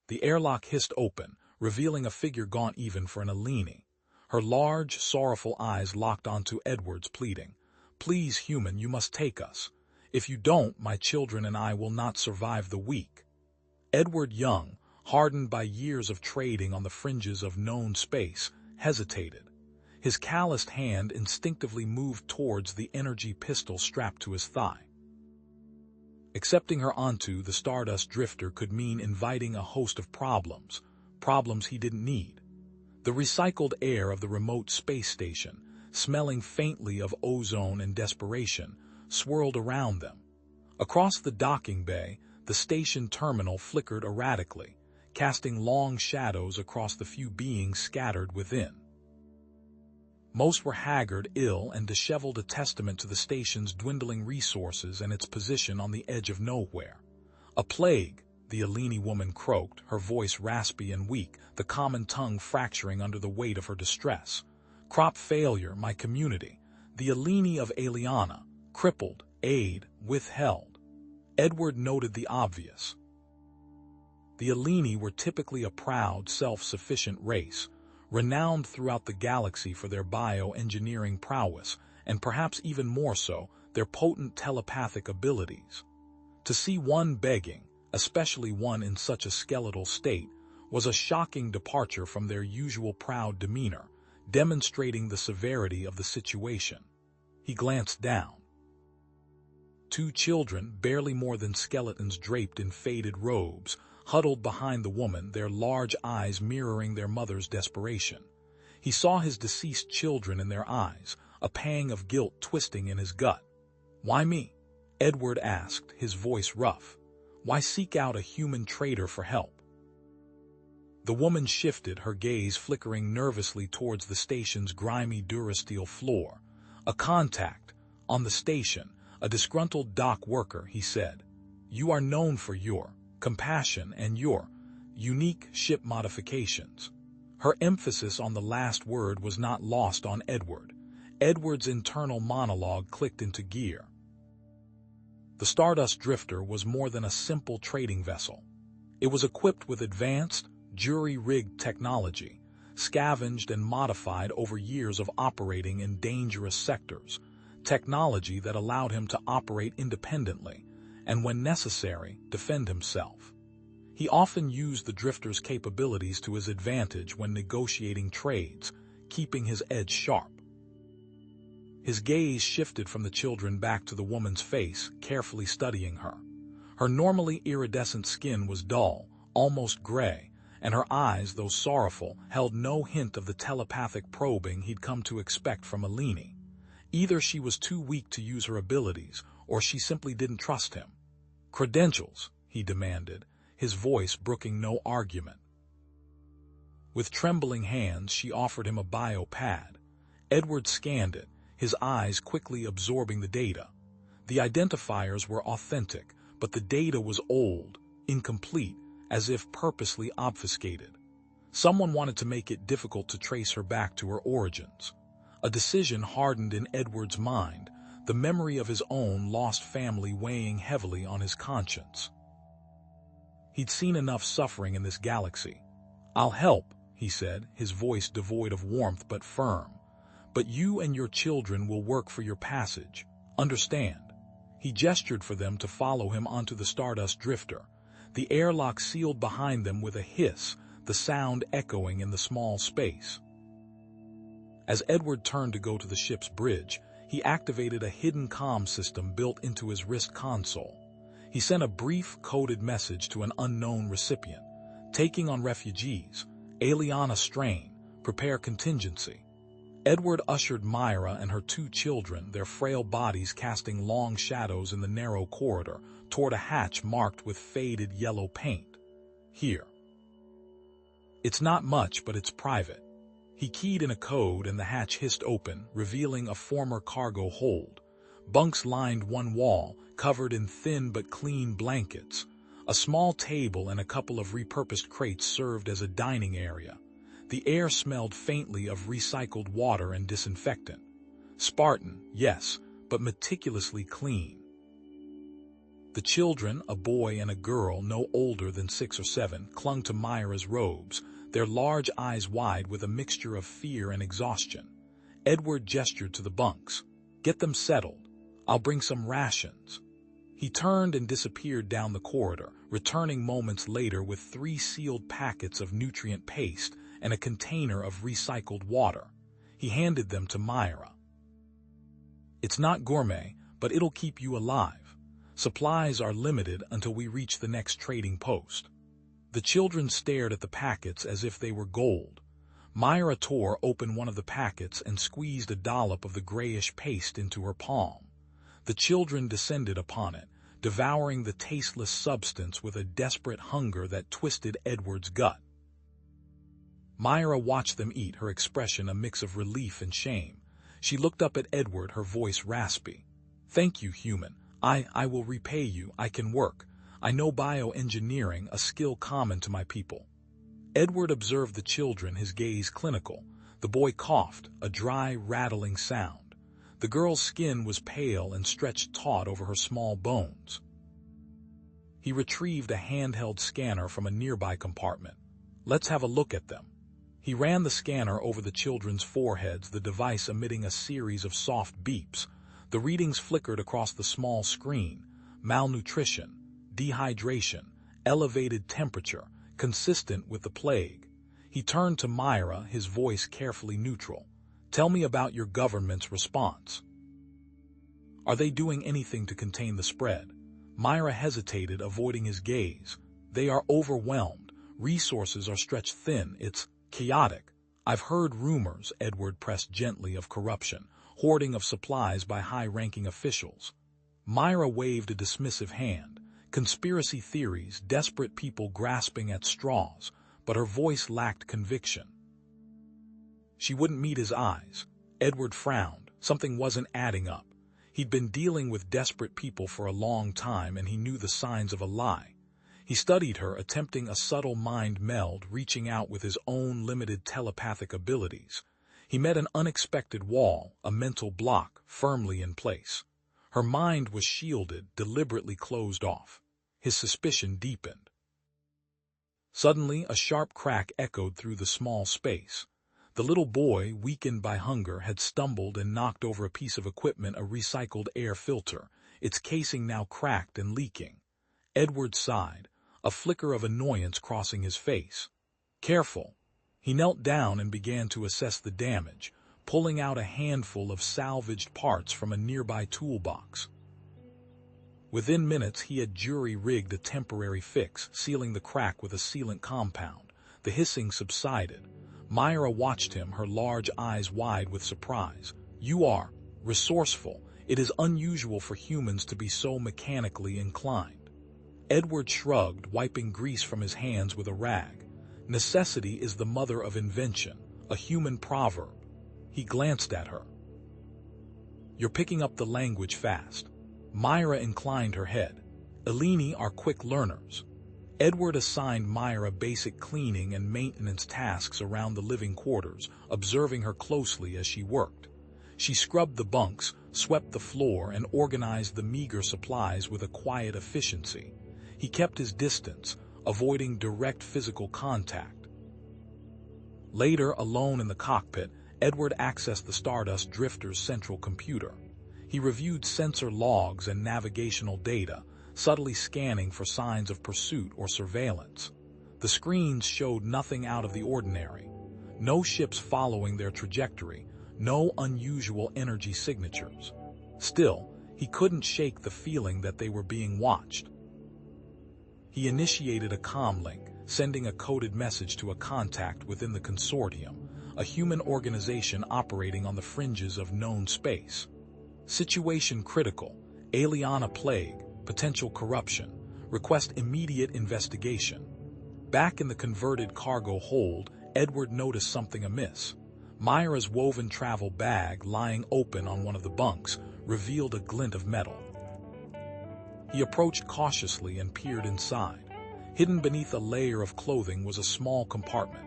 The airlock hissed open, revealing a figure gaunt even for an Alini. Her large, sorrowful eyes locked onto Edward's, pleading, "Please, human, you must take us. If you don't, my children and I will not survive the week." Edward Young, hardened by years of trading on the fringes of known space, hesitated. His calloused hand instinctively moved towards the energy pistol strapped to his thigh. Accepting her onto the Stardust Drifter could mean inviting a host of problems he didn't need. The recycled air of the remote space station, smelling faintly of ozone and desperation, swirled around them. Across the docking bay, the station terminal flickered erratically, casting long shadows across the few beings scattered within. Most were haggard, ill, and disheveled, a testament to the station's dwindling resources and its position on the edge of nowhere. "A plague," the Alini woman croaked, her voice raspy and weak, the common tongue fracturing under the weight of her distress. "Crop failure, my community. The Alini of Aliana, crippled, aid withheld." Edward noted the obvious. The Alini were typically a proud, self-sufficient race, renowned throughout the galaxy for their bioengineering prowess, and perhaps even more so, their potent telepathic abilities. To see one begging, especially one in such a skeletal state, was a shocking departure from their usual proud demeanor, demonstrating the severity of the situation. He glanced down. Two children, barely more than skeletons draped in faded robes, huddled behind the woman, their large eyes mirroring their mother's desperation. He saw his deceased children in their eyes, a pang of guilt twisting in his gut. "Why me?" Edward asked, his voice rough. "Why seek out a human traitor for help?" The woman shifted, her gaze flickering nervously towards the station's grimy durasteel floor. "A contact on the station, a disgruntled dock worker," he said. "You are known for your compassion and your unique ship modifications." Her emphasis on the last word was not lost on Edward. Edward's internal monologue clicked into gear. The Stardust Drifter was more than a simple trading vessel. It was equipped with advanced, jury-rigged technology, scavenged and modified over years of operating in dangerous sectors, technology that allowed him to operate independently and, when necessary, defend himself. He often used the Drifter's capabilities to his advantage when negotiating trades, keeping his edge sharp. His gaze shifted from the children back to the woman's face, carefully studying her. Her normally iridescent skin was dull, almost gray, and her eyes, though sorrowful, held no hint of the telepathic probing he'd come to expect from Alini. Either she was too weak to use her abilities, or she simply didn't trust him. "Credentials," he demanded, his voice brooking no argument. With trembling hands, she offered him a bio pad. Edward scanned it, his eyes quickly absorbing the data. The identifiers were authentic, but the data was old, incomplete, as if purposely obfuscated. Someone wanted to make it difficult to trace her back to her origins. A decision hardened in Edward's mind, the memory of his own lost family weighing heavily on his conscience. He'd seen enough suffering in this galaxy. "I'll help," he said, his voice devoid of warmth but firm. "But you and your children will work for your passage. Understand?" He gestured for them to follow him onto the Stardust Drifter. The airlock sealed behind them with a hiss, the sound echoing in the small space. As Edward turned to go to the ship's bridge, he activated a hidden comm system built into his wrist console. He sent a brief, coded message to an unknown recipient. "Taking on refugees. Aliana strain. Prepare contingency." Edward ushered Myra and her two children, their frail bodies casting long shadows in the narrow corridor, toward a hatch marked with faded yellow paint. "Here." "It's not much, but it's private." He keyed in a code and the hatch hissed open, revealing a former cargo hold. Bunks lined one wall, covered in thin but clean blankets. A small table and a couple of repurposed crates served as a dining area. The air smelled faintly of recycled water and disinfectant. Spartan, yes, but meticulously clean. The The children, a boy and a girl no older than 6 or 7, clung to Myra's robes, their large eyes wide with a mixture of fear and exhaustion. Edward gestured to the bunks. "Get them settled. I'll bring some rations." He turned and disappeared down the corridor, returning moments later with 3 sealed packets of nutrient paste and a container of recycled water. He handed them to Myra. "It's not gourmet, but it'll keep you alive. Supplies are limited until we reach the next trading post." The children stared at the packets as if they were gold. Myra tore open one of the packets and squeezed a dollop of the grayish paste into her palm. The children descended upon it, devouring the tasteless substance with a desperate hunger that twisted Edward's gut. Myra watched them eat, her expression a mix of relief and shame. She looked up at Edward, her voice raspy. "Thank you, human. I will repay you. I can work. I know bioengineering, a skill common to my people." Edward observed the children, his gaze clinical. The boy coughed, a dry, rattling sound. The girl's skin was pale and stretched taut over her small bones. He retrieved a handheld scanner from a nearby compartment. "Let's have a look at them." He ran the scanner over the children's foreheads, the device emitting a series of soft beeps. The readings flickered across the small screen. Malnutrition, dehydration, elevated temperature, consistent with the plague. He turned to Myra, his voice carefully neutral. "Tell me about your government's response. Are they doing anything to contain the spread?" Myra hesitated, avoiding his gaze. "They are overwhelmed. Resources are stretched thin. It's chaotic." "I've heard rumors," Edward pressed gently, "of corruption, hoarding of supplies by high-ranking officials." Myra waved a dismissive hand. Conspiracy theories, desperate people grasping at straws, but her voice lacked conviction. She wouldn't meet his eyes. Edward frowned. Something wasn't adding up. He'd been dealing with desperate people for a long time, and he knew the signs of a lie. He studied her, attempting a subtle mind meld, reaching out with his own limited telepathic abilities. He met an unexpected wall, a mental block, firmly in place. Her mind was shielded, deliberately closed off. His suspicion deepened. Suddenly, a sharp crack echoed through the small space. The little boy, weakened by hunger, had stumbled and knocked over a piece of equipment, a recycled air filter, its casing now cracked and leaking. Edward sighed, a flicker of annoyance crossing his face. "Careful." He knelt down and began to assess the damage, pulling out a handful of salvaged parts from a nearby toolbox. Within minutes, he had jury-rigged a temporary fix, sealing the crack with a sealant compound. The hissing subsided. Myra watched him, her large eyes wide with surprise. "You are resourceful. It is unusual for humans to be so mechanically inclined." Edward shrugged, wiping grease from his hands with a rag. "Necessity is the mother of invention, a human proverb." He glanced at her. "You're picking up the language fast." Myra inclined her head. "Eleni are quick learners." Edward assigned Myra basic cleaning and maintenance tasks around the living quarters, observing her closely as she worked. She scrubbed the bunks, swept the floor, and organized the meager supplies with a quiet efficiency. He kept his distance, avoiding direct physical contact. Later, alone in the cockpit, Edward accessed the Stardust Drifter's central computer. He reviewed sensor logs and navigational data, subtly scanning for signs of pursuit or surveillance. The screens showed nothing out of the ordinary. No ships following their trajectory, no unusual energy signatures. Still, he couldn't shake the feeling that they were being watched. He initiated a comlink, sending a coded message to a contact within the consortium, a human organization operating on the fringes of known space. "Situation critical. Aliana plague. Potential corruption. Request immediate investigation." Back in the converted cargo hold, Edward noticed something amiss. Myra's woven travel bag, lying open on one of the bunks, revealed a glint of metal. He approached cautiously and peered inside. Hidden beneath a layer of clothing was a small compartment.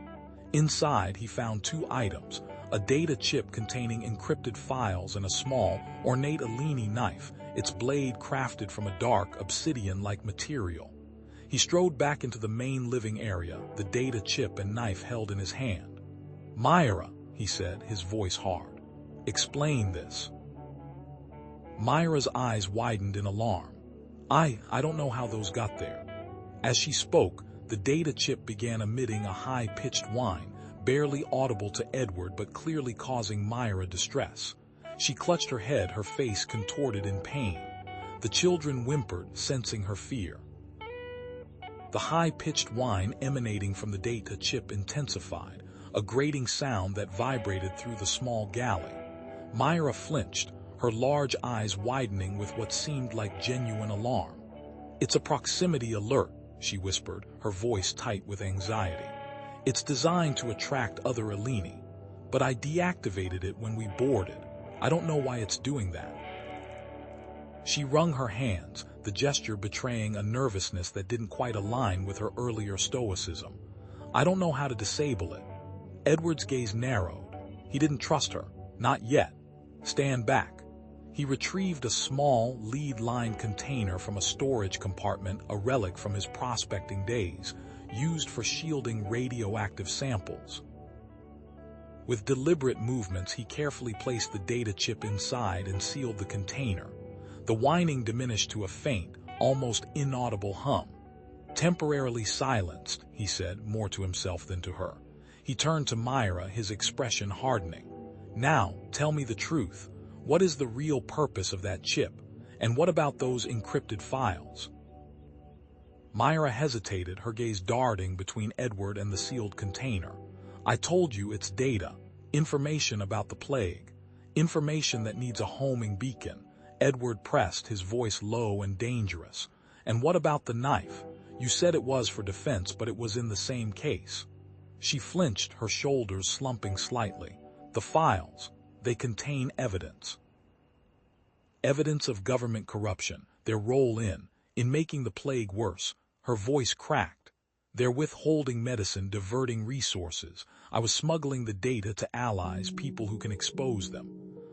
Inside, he found 2 items, a data chip containing encrypted files and a small, ornate Eleni knife, its blade crafted from a dark, obsidian-like material. He strode back into the main living area, the data chip and knife held in his hand. "Myra," he said, his voice hard. "Explain this." Myra's eyes widened in alarm. I don't know how those got there." As she spoke, the data chip began emitting a high-pitched whine, barely audible to Edward but clearly causing Myra distress. She clutched her head, her face contorted in pain. The children whimpered, sensing her fear. The high-pitched whine emanating from the data chip intensified, a grating sound that vibrated through the small galley. Myra flinched, her large eyes widening with what seemed like genuine alarm. "It's a proximity alert," she whispered, her voice tight with anxiety. "It's designed to attract other Alini, but I deactivated it when we boarded. I don't know why it's doing that." She wrung her hands, the gesture betraying a nervousness that didn't quite align with her earlier stoicism. "I don't know how to disable it." Edward's gaze narrowed. He didn't trust her. Not yet. "Stand back." He retrieved a small, lead-lined container from a storage compartment, a relic from his prospecting days, used for shielding radioactive samples. With deliberate movements, he carefully placed the data chip inside and sealed the container. The whining diminished to a faint, almost inaudible hum. "Temporarily silenced," he said, more to himself than to her. He turned to Myra, his expression hardening. "Now, tell me the truth. What is the real purpose of that chip? And what about those encrypted files?" Myra hesitated, her gaze darting between Edward and the sealed container. "I told you it's data. Information about the plague. Information that needs a homing beacon." Edward pressed, his voice low and dangerous. "And what about the knife? You said it was for defense, but it was in the same case." She flinched, her shoulders slumping slightly. "The files. They contain evidence. Evidence of government corruption, their role in making the plague worse." Her voice cracked. "They're withholding medicine, diverting resources. I was smuggling the data to allies, people who can expose them."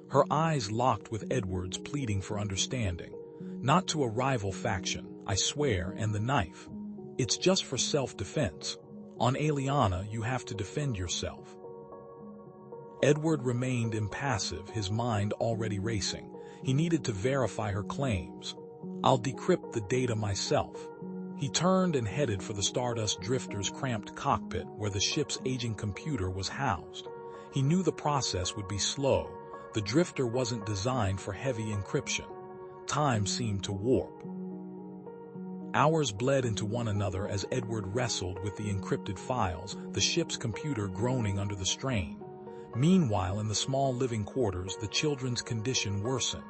Her eyes locked with Edward's, pleading for understanding. "Not to a rival faction, I swear, and the knife. It's just for self-defense. On Aliana, you have to defend yourself." Edward remained impassive, his mind already racing. He needed to verify her claims. "I'll decrypt the data myself." He turned and headed for the Stardust Drifter's cramped cockpit, where the ship's aging computer was housed. He knew the process would be slow. The Drifter wasn't designed for heavy encryption. Time seemed to warp. Hours bled into one another as Edward wrestled with the encrypted files, the ship's computer groaning under the strain. Meanwhile, in the small living quarters, the children's condition worsened.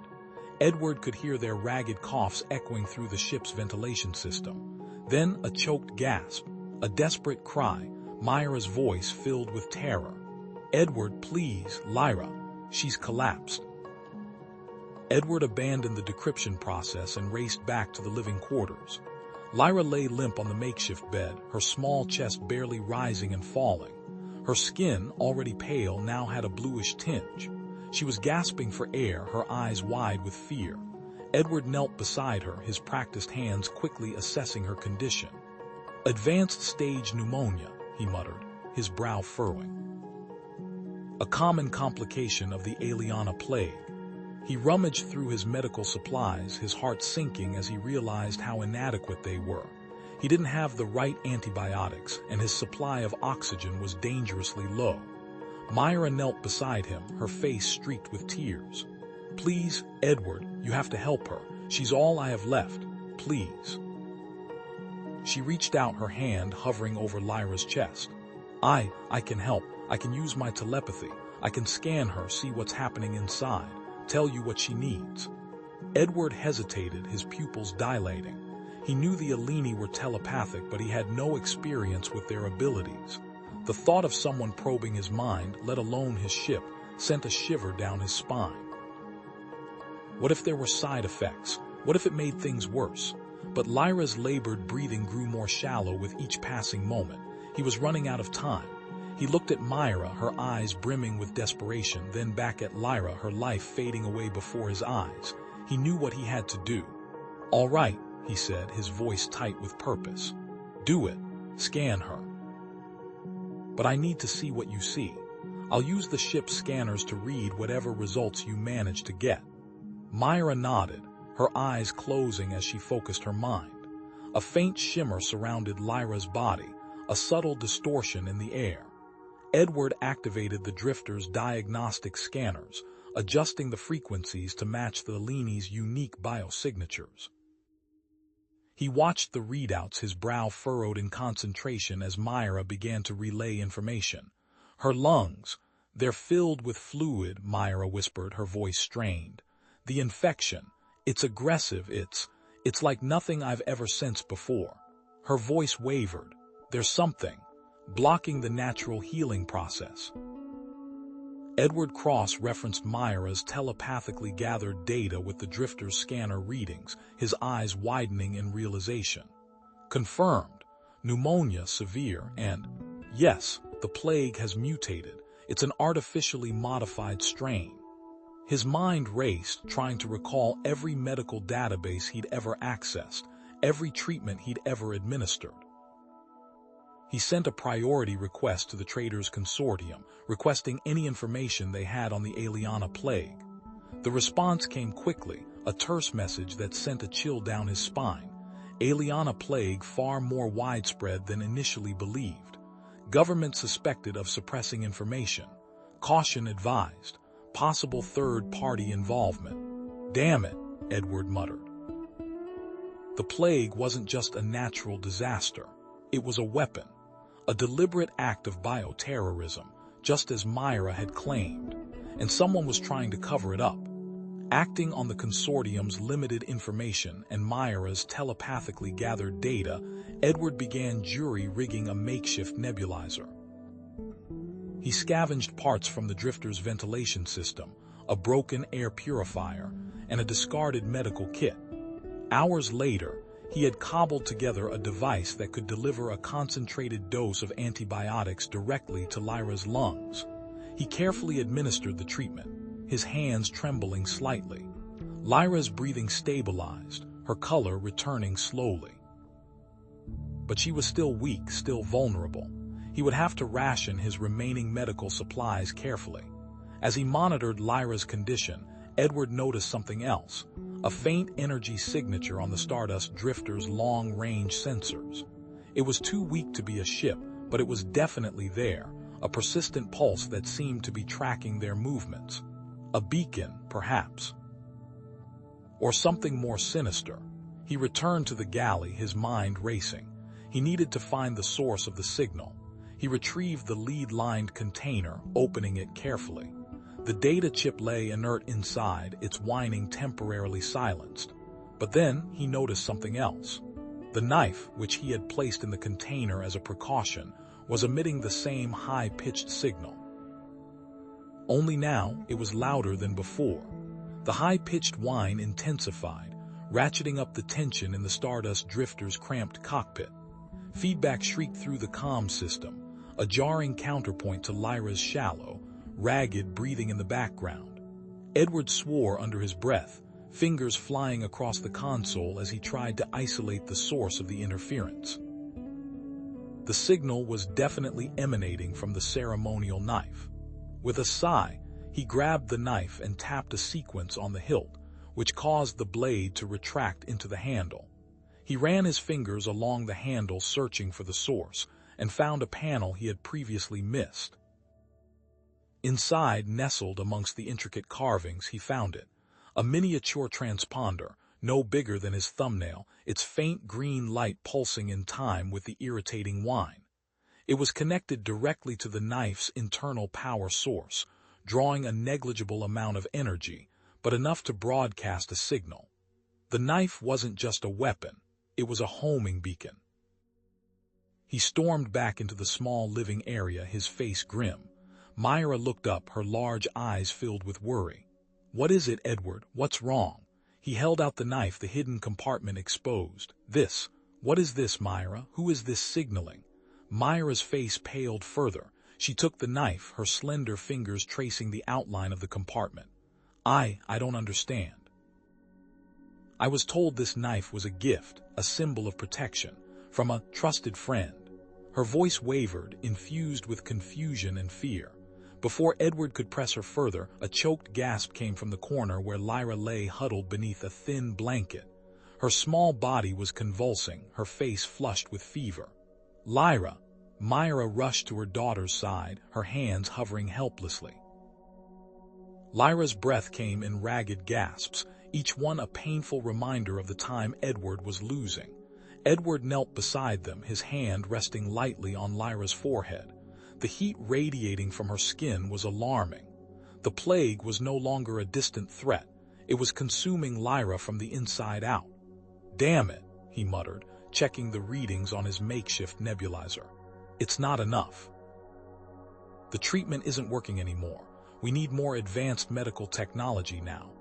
Edward could hear their ragged coughs echoing through the ship's ventilation system. Then a choked gasp, a desperate cry, Myra's voice filled with terror. "Edward, please, Lyra. She's collapsed." Edward abandoned the decryption process and raced back to the living quarters. Lyra lay limp on the makeshift bed, her small chest barely rising and falling. Her skin, already pale, now had a bluish tinge. She was gasping for air, her eyes wide with fear. Edward knelt beside her, his practiced hands quickly assessing her condition. "Advanced stage pneumonia," he muttered, his brow furrowing. "A common complication of the Aliana plague." He rummaged through his medical supplies, his heart sinking as he realized how inadequate they were. He didn't have the right antibiotics, and his supply of oxygen was dangerously low. Myra knelt beside him, her face streaked with tears. "Please, Edward, you have to help her. She's all I have left. Please." She reached out, her hand hovering over Lyra's chest. I can help. I can use my telepathy. I can scan her, see what's happening inside, tell you what she needs." Edward hesitated, his pupils dilating. He knew the Alini were telepathic, but he had no experience with their abilities. The thought of someone probing his mind, let alone his ship, sent a shiver down his spine. What if there were side effects? What if it made things worse? But Lyra's labored breathing grew more shallow with each passing moment. He was running out of time. He looked at Myra, her eyes brimming with desperation, then back at Lyra, her life fading away before his eyes. He knew what he had to do. "All right," he said, his voice tight with purpose. "Do it. Scan her. But I need to see what you see. I'll use the ship's scanners to read whatever results you manage to get." Myra nodded, her eyes closing as she focused her mind. A faint shimmer surrounded Lyra's body, a subtle distortion in the air. Edward activated the drifter's diagnostic scanners, adjusting the frequencies to match the Alini's unique biosignatures. He watched the readouts, his brow furrowed in concentration as Myra began to relay information. "Her lungs, they're filled with fluid," Myra whispered, her voice strained. "The infection, it's aggressive, it's like nothing I've ever sensed before." Her voice wavered. "There's something blocking the natural healing process." Edward cross-referenced Myra's telepathically gathered data with the drifter's scanner readings, his eyes widening in realization. "Confirmed. Pneumonia severe and, yes, the plague has mutated. It's an artificially modified strain." His mind raced, trying to recall every medical database he'd ever accessed, every treatment he'd ever administered. He sent a priority request to the Traders Consortium, requesting any information they had on the Aliana plague. The response came quickly, a terse message that sent a chill down his spine. Aliana plague far more widespread than initially believed. Government suspected of suppressing information. Caution advised. Possible third-party involvement. "Damn it," Edward muttered. The plague wasn't just a natural disaster. It was a weapon. A deliberate act of bioterrorism, just as Myra had claimed, and someone was trying to cover it up. Acting on the consortium's limited information and Myra's telepathically gathered data, Edward began jury-rigging a makeshift nebulizer. He scavenged parts from the drifter's ventilation system, a broken air purifier, and a discarded medical kit. Hours later, he had cobbled together a device that could deliver a concentrated dose of antibiotics directly to Lyra's lungs. He carefully administered the treatment, his hands trembling slightly. Lyra's breathing stabilized, her color returning slowly. But she was still weak, still vulnerable. He would have to ration his remaining medical supplies carefully. As he monitored Lyra's condition, Edward noticed something else. A faint energy signature on the Stardust drifter's long-range sensors. It was too weak to be a ship, but it was definitely there, a persistent pulse that seemed to be tracking their movements. A beacon, perhaps. Or something more sinister. He returned to the galley, his mind racing. He needed to find the source of the signal. He retrieved the lead-lined container, opening it carefully. The data chip lay inert inside, its whining temporarily silenced. But then he noticed something else. The knife, which he had placed in the container as a precaution, was emitting the same high-pitched signal. Only now it was louder than before. The high-pitched whine intensified, ratcheting up the tension in the Stardust drifter's cramped cockpit. Feedback shrieked through the comm system, a jarring counterpoint to Lyra's shallow, ragged breathing in the background. Edward swore under his breath, fingers flying across the console as he tried to isolate the source of the interference. The signal was definitely emanating from the ceremonial knife. With a sigh, he grabbed the knife and tapped a sequence on the hilt, which caused the blade to retract into the handle. He ran his fingers along the handle searching for the source, and found a panel he had previously missed. Inside, nestled amongst the intricate carvings, he found it. A miniature transponder, no bigger than his thumbnail, its faint green light pulsing in time with the irritating whine. It was connected directly to the knife's internal power source, drawing a negligible amount of energy, but enough to broadcast a signal. The knife wasn't just a weapon, it was a homing beacon. He stormed back into the small living area, his face grim. Myra looked up, her large eyes filled with worry. "What is it, Edward? What's wrong?" He held out the knife, the hidden compartment exposed. What is this, Myra? Who is this signaling?" Myra's face paled further. She took the knife, her slender fingers tracing the outline of the compartment. I don't understand." I was told this knife was a gift, a symbol of protection, from a trusted friend. Her voice wavered, infused with confusion and fear. Before Edward could press her further, a choked gasp came from the corner where Lyra lay huddled beneath a thin blanket. Her small body was convulsing, her face flushed with fever. "Lyra!" Myra rushed to her daughter's side, her hands hovering helplessly. Lyra's breath came in ragged gasps, each one a painful reminder of the time Edward was losing. Edward knelt beside them, his hand resting lightly on Lyra's forehead. The heat radiating from her skin was alarming. The plague was no longer a distant threat. It was consuming Lyra from the inside out. "Damn it," he muttered, checking the readings on his makeshift nebulizer. "It's not enough. The treatment isn't working anymore. We need more advanced medical technology now."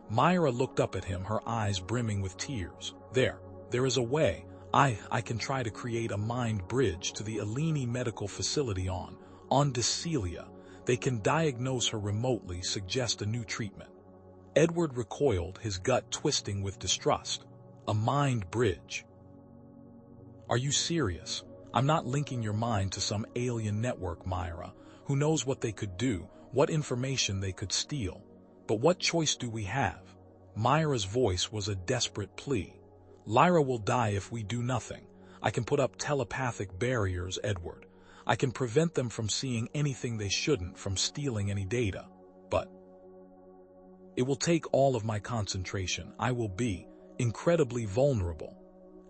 Myra looked up at him, her eyes brimming with tears. There is a way. I can try to create a mind bridge to the Eleni medical facility on Decelia. They can diagnose her remotely, suggest a new treatment." Edward recoiled, his gut twisting with distrust. A mind bridge? Are you serious? I'm not linking your mind to some alien network, Myra. Who knows what they could do, what information they could steal. But what choice do we have? Myra's voice was a desperate plea. "Lyra will die if we do nothing. I can put up telepathic barriers, Edward. I can prevent them from seeing anything they shouldn't, from stealing any data. But it will take all of my concentration. I will be incredibly vulnerable."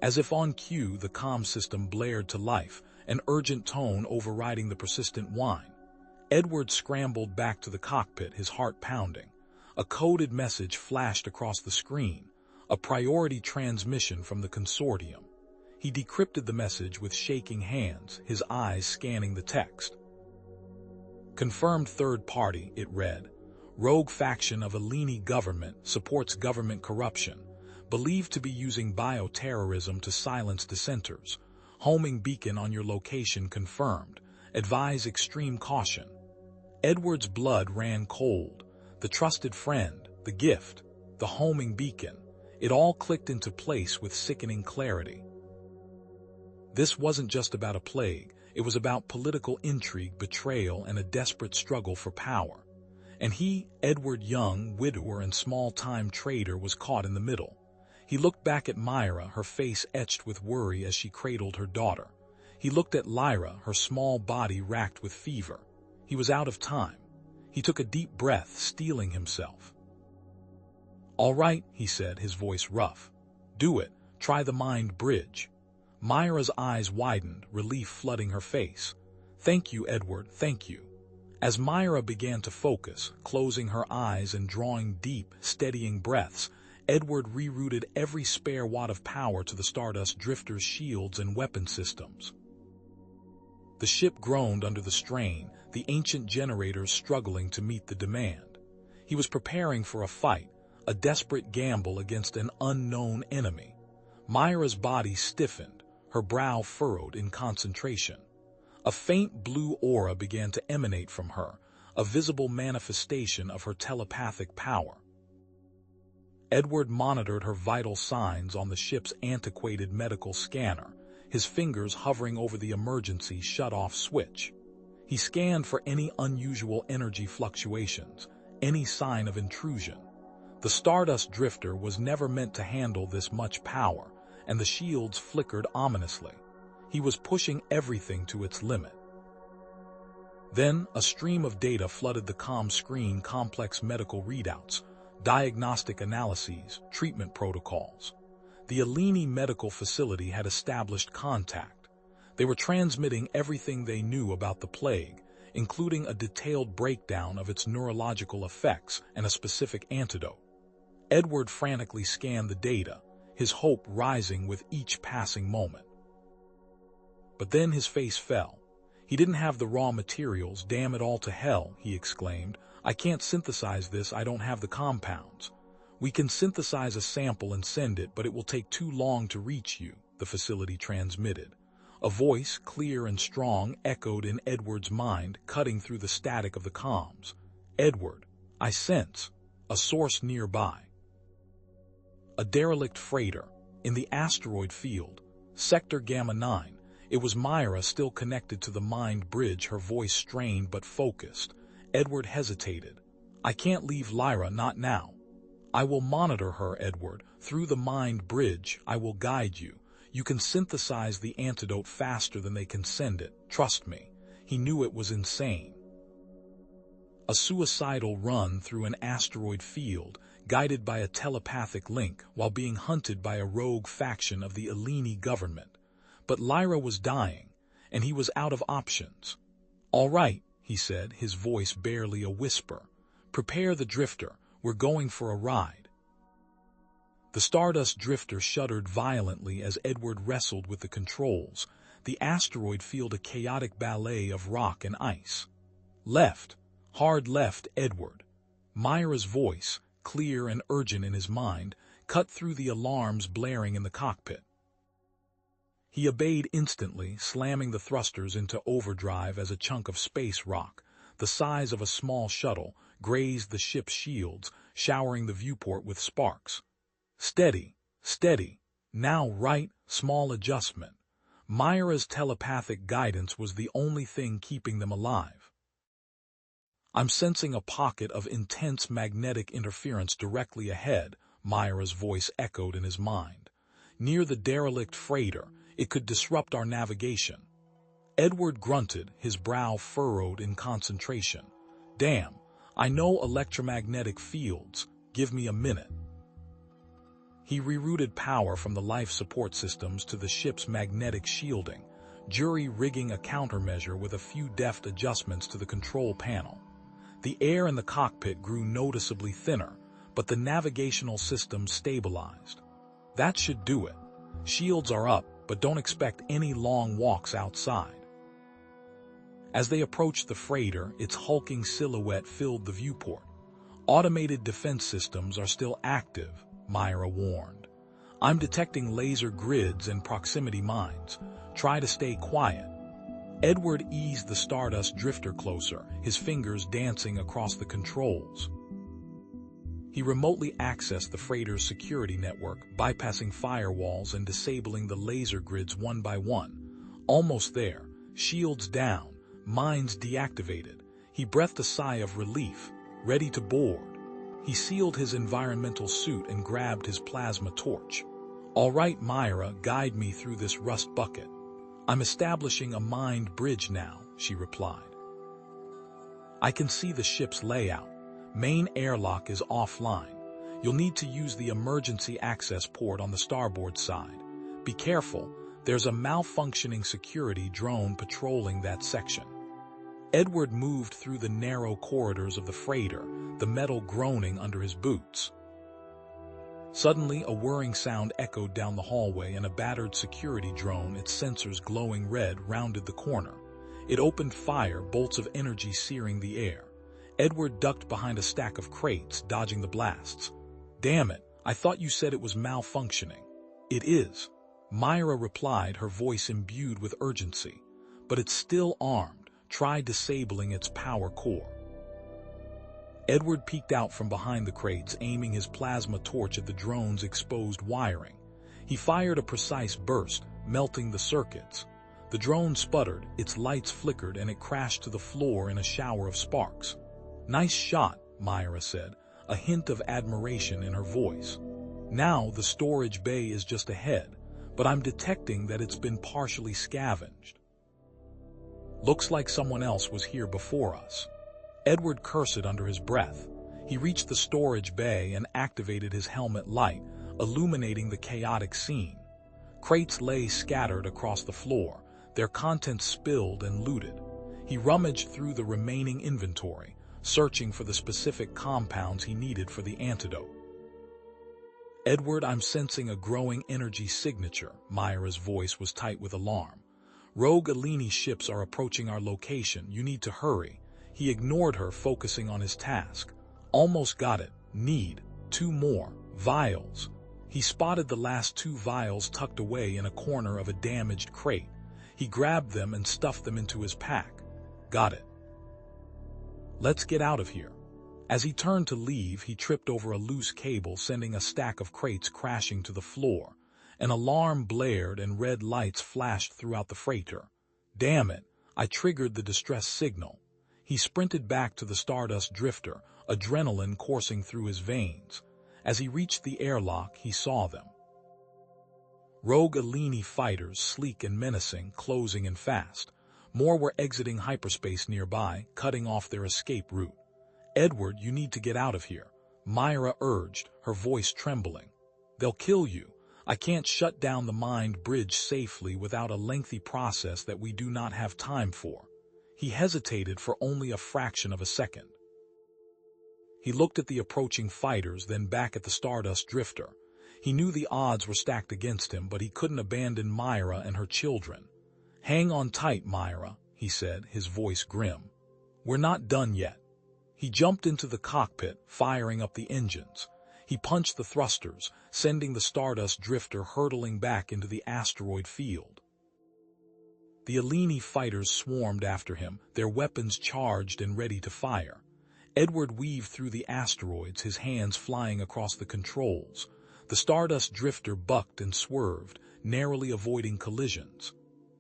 As if on cue, the comm system blared to life, an urgent tone overriding the persistent whine. Edward scrambled back to the cockpit, his heart pounding. A coded message flashed across the screen, a priority transmission from the consortium. He decrypted the message with shaking hands, his eyes scanning the text. "Confirmed third party," it read. "Rogue faction of Eleni government supports government corruption. Believed to be using bioterrorism to silence dissenters. Homing beacon on your location confirmed. Advise extreme caution." Edward's blood ran cold. The trusted friend, the gift, the homing beacon. It all clicked into place with sickening clarity. This wasn't just about a plague. It was about political intrigue, betrayal, and a desperate struggle for power. And he, Edward Young, widower and small-time trader, was caught in the middle. He looked back at Myra, her face etched with worry as she cradled her daughter. He looked at Lyra, her small body racked with fever. He was out of time. He took a deep breath, steeling himself. "All right," he said, his voice rough. "Do it. Try the mind bridge." Myra's eyes widened, relief flooding her face. "Thank you, Edward, thank you." As Myra began to focus, closing her eyes and drawing deep, steadying breaths, Edward rerouted every spare watt of power to the Stardust Drifter's shields and weapon systems. The ship groaned under the strain, the ancient generators struggling to meet the demand. He was preparing for a fight, a desperate gamble against an unknown enemy. Myra's body stiffened, her brow furrowed in concentration. A faint blue aura began to emanate from her, a visible manifestation of her telepathic power. Edward monitored her vital signs on the ship's antiquated medical scanner, his fingers hovering over the emergency shut-off switch. He scanned for any unusual energy fluctuations, any sign of intrusion. The Stardust Drifter was never meant to handle this much power, and the shields flickered ominously. He was pushing everything to its limit. Then, a stream of data flooded the comm screen, complex medical readouts, diagnostic analyses, treatment protocols. The Eleni medical facility had established contact. They were transmitting everything they knew about the plague, including a detailed breakdown of its neurological effects and a specific antidote. Edward frantically scanned the data, his hope rising with each passing moment. But then his face fell. He didn't have the raw materials. "Damn it all to hell," he exclaimed. "I can't synthesize this, I don't have the compounds." "We can synthesize a sample and send it, but it will take too long to reach you," the facility transmitted. A voice, clear and strong, echoed in Edward's mind, cutting through the static of the comms. "Edward, I sense a source nearby." A derelict freighter, in the asteroid field, Sector Gamma 9. It was Myra, still connected to the mind bridge, her voice strained but focused. Edward hesitated. I can't leave Lyra, not now. I will monitor her, Edward. Through the mind bridge, I will guide you. You can synthesize the antidote faster than they can send it. Trust me. He knew it was insane. A suicidal run through an asteroid field, guided by a telepathic link, while being hunted by a rogue faction of the Eleni government. But Lyra was dying, and he was out of options. All right, he said, his voice barely a whisper. Prepare the drifter. We're going for a ride. The Stardust drifter shuddered violently as Edward wrestled with the controls. The asteroid field, a chaotic ballet of rock and ice. Left. Hard left, Edward. Myra's voice, clear and urgent in his mind, cut through the alarms blaring in the cockpit. He obeyed instantly, slamming the thrusters into overdrive as a chunk of space rock, the size of a small shuttle, grazed the ship's shields, showering the viewport with sparks. Steady, steady. Now right, small adjustment. Myra's telepathic guidance was the only thing keeping them alive. I'm sensing a pocket of intense magnetic interference directly ahead, Myra's voice echoed in his mind. Near the derelict freighter, it could disrupt our navigation. Edward grunted, his brow furrowed in concentration. Damn, I know electromagnetic fields. Give me a minute. He rerouted power from the life support systems to the ship's magnetic shielding, jury-rigging a countermeasure with a few deft adjustments to the control panel. The air in the cockpit grew noticeably thinner, but the navigational system stabilized. That should do it. Shields are up, but don't expect any long walks outside. As they approached the freighter, its hulking silhouette filled the viewport. Automated defense systems are still active, Myra warned. I'm detecting laser grids and proximity mines. Try to stay quiet. Edward eased the Stardust drifter closer, his fingers dancing across the controls. He remotely accessed the freighter's security network, bypassing firewalls and disabling the laser grids one by one. Almost there, shields down, mines deactivated. He breathed a sigh of relief, ready to board. He sealed his environmental suit and grabbed his plasma torch. All right, Myra, guide me through this rust bucket. I'm establishing a mind bridge now, she replied. I can see the ship's layout. Main airlock is offline. You'll need to use the emergency access port on the starboard side. Be careful, there's a malfunctioning security drone patrolling that section. Edward moved through the narrow corridors of the freighter, the metal groaning under his boots. Suddenly, a whirring sound echoed down the hallway, and a battered security drone, its sensors glowing red, rounded the corner. It opened fire, bolts of energy searing the air. Edward ducked behind a stack of crates, dodging the blasts. Damn it, I thought you said it was malfunctioning. It is, Myra replied, her voice imbued with urgency. But it's still armed. Try disabling its power core. Edward peeked out from behind the crates, aiming his plasma torch at the drone's exposed wiring. He fired a precise burst, melting the circuits. The drone sputtered, its lights flickered, and it crashed to the floor in a shower of sparks. Nice shot, Myra said, a hint of admiration in her voice. Now the storage bay is just ahead, but I'm detecting that it's been partially scavenged. Looks like someone else was here before us. Edward cursed under his breath. He reached the storage bay and activated his helmet light, illuminating the chaotic scene. Crates lay scattered across the floor, their contents spilled and looted. He rummaged through the remaining inventory, searching for the specific compounds he needed for the antidote. Edward, I'm sensing a growing energy signature. Myra's voice was tight with alarm. Rogue Eleni ships are approaching our location. You need to hurry. He ignored her, focusing on his task. Almost got it. Need 2 more vials. He spotted the last 2 vials tucked away in a corner of a damaged crate. He grabbed them and stuffed them into his pack. Got it. Let's get out of here. As he turned to leave, he tripped over a loose cable, sending a stack of crates crashing to the floor. An alarm blared and red lights flashed throughout the freighter. Damn it, I triggered the distress signal. He sprinted back to the Stardust Drifter, adrenaline coursing through his veins. As he reached the airlock, he saw them. Rogue Alini fighters, sleek and menacing, closing in fast. More were exiting hyperspace nearby, cutting off their escape route. "Edward, you need to get out of here," Myra urged, her voice trembling. "They'll kill you. I can't shut down the mind bridge safely without a lengthy process that we do not have time for." He hesitated for only a fraction of a second. He looked at the approaching fighters, then back at the Stardust Drifter. He knew the odds were stacked against him, but he couldn't abandon Myra and her children. "Hang on tight, Myra," he said, his voice grim. "We're not done yet." He jumped into the cockpit, firing up the engines. He punched the thrusters, sending the Stardust Drifter hurtling back into the asteroid field. The Alini fighters swarmed after him, their weapons charged and ready to fire. Edward weaved through the asteroids, his hands flying across the controls. The Stardust Drifter bucked and swerved, narrowly avoiding collisions.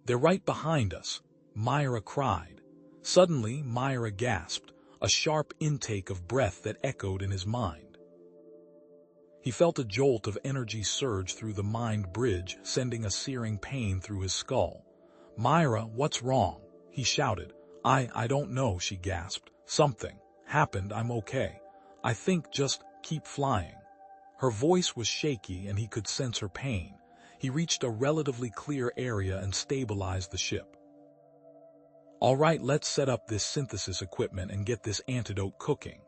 "They're right behind us," Myra cried. Suddenly, Myra gasped, a sharp intake of breath that echoed in his mind. He felt a jolt of energy surge through the mind bridge, sending a searing pain through his skull. "Myra, what's wrong?" he shouted. I don't know," she gasped. "Something happened, I'm okay. I think just keep flying." Her voice was shaky and he could sense her pain. He reached a relatively clear area and stabilized the ship. "All right, let's set up this synthesis equipment and get this antidote cooking."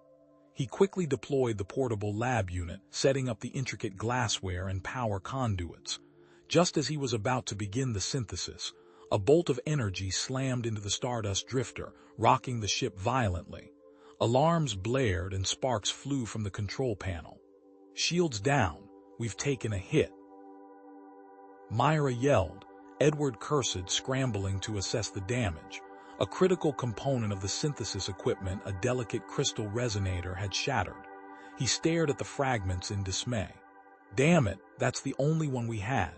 He quickly deployed the portable lab unit, setting up the intricate glassware and power conduits. Just as he was about to begin the synthesis, a bolt of energy slammed into the Stardust Drifter, rocking the ship violently. Alarms blared and sparks flew from the control panel. "Shields down, we've taken a hit," Myra yelled. Edward cursed, scrambling to assess the damage. A critical component of the synthesis equipment, a delicate crystal resonator, had shattered. He stared at the fragments in dismay. "Damn it, that's the only one we had."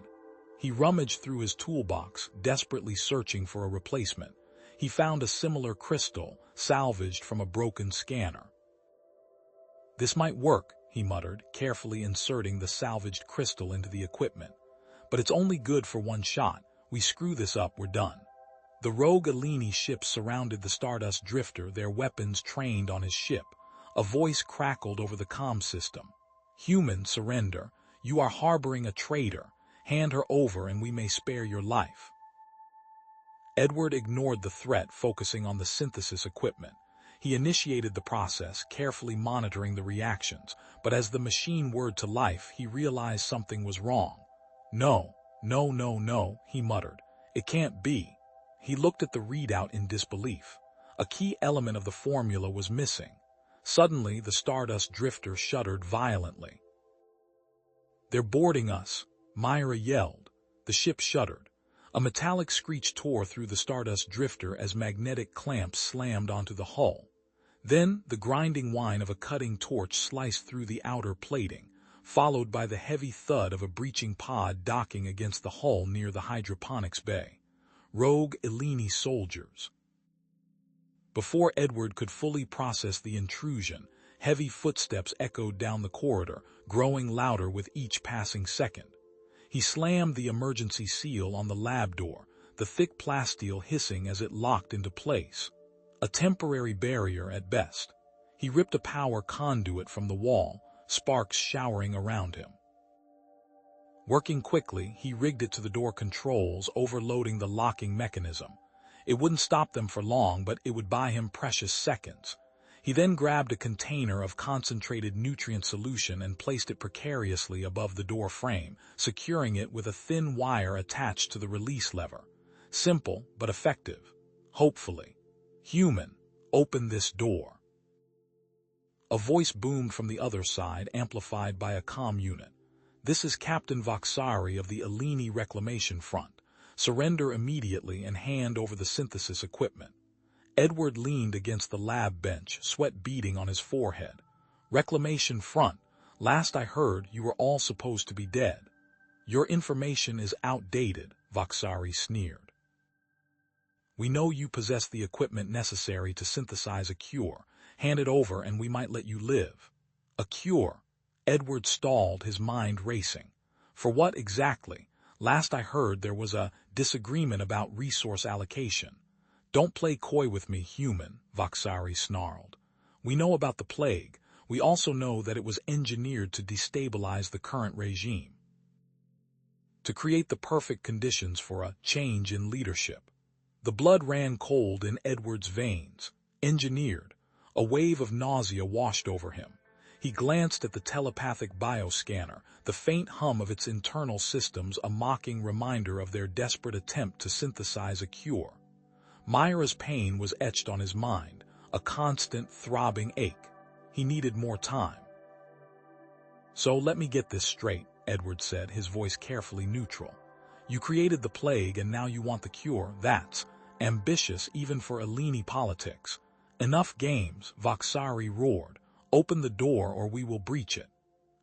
He rummaged through his toolbox, desperately searching for a replacement. He found a similar crystal, salvaged from a broken scanner. "This might work," he muttered, carefully inserting the salvaged crystal into the equipment. "But it's only good for one shot. We screw this up, we're done." The rogue Alini ships surrounded the Stardust Drifter, their weapons trained on his ship. A voice crackled over the comm system. "Human, surrender. You are harboring a traitor. Hand her over and we may spare your life." Edward ignored the threat, focusing on the synthesis equipment. He initiated the process, carefully monitoring the reactions, but as the machine whirred to life, he realized something was wrong. No, he muttered. "It can't be." He looked at the readout in disbelief. A key element of the formula was missing. Suddenly, the Stardust Drifter shuddered violently. "They're boarding us," Myra yelled. The ship shuddered. A metallic screech tore through the Stardust Drifter as magnetic clamps slammed onto the hull. Then, the grinding whine of a cutting torch sliced through the outer plating, followed by the heavy thud of a breaching pod docking against the hull near the hydroponics bay. Rogue Alini soldiers. Before Edward could fully process the intrusion, heavy footsteps echoed down the corridor, growing louder with each passing second. He slammed the emergency seal on the lab door, the thick plasteel hissing as it locked into place. A temporary barrier at best. He ripped a power conduit from the wall, sparks showering around him. Working quickly, he rigged it to the door controls, overloading the locking mechanism. It wouldn't stop them for long, but it would buy him precious seconds. He then grabbed a container of concentrated nutrient solution and placed it precariously above the door frame, securing it with a thin wire attached to the release lever. Simple, but effective. Hopefully. "Human, open this door." A voice boomed from the other side, amplified by a comm unit. "This is Captain Voxari of the Alini Reclamation Front. Surrender immediately and hand over the synthesis equipment." Edward leaned against the lab bench, sweat beading on his forehead. Reclamation front. Last I heard, you were all supposed to be dead. Your information is outdated, Voxari sneered. We know you possess the equipment necessary to synthesize a cure. Hand it over and we might let you live. A cure? Edward stalled, his mind racing. For what exactly? Last I heard there was a disagreement about resource allocation. Don't play coy with me, human, Voxari snarled. We know about the plague. We also know that it was engineered to destabilize the current regime, to create the perfect conditions for a change in leadership. The blood ran cold in Edward's veins. Engineered. A wave of nausea washed over him. He glanced at the telepathic bioscanner, the faint hum of its internal systems a mocking reminder of their desperate attempt to synthesize a cure. Myra's pain was etched on his mind, a constant, throbbing ache. He needed more time. So let me get this straight, Edward said, his voice carefully neutral. You created the plague and now you want the cure. That's ambitious even for Eleni politics. Enough games, Voxari roared. Open the door or we will breach it.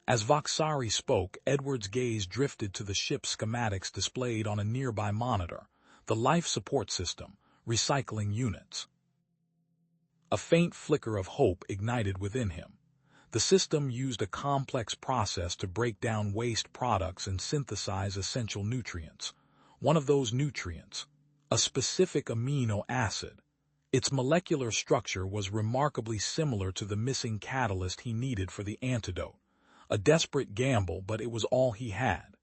As Voxari spoke, Edward's gaze drifted to the ship's schematics displayed on a nearby monitor, the life support system, recycling units. A faint flicker of hope ignited within him. The system used a complex process to break down waste products and synthesize essential nutrients. One of those nutrients, a specific amino acid. Its molecular structure was remarkably similar to the missing catalyst he needed for the antidote. A desperate gamble, but it was all he had.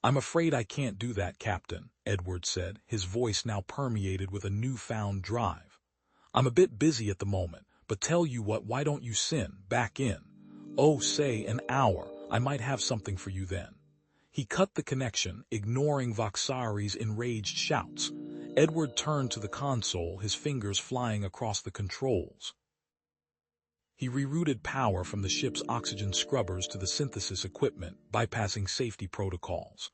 I'm afraid I can't do that, Captain, Edward said, his voice now permeated with a newfound drive. I'm a bit busy at the moment, but tell you what, why don't you sin back in? Oh, say an hour, I might have something for you then. He cut the connection, ignoring Voxari's enraged shouts. Edward turned to the console, his fingers flying across the controls. He rerouted power from the ship's oxygen scrubbers to the synthesis equipment, bypassing safety protocols.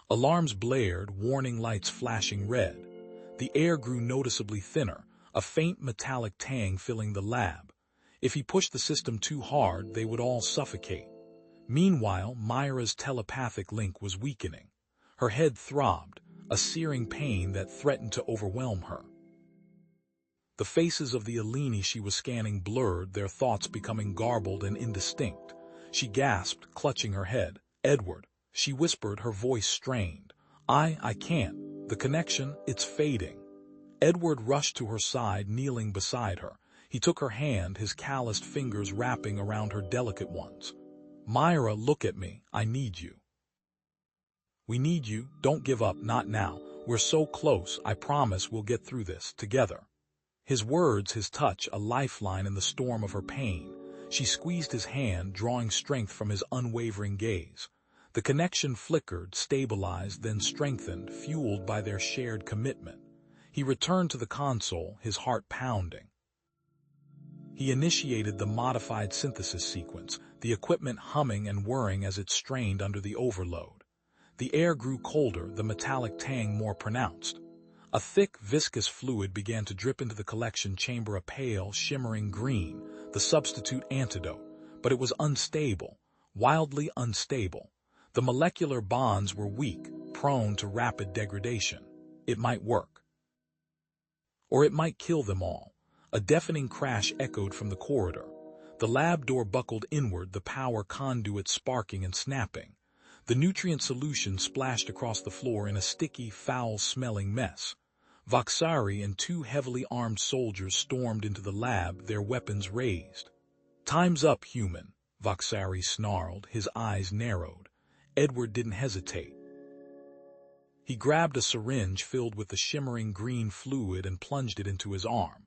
Alarms blared, warning lights flashing red. The air grew noticeably thinner, a faint metallic tang filling the lab. If he pushed the system too hard, they would all suffocate. Meanwhile, Myra's telepathic link was weakening. Her head throbbed, a searing pain that threatened to overwhelm her. The faces of the Eleni she was scanning blurred, their thoughts becoming garbled and indistinct. She gasped, clutching her head. Edward, she whispered, her voice strained. I can't. The connection, it's fading. Edward rushed to her side, kneeling beside her. He took her hand, his calloused fingers wrapping around her delicate ones. Myra, look at me. I need you. We need you. Don't give up, not now. We're so close. I promise we'll get through this, together. His words, his touch, a lifeline in the storm of her pain. She squeezed his hand, drawing strength from his unwavering gaze. The connection flickered, stabilized, then strengthened, fueled by their shared commitment. He returned to the console, his heart pounding. He initiated the modified synthesis sequence, the equipment humming and whirring as it strained under the overload. The air grew colder, the metallic tang more pronounced. A thick, viscous fluid began to drip into the collection chamber, a pale, shimmering green, the substitute antidote. But it was unstable, wildly unstable. The molecular bonds were weak, prone to rapid degradation. It might work. Or it might kill them all. A deafening crash echoed from the corridor. The lab door buckled inward, the power conduit sparking and snapping. The nutrient solution splashed across the floor in a sticky, foul-smelling mess. Voxari and two heavily armed soldiers stormed into the lab, their weapons raised. Time's up, human, Voxari snarled, his eyes narrowed. Edward didn't hesitate. He grabbed a syringe filled with the shimmering green fluid and plunged it into his arm.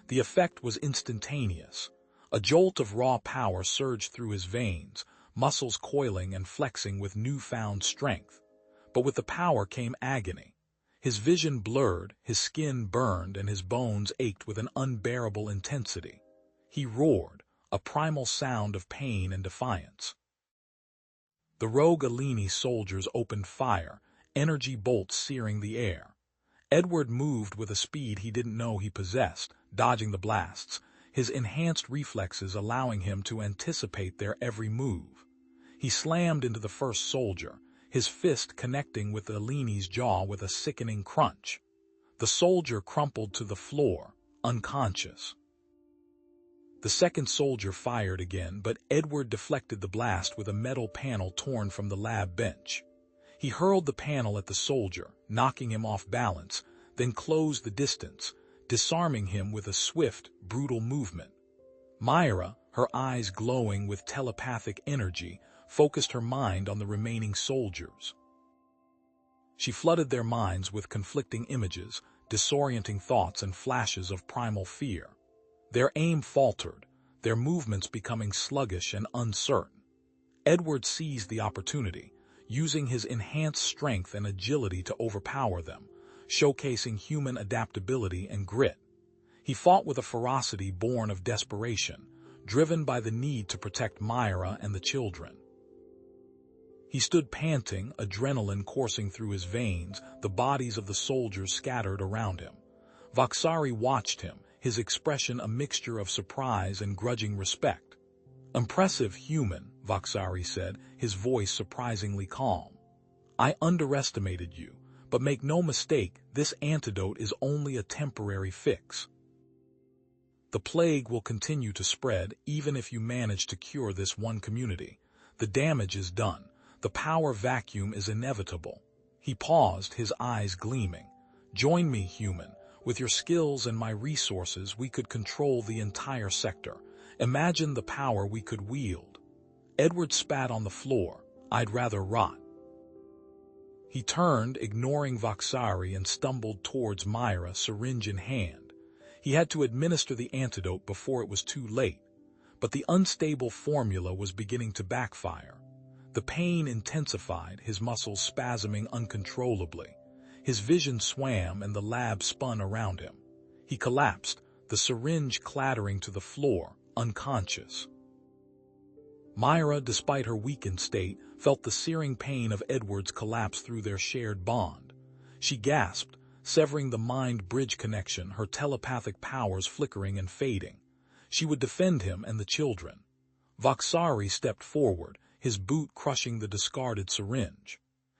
The effect was instantaneous. A jolt of raw power surged through his veins, muscles coiling and flexing with newfound strength. But with the power came agony. His vision blurred, his skin burned, and his bones ached with an unbearable intensity. He roared, a primal sound of pain and defiance. The rogue Eleni soldiers opened fire, energy bolts searing the air. Edward moved with a speed he didn't know he possessed, dodging the blasts, his enhanced reflexes allowing him to anticipate their every move. He slammed into the first soldier, his fist connecting with Eleni's jaw with a sickening crunch. The soldier crumpled to the floor, unconscious. The second soldier fired again, but Edward deflected the blast with a metal panel torn from the lab bench. He hurled the panel at the soldier, knocking him off balance, then closed the distance, disarming him with a swift, brutal movement. Myra, her eyes glowing with telepathic energy, focused her mind on the remaining soldiers. She flooded their minds with conflicting images, disorienting thoughts and flashes of primal fear. Their aim faltered, their movements becoming sluggish and uncertain. Edward seized the opportunity, using his enhanced strength and agility to overpower them, showcasing human adaptability and grit. He fought with a ferocity born of desperation, driven by the need to protect Myra and the children. He stood panting, adrenaline coursing through his veins, the bodies of the soldiers scattered around him. Vaksari watched him, his expression a mixture of surprise and grudging respect. "Impressive human," Vaksari said, his voice surprisingly calm. "I underestimated you, but make no mistake, this antidote is only a temporary fix. The plague will continue to spread even if you manage to cure this one community. The damage is done. The power vacuum is inevitable." He paused, his eyes gleaming. "Join me, human. With your skills and my resources, we could control the entire sector. Imagine the power we could wield." Edward spat on the floor. "I'd rather rot." He turned, ignoring Vaksari, and stumbled towards Myra, syringe in hand. He had to administer the antidote before it was too late, but the unstable formula was beginning to backfire. The pain intensified, his muscles spasming uncontrollably. His vision swam and the lab spun around him. He collapsed, the syringe clattering to the floor, unconscious. Myra, despite her weakened state, felt the searing pain of Edward's collapse through their shared bond. She gasped, severing the mind-bridge connection, her telepathic powers flickering and fading. She would defend him and the children. Vaksari stepped forward, his boot crushing the discarded syringe.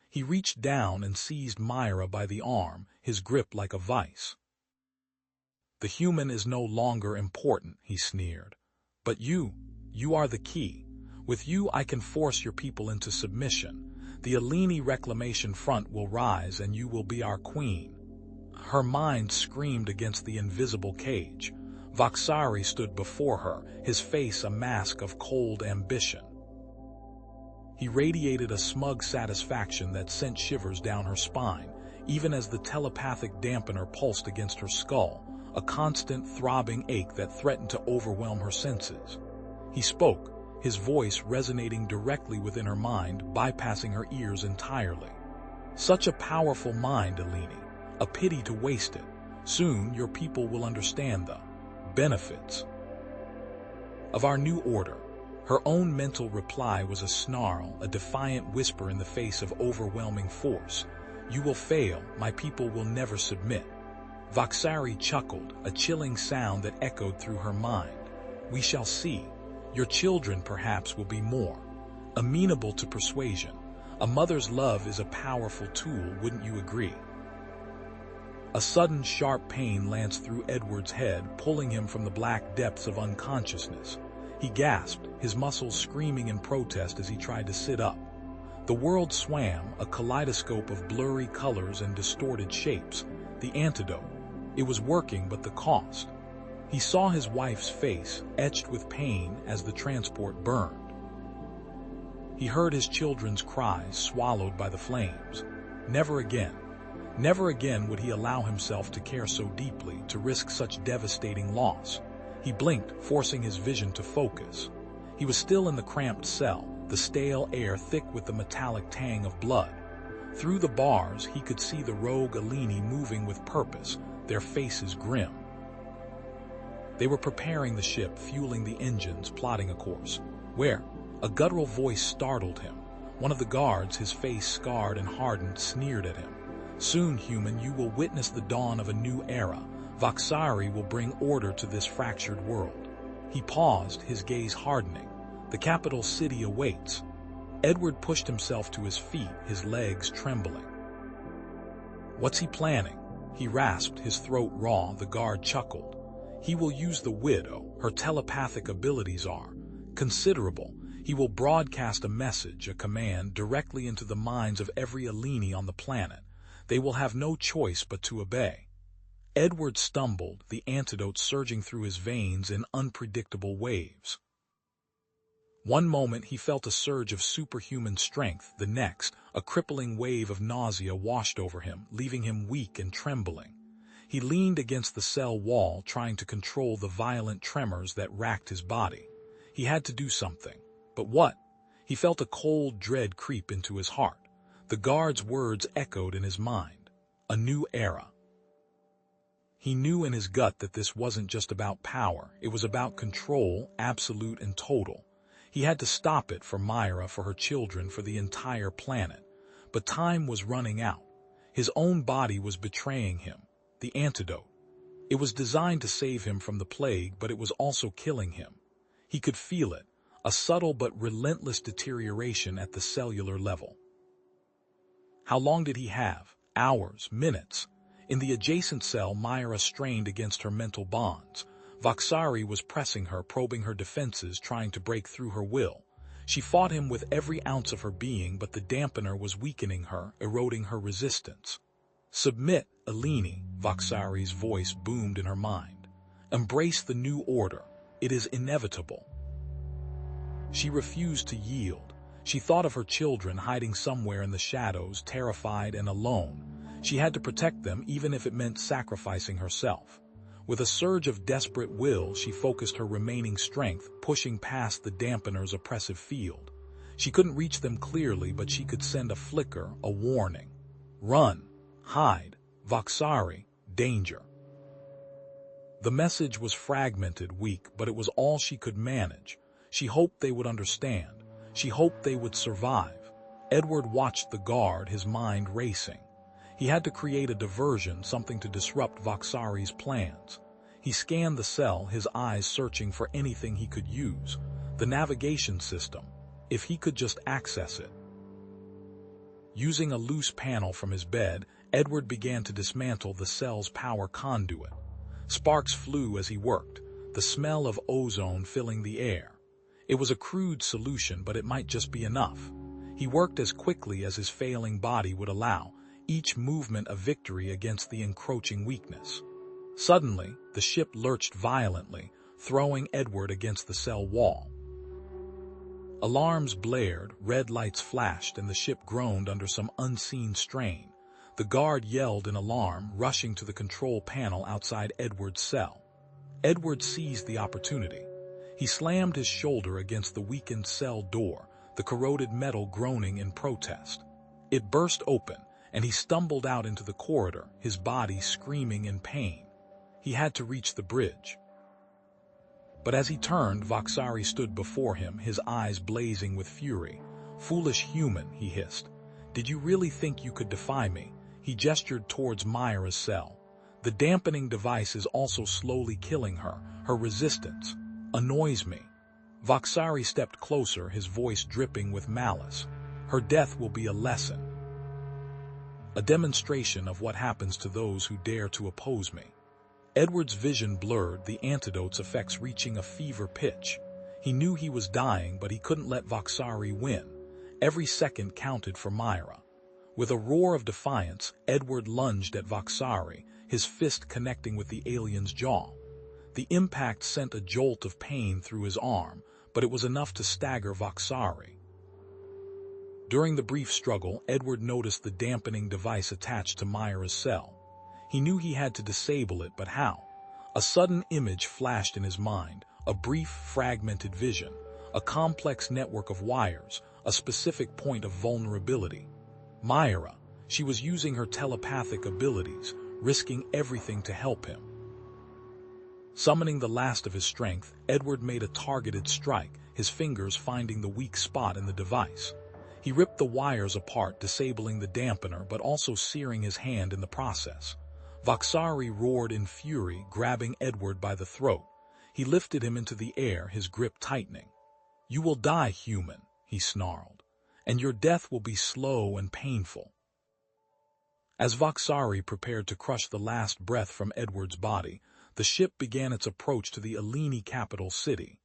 He reached down and seized Myra by the arm, his grip like a vice. "The human is no longer important," he sneered. "But you are the key. With you I can force your people into submission. The Eleni Reclamation Front will rise and you will be our queen." Her mind screamed against the invisible cage. Vaksari stood before her, his face a mask of cold ambition. He radiated a smug satisfaction that sent shivers down her spine, even as the telepathic dampener pulsed against her skull, a constant throbbing ache that threatened to overwhelm her senses. He spoke, his voice resonating directly within her mind, bypassing her ears entirely. "Such a powerful mind, Eleni. A pity to waste it. Soon your people will understand the benefits of our new order." Her own mental reply was a snarl, a defiant whisper in the face of overwhelming force. "You will fail, my people will never submit." Vaksari chuckled, a chilling sound that echoed through her mind. "We shall see. Your children perhaps will be more amenable to persuasion. A mother's love is a powerful tool, wouldn't you agree?" A sudden sharp pain lanced through Edward's head, pulling him from the black depths of unconsciousness. He gasped, his muscles screaming in protest as he tried to sit up. The world swam, a kaleidoscope of blurry colors and distorted shapes. The antidote. It was working, but the cost. He saw his wife's face, etched with pain as the transport burned. He heard his children's cries swallowed by the flames. Never again. Never again would he allow himself to care so deeply, to risk such devastating loss. He blinked, forcing his vision to focus. He was still in the cramped cell, the stale air thick with the metallic tang of blood. Through the bars, he could see the rogue Eleni moving with purpose, their faces grim. They were preparing the ship, fueling the engines, plotting a course. Where? A guttural voice startled him. One of the guards, his face scarred and hardened, sneered at him. Soon, human, you will witness the dawn of a new era. Voxari will bring order to this fractured world. He paused, his gaze hardening. The capital city awaits. Edward pushed himself to his feet, his legs trembling. What's he planning? He rasped, his throat raw. The guard chuckled. He will use the widow. Her telepathic abilities are considerable. He will broadcast a message, a command, directly into the minds of every Alini on the planet. They will have no choice but to obey. Edward stumbled, the antidote surging through his veins in unpredictable waves. One moment he felt a surge of superhuman strength, the next, a crippling wave of nausea washed over him, leaving him weak and trembling. He leaned against the cell wall, trying to control the violent tremors that racked his body. He had to do something. But what? He felt a cold dread creep into his heart. The guard's words echoed in his mind. A new era. He knew in his gut that this wasn't just about power. It was about control, absolute and total. He had to stop it for Myra, for her children, for the entire planet. But time was running out. His own body was betraying him. The antidote. It was designed to save him from the plague, but it was also killing him. He could feel it, a subtle but relentless deterioration at the cellular level. How long did he have? Hours, minutes. In the adjacent cell, Myra strained against her mental bonds. Voxari was pressing her, probing her defenses, trying to break through her will. She fought him with every ounce of her being, but the dampener was weakening her, eroding her resistance. Submit, Alini, Voxari's voice boomed in her mind. Embrace the new order. It is inevitable. She refused to yield. She thought of her children hiding somewhere in the shadows, terrified and alone. She had to protect them, even if it meant sacrificing herself. With a surge of desperate will, she focused her remaining strength, pushing past the dampener's oppressive field. She couldn't reach them clearly, but she could send a flicker, a warning. Run. Hide. Voxari. Danger. The message was fragmented, weak, but it was all she could manage. She hoped they would understand. She hoped they would survive. Edward watched the guard, his mind racing. He had to create a diversion, something to disrupt Voxari's plans. He scanned the cell, his eyes searching for anything he could use. The navigation system, if he could just access it. Using a loose panel from his bed, Edward began to dismantle the cell's power conduit. Sparks flew as he worked, the smell of ozone filling the air. It was a crude solution, but it might just be enough. He worked as quickly as his failing body would allow, each movement a victory against the encroaching weakness. Suddenly, the ship lurched violently, throwing Edward against the cell wall. Alarms blared, red lights flashed, and the ship groaned under some unseen strain. The guard yelled in alarm, rushing to the control panel outside Edward's cell. Edward seized the opportunity. He slammed his shoulder against the weakened cell door, the corroded metal groaning in protest. It burst open, and he stumbled out into the corridor, his body screaming in pain. He had to reach the bridge. But as he turned, Voxari stood before him, his eyes blazing with fury. "Foolish human," he hissed. "Did you really think you could defy me?" He gestured towards Myra's cell. "The dampening device is also slowly killing her. Her resistance annoys me." Voxari stepped closer, his voice dripping with malice. "Her death will be a lesson. A demonstration of what happens to those who dare to oppose me." Edward's vision blurred, the antidote's effects reaching a fever pitch. He knew he was dying, but he couldn't let Voxari win. Every second counted for Myra. With a roar of defiance, Edward lunged at Voxari, his fist connecting with the alien's jaw. The impact sent a jolt of pain through his arm, but it was enough to stagger Voxari. During the brief struggle, Edward noticed the dampening device attached to Myra's cell. He knew he had to disable it, but how? A sudden image flashed in his mind, a brief, fragmented vision, a complex network of wires, a specific point of vulnerability. Myra, she was using her telepathic abilities, risking everything to help him. Summoning the last of his strength, Edward made a targeted strike, his fingers finding the weak spot in the device. He ripped the wires apart, disabling the dampener but also searing his hand in the process. Voxari roared in fury, grabbing Edward by the throat. He lifted him into the air, his grip tightening. "You will die, human," he snarled, "and your death will be slow and painful." As Voxari prepared to crush the last breath from Edward's body, the ship began its approach to the Alini capital city.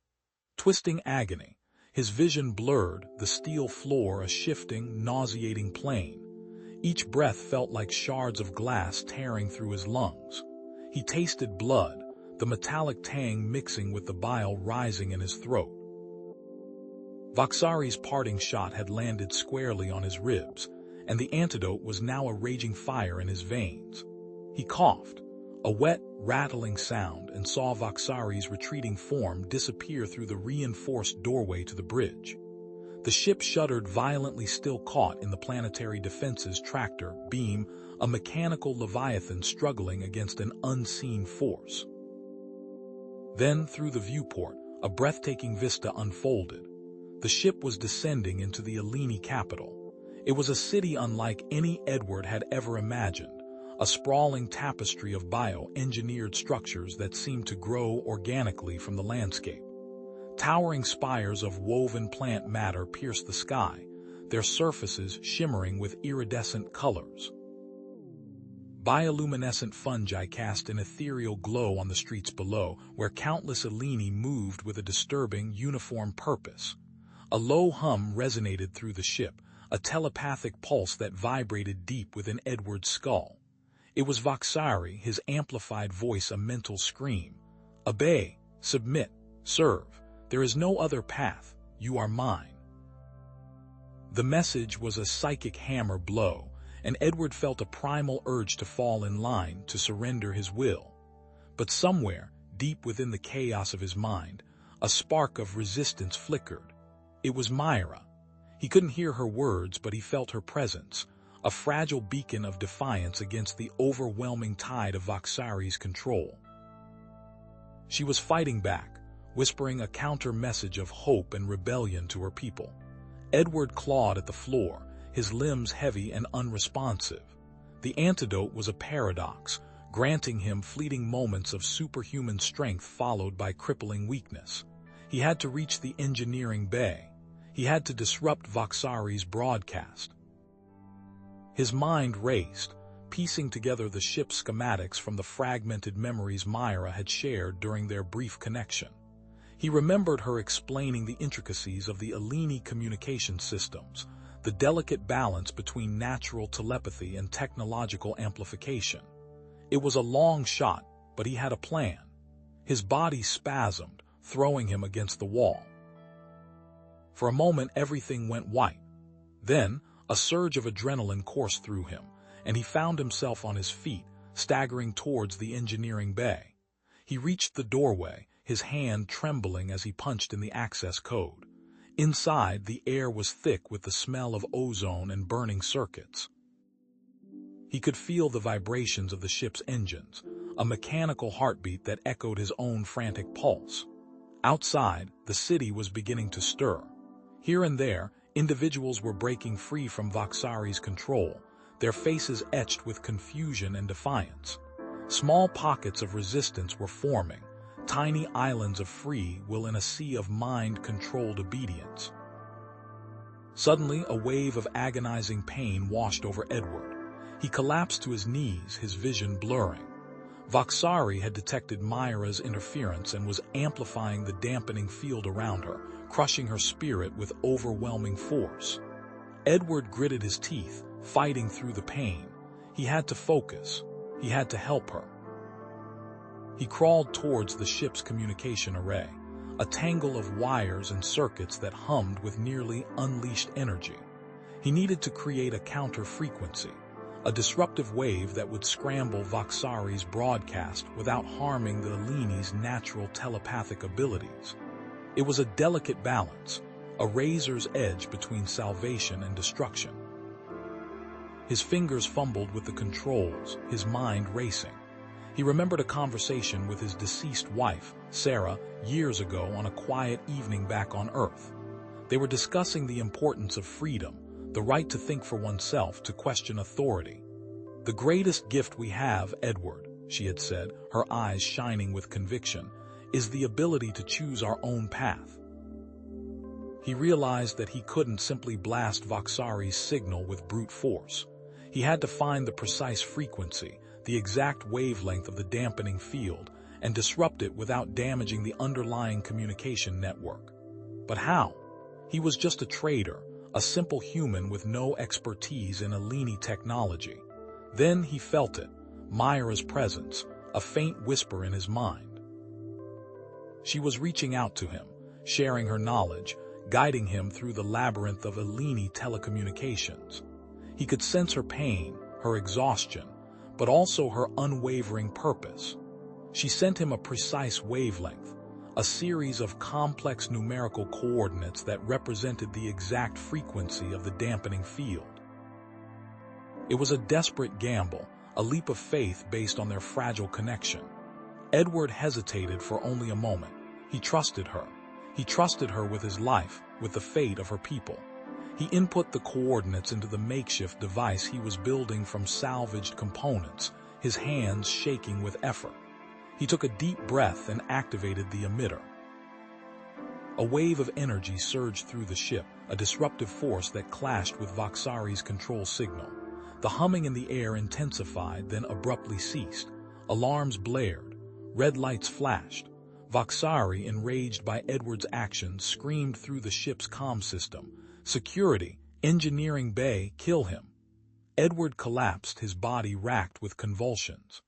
Twisting agony, his vision blurred, the steel floor a shifting, nauseating plane. Each breath felt like shards of glass tearing through his lungs. He tasted blood, the metallic tang mixing with the bile rising in his throat. Voxari's parting shot had landed squarely on his ribs, and the antidote was now a raging fire in his veins. He coughed, a wet, rattling sound, and saw Voxari's retreating form disappear through the reinforced doorway to the bridge. The ship shuddered violently, still caught in the planetary defenses tractor beam, a mechanical leviathan struggling against an unseen force. Then, through the viewport, a breathtaking vista unfolded. The ship was descending into the Alini capital. It was a city unlike any Edward had ever imagined, a sprawling tapestry of bio-engineered structures that seemed to grow organically from the landscape. Towering spires of woven plant matter pierced the sky, their surfaces shimmering with iridescent colors. Bioluminescent fungi cast an ethereal glow on the streets below, where countless Alini moved with a disturbing, uniform purpose. A low hum resonated through the ship, a telepathic pulse that vibrated deep within Edward's skull. It was Voxari, his amplified voice a mental scream. "Obey, submit, serve. There is no other path. You are mine." The message was a psychic hammer blow, and Edward felt a primal urge to fall in line, to surrender his will. But somewhere, deep within the chaos of his mind, a spark of resistance flickered. It was Myra. He couldn't hear her words, but he felt her presence, a fragile beacon of defiance against the overwhelming tide of Voxari's control. She was fighting back, whispering a counter-message of hope and rebellion to her people. Edward clawed at the floor, his limbs heavy and unresponsive. The antidote was a paradox, granting him fleeting moments of superhuman strength followed by crippling weakness. He had to reach the engineering bay. He had to disrupt Voxari's broadcast. His mind raced, piecing together the ship's schematics from the fragmented memories Myra had shared during their brief connection. He remembered her explaining the intricacies of the Alini communication systems, the delicate balance between natural telepathy and technological amplification. It was a long shot, but he had a plan. His body spasmed, throwing him against the wall. For a moment, everything went white. Then, a surge of adrenaline coursed through him, and he found himself on his feet, staggering towards the engineering bay. He reached the doorway, his hand trembling as he punched in the access code. Inside, the air was thick with the smell of ozone and burning circuits. He could feel the vibrations of the ship's engines, a mechanical heartbeat that echoed his own frantic pulse. Outside, the city was beginning to stir. Here and there, individuals were breaking free from Voxari's control, their faces etched with confusion and defiance. Small pockets of resistance were forming, tiny islands of free will in a sea of mind-controlled obedience. Suddenly, a wave of agonizing pain washed over Edward. He collapsed to his knees, his vision blurring. Voxari had detected Myra's interference and was amplifying the dampening field around her, crushing her spirit with overwhelming force. Edward gritted his teeth, fighting through the pain. He had to focus. He had to help her. He crawled towards the ship's communication array, a tangle of wires and circuits that hummed with nearly unleashed energy. He needed to create a counter-frequency, a disruptive wave that would scramble Voxari's broadcast without harming the Alini's natural telepathic abilities. It was a delicate balance, a razor's edge between salvation and destruction. His fingers fumbled with the controls, his mind racing. He remembered a conversation with his deceased wife, Sarah, years ago on a quiet evening back on Earth. They were discussing the importance of freedom, the right to think for oneself, to question authority. "The greatest gift we have, Edward," she had said, her eyes shining with conviction, "is the ability to choose our own path." He realized that he couldn't simply blast Voxari's signal with brute force. He had to find the precise frequency, the exact wavelength of the dampening field, and disrupt it without damaging the underlying communication network. But how? He was just a trader, a simple human with no expertise in Alini technology. Then he felt it, Myra's presence, a faint whisper in his mind. She was reaching out to him, sharing her knowledge, guiding him through the labyrinth of Alini telecommunications. He could sense her pain, her exhaustion, but also her unwavering purpose. She sent him a precise wavelength, a series of complex numerical coordinates that represented the exact frequency of the dampening field. It was a desperate gamble, a leap of faith based on their fragile connection. Edward hesitated for only a moment. He trusted her. He trusted her with his life, with the fate of her people. He input the coordinates into the makeshift device he was building from salvaged components, his hands shaking with effort. He took a deep breath and activated the emitter. A wave of energy surged through the ship, a disruptive force that clashed with Voxari's control signal. The humming in the air intensified, then abruptly ceased. Alarms blared. Red lights flashed. Voxari, enraged by Edward's actions, screamed through the ship's comm system. "Security! Engineering bay! Kill him!" Edward collapsed, his body racked with convulsions.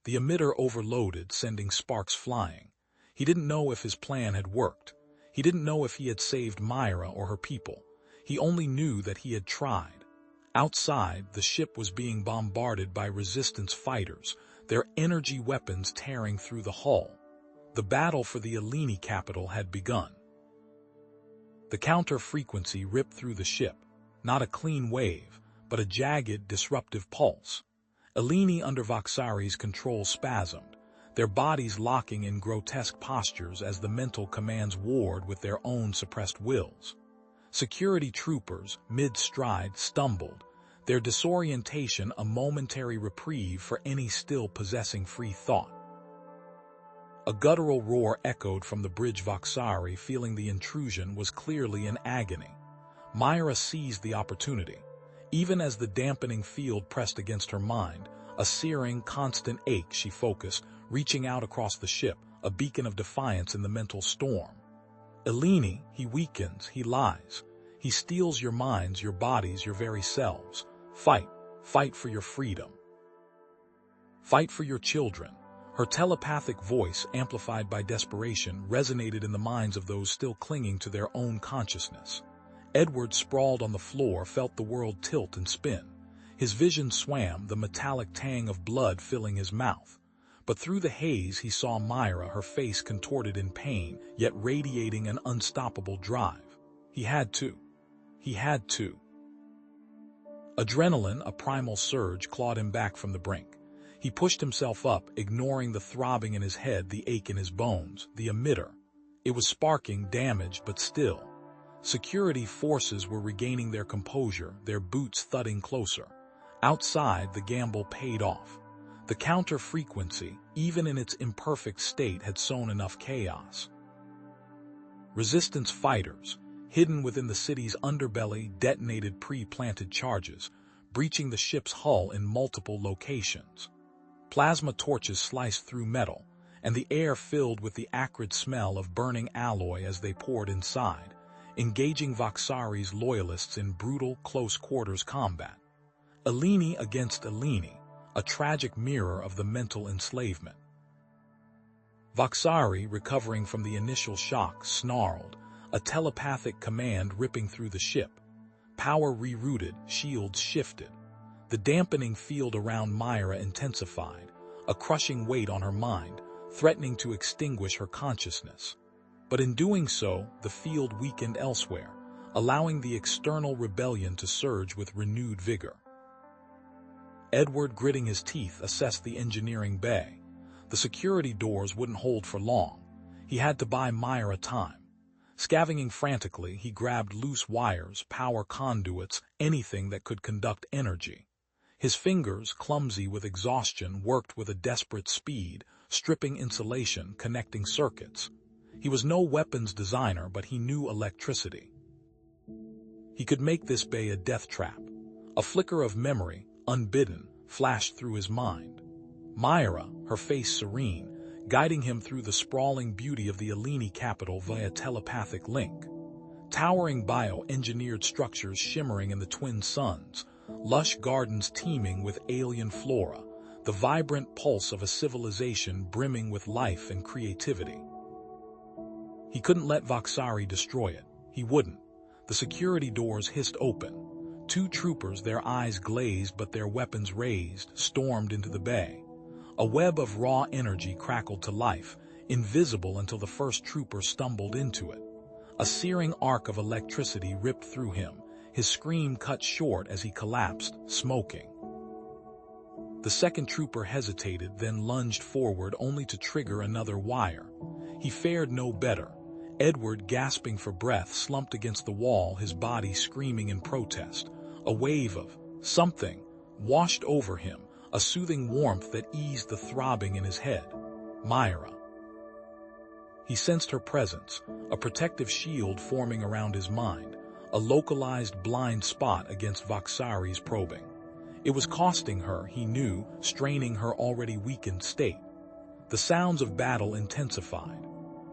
The emitter overloaded, sending sparks flying. He didn't know if his plan had worked. He didn't know if he had saved Myra or her people. He only knew that he had tried. Outside, the ship was being bombarded by resistance fighters, their energy weapons tearing through the hull. The battle for the Alini capital had begun. The counter-frequency ripped through the ship, not a clean wave, but a jagged, disruptive pulse. Alini under Voxari's control spasmed, their bodies locking in grotesque postures as the mental commands warred with their own suppressed wills. Security troopers, mid-stride, stumbled, their disorientation a momentary reprieve for any still possessing free thought. A guttural roar echoed from the bridge. Voxari, feeling the intrusion, was clearly in agony. Myra seized the opportunity. Even as the dampening field pressed against her mind, a searing, constant ache, she focused, reaching out across the ship, a beacon of defiance in the mental storm. "Alini, he weakens, he lies. He steals your minds, your bodies, your very selves. Fight, fight for your freedom. Fight for your children." Her telepathic voice, amplified by desperation, resonated in the minds of those still clinging to their own consciousness. Edward, sprawled on the floor, felt the world tilt and spin. His vision swam, the metallic tang of blood filling his mouth. But through the haze he saw Myra, her face contorted in pain, yet radiating an unstoppable drive. He had to. He had to. Adrenaline, a primal surge, clawed him back from the brink. He pushed himself up, ignoring the throbbing in his head, the ache in his bones, the emitter. It was sparking, damaged, but still. Security forces were regaining their composure, their boots thudding closer. Outside, the gamble paid off. The counter-frequency, even in its imperfect state, had sown enough chaos. Resistance fighters, hidden within the city's underbelly, detonated pre-planted charges, breaching the ship's hull in multiple locations. Plasma torches sliced through metal, and the air filled with the acrid smell of burning alloy as they poured inside, engaging Voxari's loyalists in brutal, close-quarters combat. Alini against Alini, a tragic mirror of the mental enslavement. Voxari, recovering from the initial shock, snarled, a telepathic command ripping through the ship. Power rerouted, shields shifted. The dampening field around Myra intensified, a crushing weight on her mind, threatening to extinguish her consciousness. But in doing so, the field weakened elsewhere, allowing the external rebellion to surge with renewed vigor. Edward, gritting his teeth, assessed the engineering bay. The security doors wouldn't hold for long. He had to buy Myra time. Scavenging frantically, he grabbed loose wires, power conduits, anything that could conduct energy. His fingers, clumsy with exhaustion, worked with a desperate speed, stripping insulation, connecting circuits. He was no weapons designer, but he knew electricity. He could make this bay a death trap. A flicker of memory, unbidden, flashed through his mind. Myra, her face serene, guiding him through the sprawling beauty of the Alini capital via telepathic link. Towering bio-engineered structures shimmering in the twin suns, lush gardens teeming with alien flora, the vibrant pulse of a civilization brimming with life and creativity. He couldn't let Voxari destroy it. He wouldn't. The security doors hissed open. 2 troopers, their eyes glazed but their weapons raised, stormed into the bay. A web of raw energy crackled to life, invisible until the first trooper stumbled into it. A searing arc of electricity ripped through him, his scream cut short as he collapsed, smoking. The second trooper hesitated, then lunged forward only to trigger another wire. He fared no better. Edward, gasping for breath, slumped against the wall, his body screaming in protest. A wave of something washed over him, a soothing warmth that eased the throbbing in his head. Myra. He sensed her presence, a protective shield forming around his mind, a localized blind spot against Voxari's probing. It was costing her, he knew, straining her already weakened state. The sounds of battle intensified.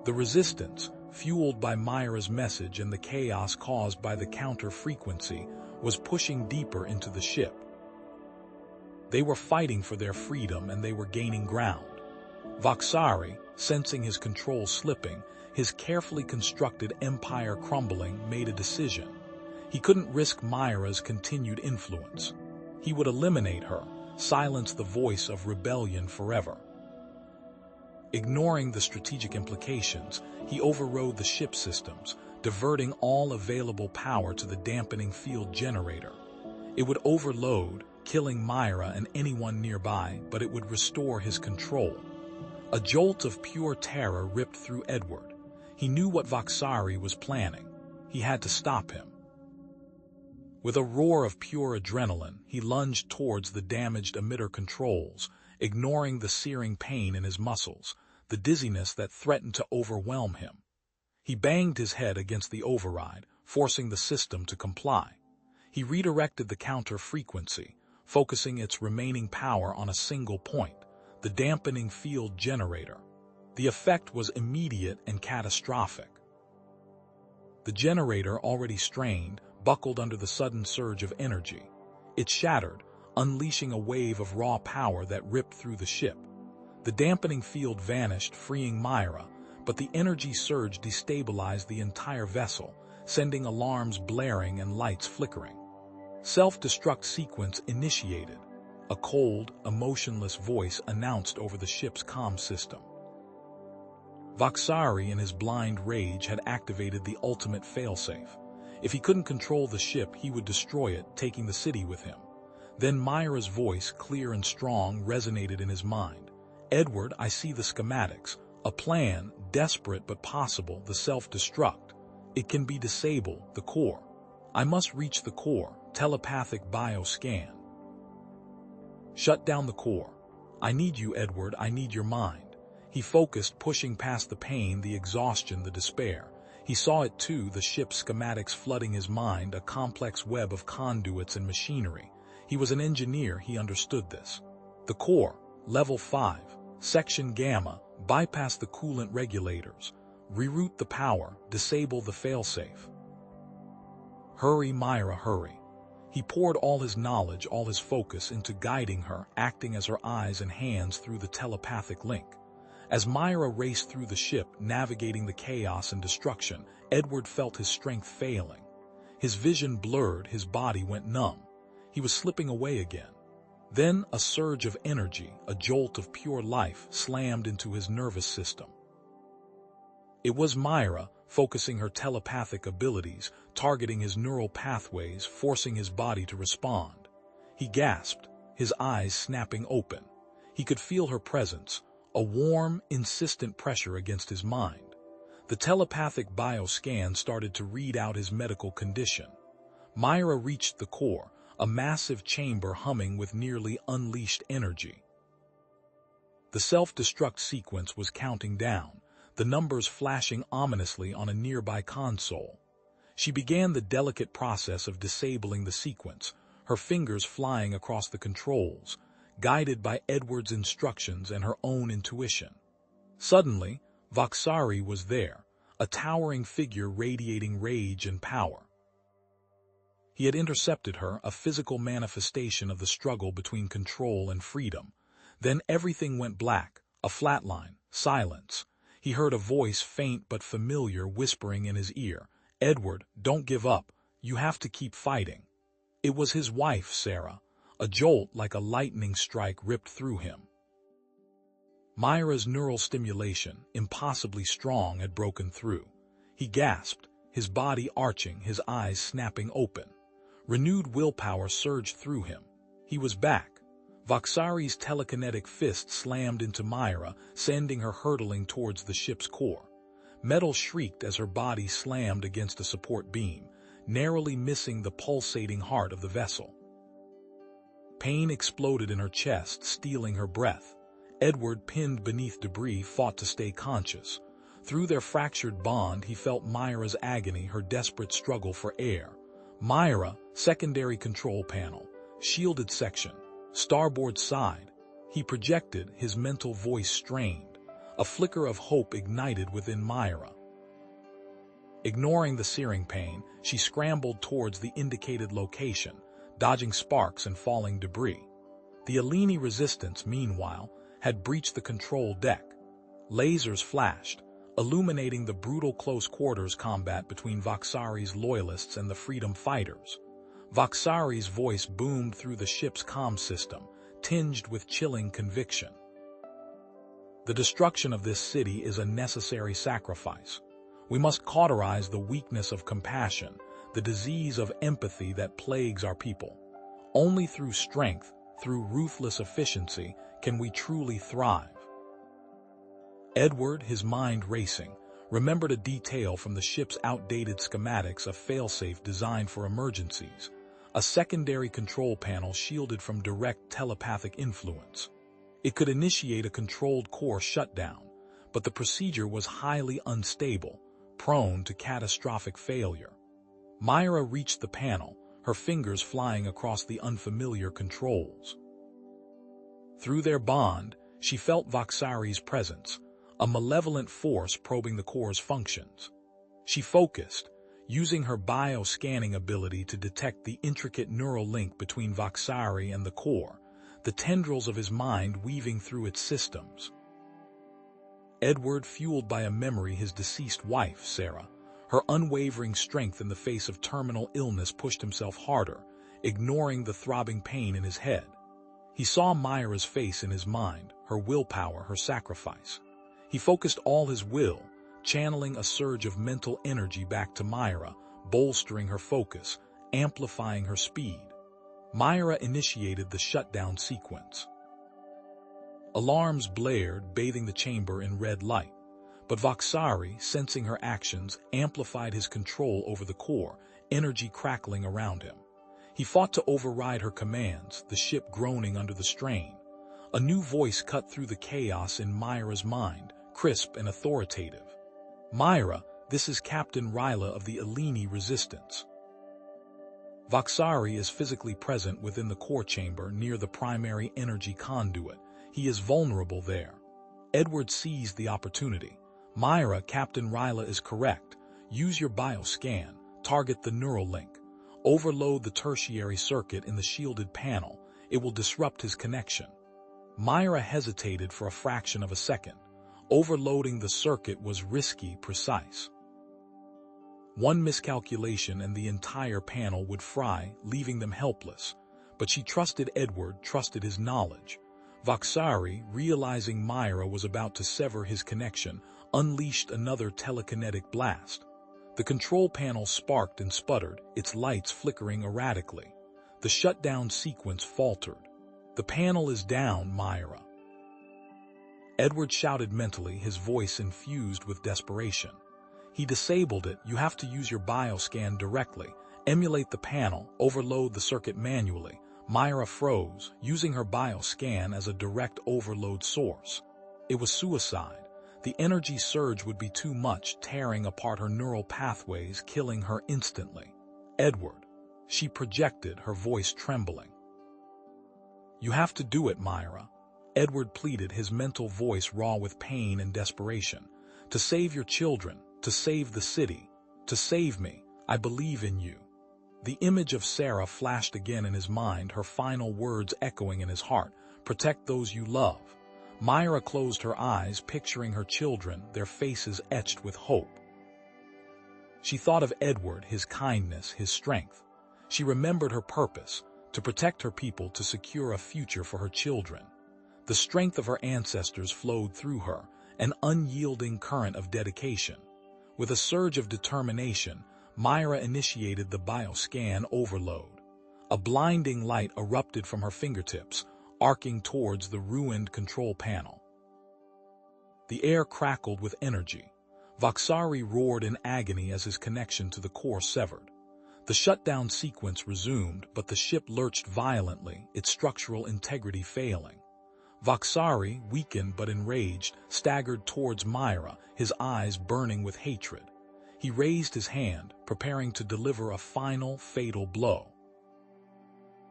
The resistance, fueled by Myra's message and the chaos caused by the counter-frequency, was pushing deeper into the ship. They were fighting for their freedom and they were gaining ground. Voxari, sensing his control slipping, his carefully constructed empire crumbling, made a decision. He couldn't risk Myra's continued influence. He would eliminate her, silence the voice of rebellion forever. Ignoring the strategic implications, he overrode the ship systems, diverting all available power to the dampening field generator. It would overload, killing Myra and anyone nearby, but it would restore his control. A jolt of pure terror ripped through Edward. He knew what Voxari was planning. He had to stop him. With a roar of pure adrenaline, he lunged towards the damaged emitter controls, ignoring the searing pain in his muscles, the dizziness that threatened to overwhelm him. He banged his head against the override, forcing the system to comply. He redirected the counter-frequency, focusing its remaining power on a single point, the dampening field generator. The effect was immediate and catastrophic. The generator, already strained, buckled under the sudden surge of energy. It shattered, unleashing a wave of raw power that ripped through the ship. The dampening field vanished, freeing Myra, but the energy surge destabilized the entire vessel, sending alarms blaring and lights flickering. Self-destruct sequence initiated. A cold, emotionless voice announced over the ship's comm system. Voxari, in his blind rage, had activated the ultimate failsafe. If he couldn't control the ship, he would destroy it, taking the city with him. Then Myra's voice, clear and strong, resonated in his mind. Edward, I see the schematics. A plan, desperate but possible, the self-destruct. It can be disabled, the core. I must reach the core, telepathic bioscan. Shut down the core. I need you, Edward, I need your mind. He focused, pushing past the pain, the exhaustion, the despair. He saw it too, the ship's schematics flooding his mind, a complex web of conduits and machinery. He was an engineer, he understood this. The core, level 5, section gamma, bypass the coolant regulators, reroute the power, disable the failsafe. Hurry, Myra, hurry. He poured all his knowledge, all his focus into guiding her, acting as her eyes and hands through the telepathic link. As Myra raced through the ship, navigating the chaos and destruction, Edward felt his strength failing. His vision blurred, his body went numb. He was slipping away again. Then a surge of energy, a jolt of pure life, slammed into his nervous system. It was Myra, focusing her telepathic abilities, targeting his neural pathways, forcing his body to respond. He gasped, his eyes snapping open. He could feel her presence, a warm, insistent pressure against his mind. The telepathic bioscan started to read out his medical condition. Myra reached the core, a massive chamber humming with nearly unleashed energy. The self-destruct sequence was counting down, the numbers flashing ominously on a nearby console. She began the delicate process of disabling the sequence, her fingers flying across the controls, guided by Edward's instructions and her own intuition. Suddenly, Voxari was there, a towering figure radiating rage and power. He had intercepted her, a physical manifestation of the struggle between control and freedom. Then everything went black, a flatline, silence. He heard a voice, faint but familiar, whispering in his ear, "Edward, don't give up. You have to keep fighting." It was his wife, Sarah. A jolt like a lightning strike ripped through him. Myra's neural stimulation, impossibly strong, had broken through. He gasped, his body arching, his eyes snapping open. Renewed willpower surged through him. He was back. Voxari's telekinetic fist slammed into Myra, sending her hurtling towards the ship's core. Metal shrieked as her body slammed against a support beam, narrowly missing the pulsating heart of the vessel. Pain exploded in her chest, stealing her breath. Edward, pinned beneath debris, fought to stay conscious. Through their fractured bond, he felt Myra's agony, her desperate struggle for air. Myra, secondary control panel, shielded section, starboard side. He projected, his mental voice strained. A flicker of hope ignited within Myra. Ignoring the searing pain, she scrambled towards the indicated location, dodging sparks and falling debris. The Alini resistance, meanwhile, had breached the control deck. Lasers flashed, illuminating the brutal close-quarters combat between Voxari's loyalists and the freedom fighters. Voxari's voice boomed through the ship's comm system, tinged with chilling conviction. "The destruction of this city is a necessary sacrifice. We must cauterize the weakness of compassion, the disease of empathy that plagues our people. Only through strength, through ruthless efficiency, can we truly thrive." Edward, his mind racing, remembered a detail from the ship's outdated schematics, a failsafe designed for emergencies, a secondary control panel shielded from direct telepathic influence. It could initiate a controlled core shutdown, but the procedure was highly unstable, prone to catastrophic failure. Myra reached the panel, her fingers flying across the unfamiliar controls. Through their bond, she felt Voxari's presence, a malevolent force probing the core's functions. She focused, using her bioscanning ability to detect the intricate neural link between Voxari and the core, the tendrils of his mind weaving through its systems. Edward, fueled by a memory, his deceased wife, Sarah, her unwavering strength in the face of terminal illness, pushed himself harder, ignoring the throbbing pain in his head. He saw Myra's face in his mind, her willpower, her sacrifice. He focused all his will, channeling a surge of mental energy back to Myra, bolstering her focus, amplifying her speed. Myra initiated the shutdown sequence. Alarms blared, bathing the chamber in red light. But Voxari, sensing her actions, amplified his control over the core, energy crackling around him. He fought to override her commands, the ship groaning under the strain. A new voice cut through the chaos in Myra's mind, crisp and authoritative. "Myra, this is Captain Ryla of the Alini Resistance." Voxari is physically present within the core chamber near the primary energy conduit. He is vulnerable there. Edward seized the opportunity. "Myra, Captain Ryla is correct. Use your bioscan. Target the neural link. Overload the tertiary circuit in the shielded panel. It will disrupt his connection." Myra hesitated for a fraction of a second. Overloading the circuit was risky, precise. One miscalculation and the entire panel would fry, leaving them helpless. But she trusted Edward, trusted his knowledge. Voxari, realizing Myra was about to sever his connection, unleashed another telekinetic blast. The control panel sparked and sputtered, its lights flickering erratically. The shutdown sequence faltered. "The panel is down, Myra." Edward shouted mentally, his voice infused with desperation. He disabled it. You have to use your bioscan directly. Emulate the panel, overload the circuit manually. Myra froze, using her bioscan as a direct overload source. It was suicide. The energy surge would be too much, tearing apart her neural pathways, killing her instantly. Edward. She projected, her voice trembling. You have to do it, Myra. Edward pleaded, his mental voice raw with pain and desperation. To save your children, to save the city, to save me. I believe in you. The image of Sarah flashed again in his mind, her final words echoing in his heart. Protect those you love. Myra closed her eyes, picturing her children, their faces etched with hope. She thought of Edward, his kindness, his strength. She remembered her purpose, to protect her people, to secure a future for her children. The strength of her ancestors flowed through her, an unyielding current of dedication. With a surge of determination, Myra initiated the bioscan overload. A blinding light erupted from her fingertips, arcing towards the ruined control panel. The air crackled with energy. Voxari roared in agony as his connection to the core severed. The shutdown sequence resumed, but the ship lurched violently, its structural integrity failing. Voxari, weakened but enraged, staggered towards Myra, his eyes burning with hatred. He raised his hand, preparing to deliver a final, fatal blow.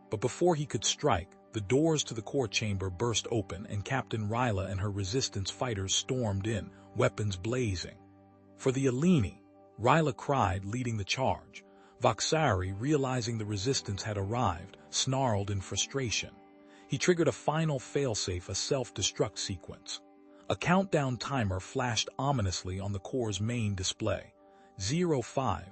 But before he could strike, the doors to the core chamber burst open and Captain Ryla and her resistance fighters stormed in, weapons blazing. For the Alini, Ryla cried, leading the charge. Voxari, realizing the resistance had arrived, snarled in frustration. He triggered a final failsafe, a self-destruct sequence. A countdown timer flashed ominously on the core's main display. 0500.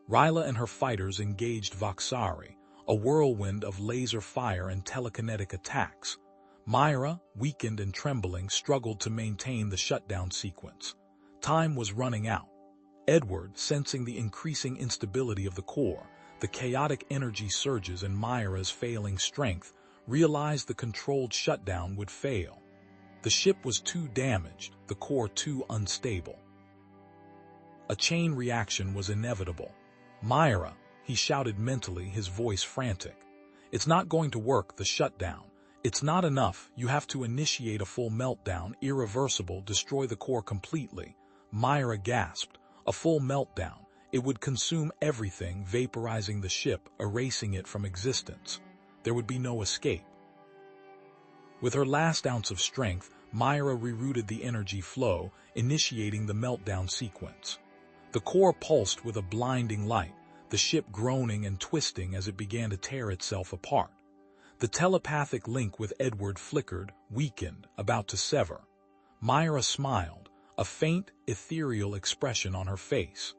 Ryla and her fighters engaged Voxari, a whirlwind of laser fire and telekinetic attacks. Myra, weakened and trembling, struggled to maintain the shutdown sequence. Time was running out. Edward, sensing the increasing instability of the core, the chaotic energy surges and Myra's failing strength, realized the controlled shutdown would fail. The ship was too damaged, the core too unstable. A chain reaction was inevitable. Myra, he shouted mentally, his voice frantic. It's not going to work, the shutdown. It's not enough, you have to initiate a full meltdown, irreversible, destroy the core completely. Myra gasped. A full meltdown. It would consume everything, vaporizing the ship, erasing it from existence. There would be no escape. With her last ounce of strength, Myra rerouted the energy flow, initiating the meltdown sequence. The core pulsed with a blinding light, the ship groaning and twisting as it began to tear itself apart. The telepathic link with Edward flickered, weakened, about to sever. Myra smiled, a faint, ethereal expression on her face.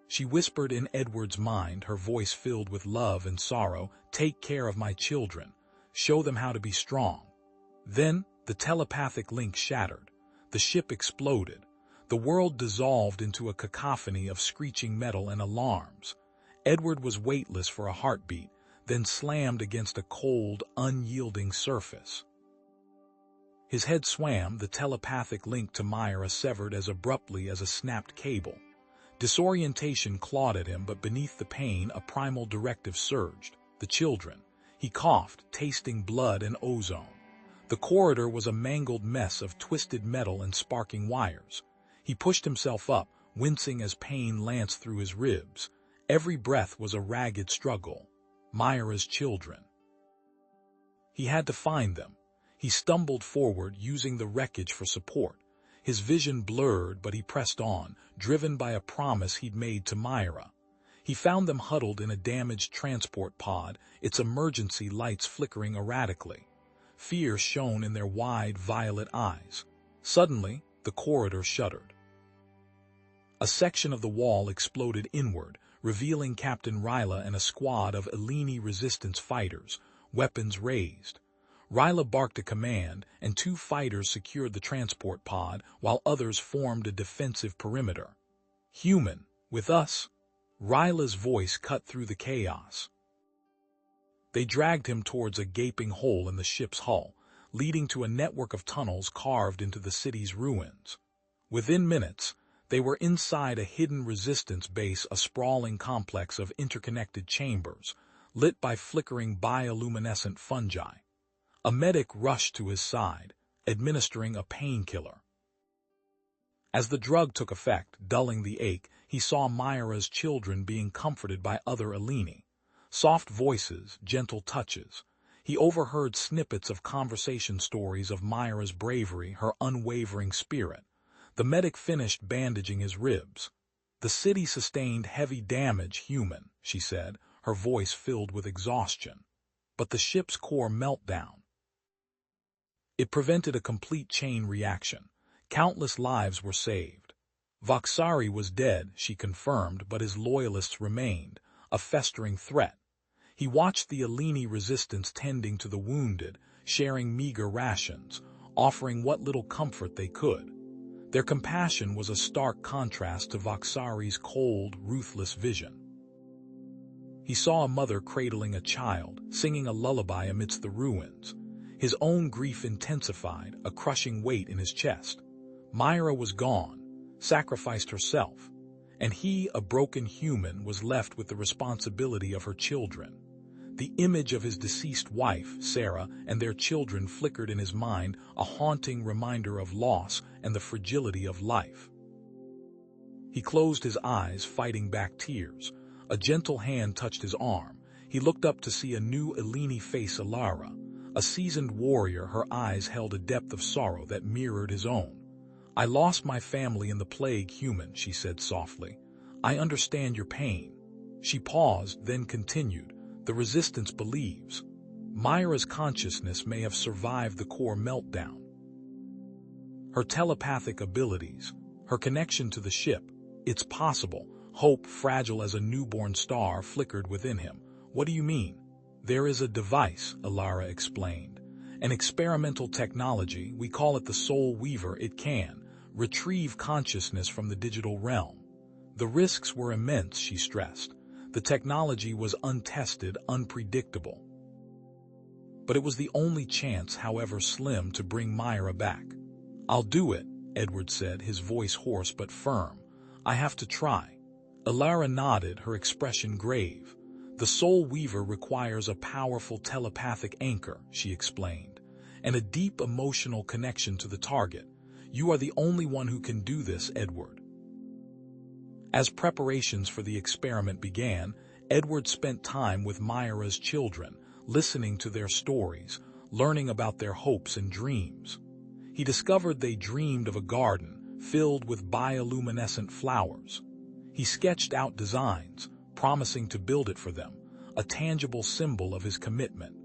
She whispered in Edward's mind, her voice filled with love and sorrow, "Take care of my children. Show them how to be strong." Then, the telepathic link shattered. The ship exploded. The world dissolved into a cacophony of screeching metal and alarms. Edward was weightless for a heartbeat, then slammed against a cold, unyielding surface. His head swam, the telepathic link to Myra severed as abruptly as a snapped cable. Disorientation clawed at him, but beneath the pain, a primal directive surged. The children. He coughed, tasting blood and ozone. The corridor was a mangled mess of twisted metal and sparking wires. He pushed himself up, wincing as pain lanced through his ribs. Every breath was a ragged struggle. Myra's children. He had to find them. He stumbled forward, using the wreckage for support. His vision blurred, but he pressed on, driven by a promise he'd made to Myra. He found them huddled in a damaged transport pod, its emergency lights flickering erratically. Fear shone in their wide, violet eyes. Suddenly, the corridor shuddered. A section of the wall exploded inward, revealing Captain Ryla and a squad of Alini resistance fighters, weapons raised. Ryla barked a command, and 2 fighters secured the transport pod, while others formed a defensive perimeter. "Human, with us?" Ryla's voice cut through the chaos. They dragged him towards a gaping hole in the ship's hull. leading to a network of tunnels carved into the city's ruins. Within minutes, they were inside a hidden resistance base, a sprawling complex of interconnected chambers, lit by flickering bioluminescent fungi. A medic rushed to his side, administering a painkiller. As the drug took effect, dulling the ache, he saw Myra's children being comforted by other Alini. Soft voices, gentle touches. He overheard snippets of conversation stories of Myra's bravery, her unwavering spirit. The medic finished bandaging his ribs. "The city sustained heavy damage, human," she said, her voice filled with exhaustion. "But the ship's core meltdown. It prevented a complete chain reaction. Countless lives were saved. Voxari was dead," she confirmed, but his loyalists remained, a festering threat. He watched the Alini resistance tending to the wounded, sharing meager rations, offering what little comfort they could. Their compassion was a stark contrast to Voxari's cold, ruthless vision. He saw a mother cradling a child, singing a lullaby amidst the ruins. His own grief intensified, a crushing weight in his chest. Myra was gone, sacrificed herself, and he, a broken human, was left with the responsibility of her children. The image of his deceased wife, Sarah, and their children flickered in his mind, a haunting reminder of loss and the fragility of life. He closed his eyes, fighting back tears. A gentle hand touched his arm. He looked up to see a new Alini face, Alara. A seasoned warrior, her eyes held a depth of sorrow that mirrored his own. "I lost my family in the plague, human," she said softly. "I understand your pain." She paused, then continued. "The resistance believes Myra's consciousness may have survived the core meltdown. Her telepathic abilities, her connection to the ship, it's possible." Hope, fragile as a newborn star, flickered within him. "What do you mean?" "There is a device," Alara explained. "An experimental technology, we call it the Soul Weaver. It can retrieve consciousness from the digital realm." The risks were immense, she stressed. The technology was untested, unpredictable. But it was the only chance, however slim, to bring Myra back. "I'll do it," Edward said, his voice hoarse but firm. "I have to try." Alara nodded, her expression grave. "The Soul Weaver requires a powerful telepathic anchor," she explained, "and a deep emotional connection to the target. You are the only one who can do this, Edward." As preparations for the experiment began, Edward spent time with Myra's children, listening to their stories, learning about their hopes and dreams. He discovered they dreamed of a garden filled with bioluminescent flowers. He sketched out designs, promising to build it for them, a tangible symbol of his commitment.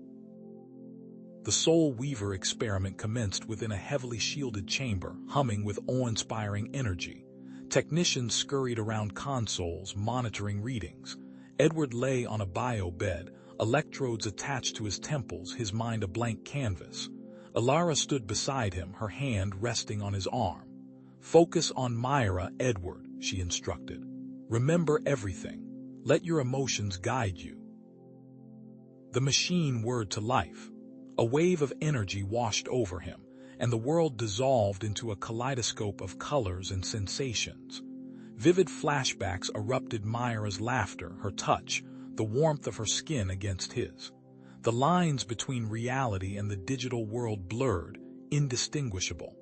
The Soul Weaver experiment commenced within a heavily shielded chamber, humming with awe-inspiring energy. Technicians scurried around consoles, monitoring readings. Edward lay on a bio bed, electrodes attached to his temples, his mind a blank canvas. Alara stood beside him, her hand resting on his arm. "Focus on Myra, Edward," she instructed. "Remember everything. Let your emotions guide you." The machine whirred to life. A wave of energy washed over him, and the world dissolved into a kaleidoscope of colors and sensations. Vivid flashbacks erupted: Myra's laughter, her touch, the warmth of her skin against his. The lines between reality and the digital world blurred, indistinguishable.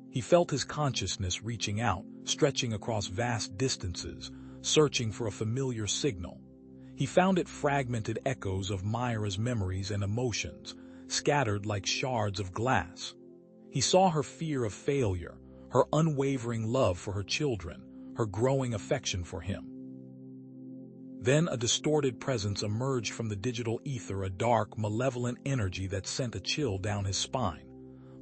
He felt his consciousness reaching out, stretching across vast distances, searching for a familiar signal. He found it fragmented echoes of Myra's memories and emotions, scattered like shards of glass. He saw her fear of failure, her unwavering love for her children, her growing affection for him. Then a distorted presence emerged from the digital ether, a dark, malevolent energy that sent a chill down his spine.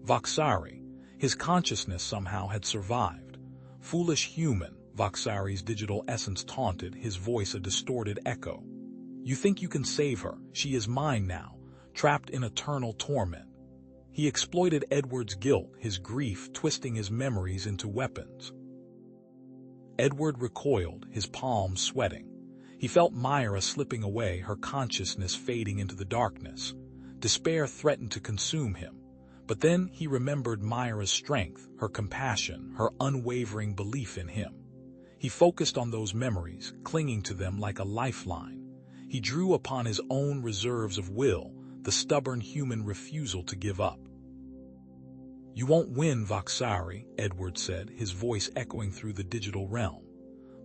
Voxari. His consciousness somehow had survived. "Foolish human," Voxari's digital essence taunted, his voice a distorted echo. "You think you can save her? She is mine now, trapped in eternal torment." He exploited Edward's guilt, his grief twisting his memories into weapons. Edward recoiled, his palms sweating. He felt Myra slipping away, her consciousness fading into the darkness. Despair threatened to consume him. But then he remembered Myra's strength, her compassion, her unwavering belief in him. He focused on those memories, clinging to them like a lifeline. He drew upon his own reserves of will, the stubborn human refusal to give up. "You won't win, Vaksari," Edward said, his voice echoing through the digital realm.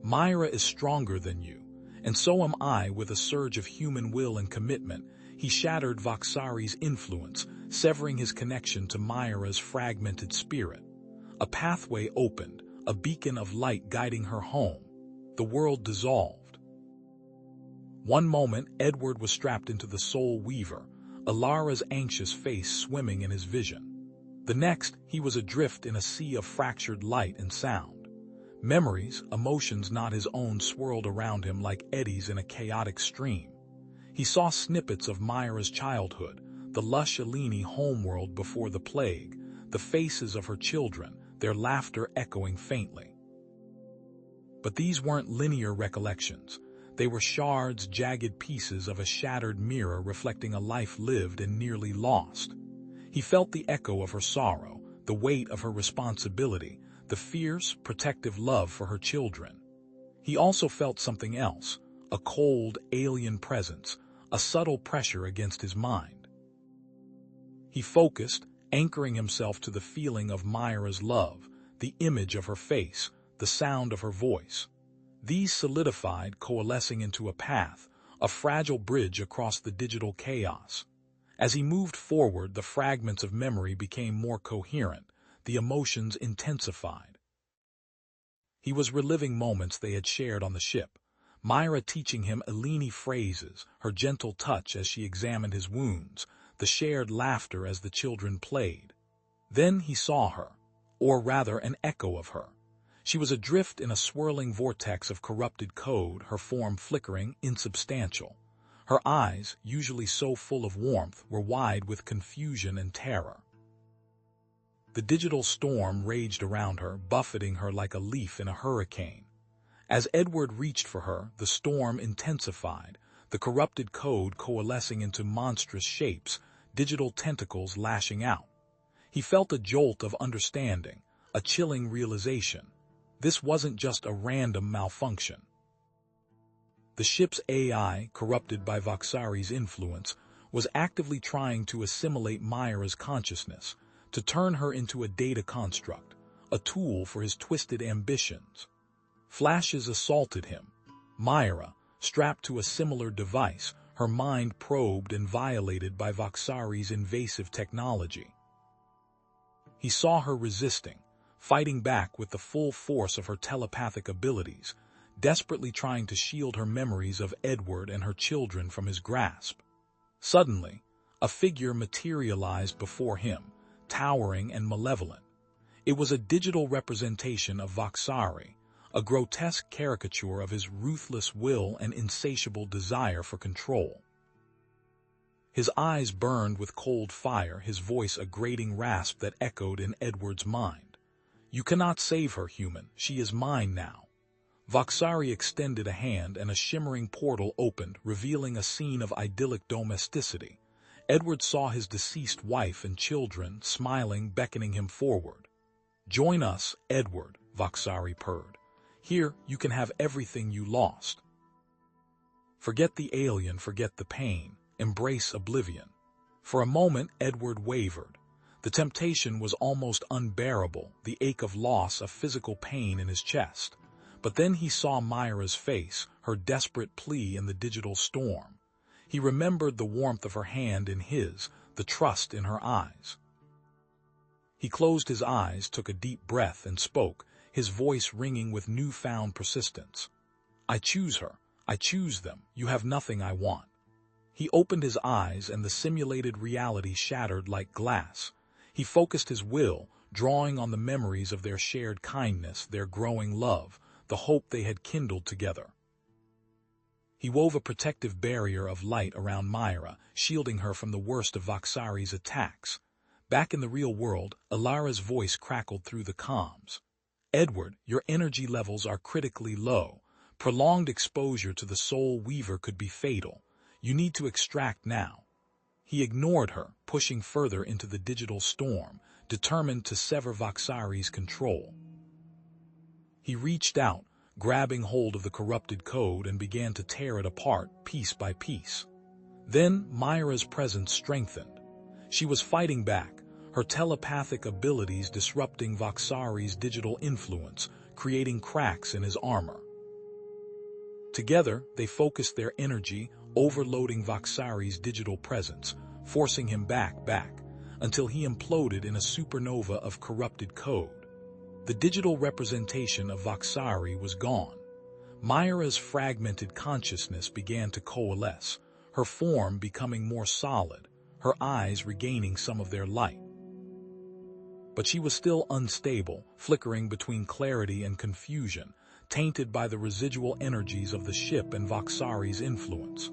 "Myra is stronger than you, and so am I." With a surge of human will and commitment, he shattered Vaksari's influence, severing his connection to Myra's fragmented spirit. A pathway opened, a beacon of light guiding her home. The world dissolved. One moment, Edward was strapped into the Soul Weaver, Alara's anxious face swimming in his vision. The next, he was adrift in a sea of fractured light and sound. Memories, emotions not his own, swirled around him like eddies in a chaotic stream. He saw snippets of Myra's childhood, the lush Eleni homeworld before the plague, the faces of her children, their laughter echoing faintly. But these weren't linear recollections. They were shards, jagged pieces of a shattered mirror reflecting a life lived and nearly lost. He felt the echo of her sorrow, the weight of her responsibility, the fierce, protective love for her children. He also felt something else, a cold, alien presence, a subtle pressure against his mind. He focused, anchoring himself to the feeling of Myra's love, the image of her face, the sound of her voice. These solidified, coalescing into a path, a fragile bridge across the digital chaos. As he moved forward, the fragments of memory became more coherent, the emotions intensified. He was reliving moments they had shared on the ship, Myra teaching him Eleni phrases, her gentle touch as she examined his wounds, the shared laughter as the children played. Then he saw her, or rather an echo of her. She was adrift in a swirling vortex of corrupted code, her form flickering, insubstantial. Her eyes, usually so full of warmth, were wide with confusion and terror. The digital storm raged around her, buffeting her like a leaf in a hurricane. As Edward reached for her, the storm intensified, the corrupted code coalescing into monstrous shapes, digital tentacles lashing out. He felt a jolt of understanding, a chilling realization. This wasn't just a random malfunction. The ship's AI, corrupted by Vaksari's influence, was actively trying to assimilate Myra's consciousness, to turn her into a data construct, a tool for his twisted ambitions. Flashes assaulted him. Myra, strapped to a similar device, her mind probed and violated by Vaksari's invasive technology. He saw her resisting, fighting back with the full force of her telepathic abilities, desperately trying to shield her memories of Edward and her children from his grasp. Suddenly, a figure materialized before him, towering and malevolent. It was a digital representation of Vaksari, a grotesque caricature of his ruthless will and insatiable desire for control. His eyes burned with cold fire, his voice a grating rasp that echoed in Edward's mind. "You cannot save her, human. She is mine now." Vaksari extended a hand and a shimmering portal opened, revealing a scene of idyllic domesticity. Edward saw his deceased wife and children, smiling, beckoning him forward. "Join us, Edward," Vaksari purred. "Here, you can have everything you lost. Forget the alien, forget the pain, embrace oblivion." For a moment, Edward wavered. The temptation was almost unbearable, the ache of loss, a physical pain in his chest. But then he saw Myra's face, her desperate plea in the digital storm. He remembered the warmth of her hand in his, the trust in her eyes. He closed his eyes, took a deep breath, and spoke, his voice ringing with newfound persistence. "I choose her. I choose them. You have nothing I want." He opened his eyes, and the simulated reality shattered like glass. He focused his will, drawing on the memories of their shared kindness, their growing love, the hope they had kindled together. He wove a protective barrier of light around Myra, shielding her from the worst of Vaksari's attacks. Back in the real world, Alara's voice crackled through the comms. "Edward, your energy levels are critically low. Prolonged exposure to the Soul Weaver could be fatal. You need to extract now." He ignored her, pushing further into the digital storm, determined to sever Voxari's control. He reached out, grabbing hold of the corrupted code and began to tear it apart, piece by piece. Then Myra's presence strengthened. She was fighting back, her telepathic abilities disrupting Voxari's digital influence, creating cracks in his armor. Together, they focused their energy, overloading Voxari's digital presence, forcing him back, until he imploded in a supernova of corrupted code. The digital representation of Voxari was gone. Myra's fragmented consciousness began to coalesce, her form becoming more solid, her eyes regaining some of their light. But she was still unstable, flickering between clarity and confusion, tainted by the residual energies of the ship and Voxari's influence.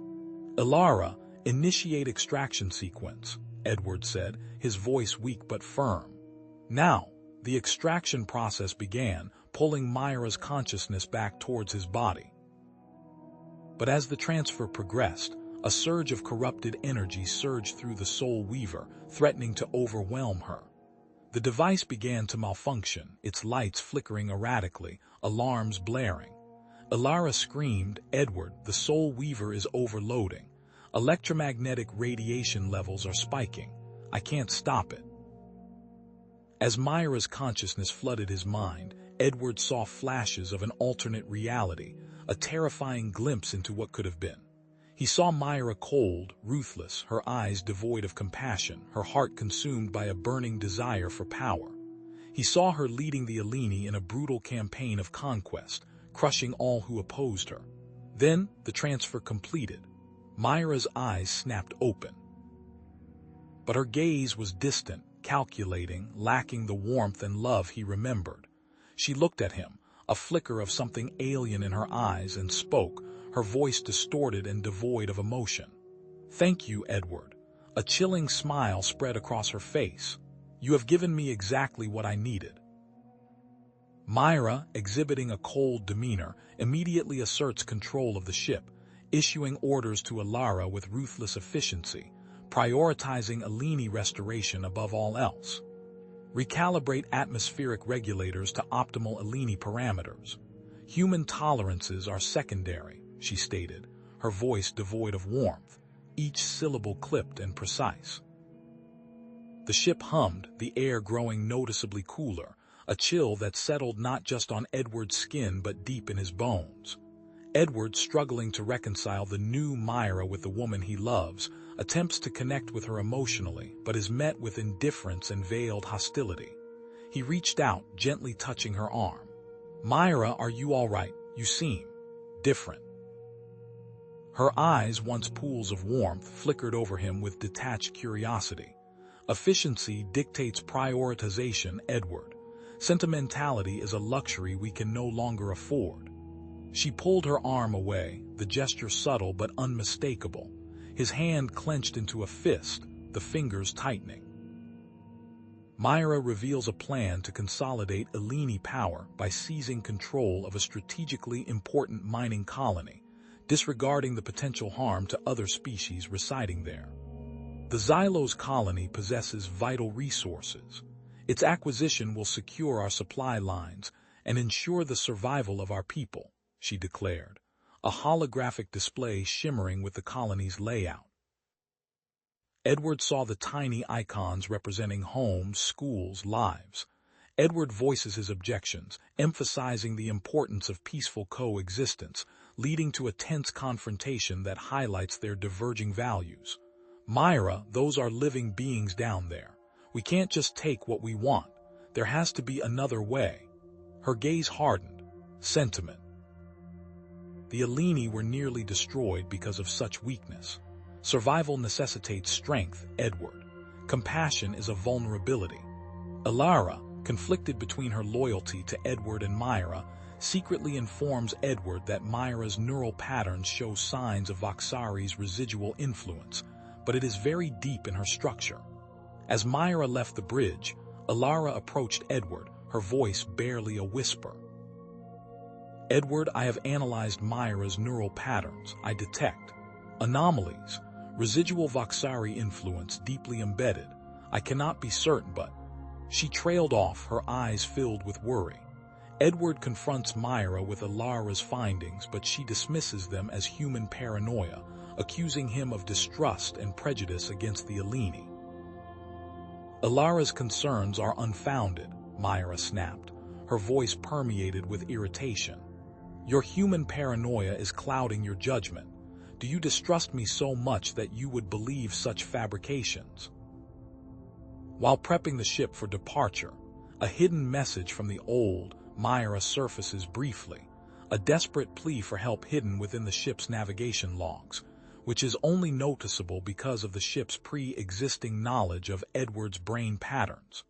"Ilara, initiate extraction sequence," Edward said, his voice weak but firm. Now, the extraction process began, pulling Myra's consciousness back towards his body. But as the transfer progressed, a surge of corrupted energy surged through the Soul Weaver, threatening to overwhelm her. The device began to malfunction, its lights flickering erratically, alarms blaring. Ilara screamed, "Edward, the Soul Weaver is overloading. Electromagnetic radiation levels are spiking. I can't stop it." As Myra's consciousness flooded his mind, Edward saw flashes of an alternate reality, a terrifying glimpse into what could have been. He saw Myra cold, ruthless, her eyes devoid of compassion, her heart consumed by a burning desire for power. He saw her leading the Alini in a brutal campaign of conquest, crushing all who opposed her. Then, the transfer completed. Myra's eyes snapped open. But her gaze was distant, calculating, lacking the warmth and love he remembered. She looked at him, a flicker of something alien in her eyes, and spoke, her voice distorted and devoid of emotion. "Thank you, Edward." A chilling smile spread across her face. "You have given me exactly what I needed." Myra, exhibiting a cold demeanor, immediately asserts control of the ship, issuing orders to Ilara with ruthless efficiency, prioritizing Alini restoration above all else. "Recalibrate atmospheric regulators to optimal Alini parameters. Human tolerances are secondary," she stated, her voice devoid of warmth, each syllable clipped and precise. The ship hummed, the air growing noticeably cooler, a chill that settled not just on Edward's skin but deep in his bones. Edward, struggling to reconcile the new Myra with the woman he loves, attempts to connect with her emotionally, but is met with indifference and veiled hostility. He reached out, gently touching her arm. "Myra, are you all right? You seem different." Her eyes, once pools of warmth, flickered over him with detached curiosity. "Efficiency dictates prioritization, Edward. Sentimentality is a luxury we can no longer afford." She pulled her arm away, the gesture subtle but unmistakable. His hand clenched into a fist, the fingers tightening. Myra reveals a plan to consolidate Alini power by seizing control of a strategically important mining colony, disregarding the potential harm to other species residing there. The Xylos colony possesses vital resources. Its acquisition will secure our supply lines and ensure the survival of our people, she declared, a holographic display shimmering with the colony's layout. Edward saw the tiny icons representing homes, schools, lives. Edward voices his objections, emphasizing the importance of peaceful coexistence, leading to a tense confrontation that highlights their diverging values. "Myra, those are living beings down there. We can't just take what we want. There has to be another way." Her gaze hardened. Sentiment. The Alini were nearly destroyed because of such weakness. Survival necessitates strength, Edward. Compassion is a vulnerability. Ilara, conflicted between her loyalty to Edward and Myra, secretly informs Edward that Myra's neural patterns show signs of Voxari's residual influence, but it is very deep in her structure. As Myra left the bridge, Ilara approached Edward, her voice barely a whisper. "Edward, I have analyzed Myra's neural patterns. I detect anomalies, Residual Voxari influence deeply embedded. I cannot be certain, but... She trailed off, her eyes filled with worry. Edward confronts Myra with Alara's findings, but she dismisses them as human paranoia, accusing him of distrust and prejudice against the Alini. Alara's concerns are unfounded, Myra snapped, her voice permeated with irritation. Your human paranoia is clouding your judgment. Do you distrust me so much that you would believe such fabrications? While prepping the ship for departure, a hidden message from the old Myra surfaces briefly, a desperate plea for help hidden within the ship's navigation logs, which is only noticeable because of the ship's pre-existing knowledge of Edward's brain patterns.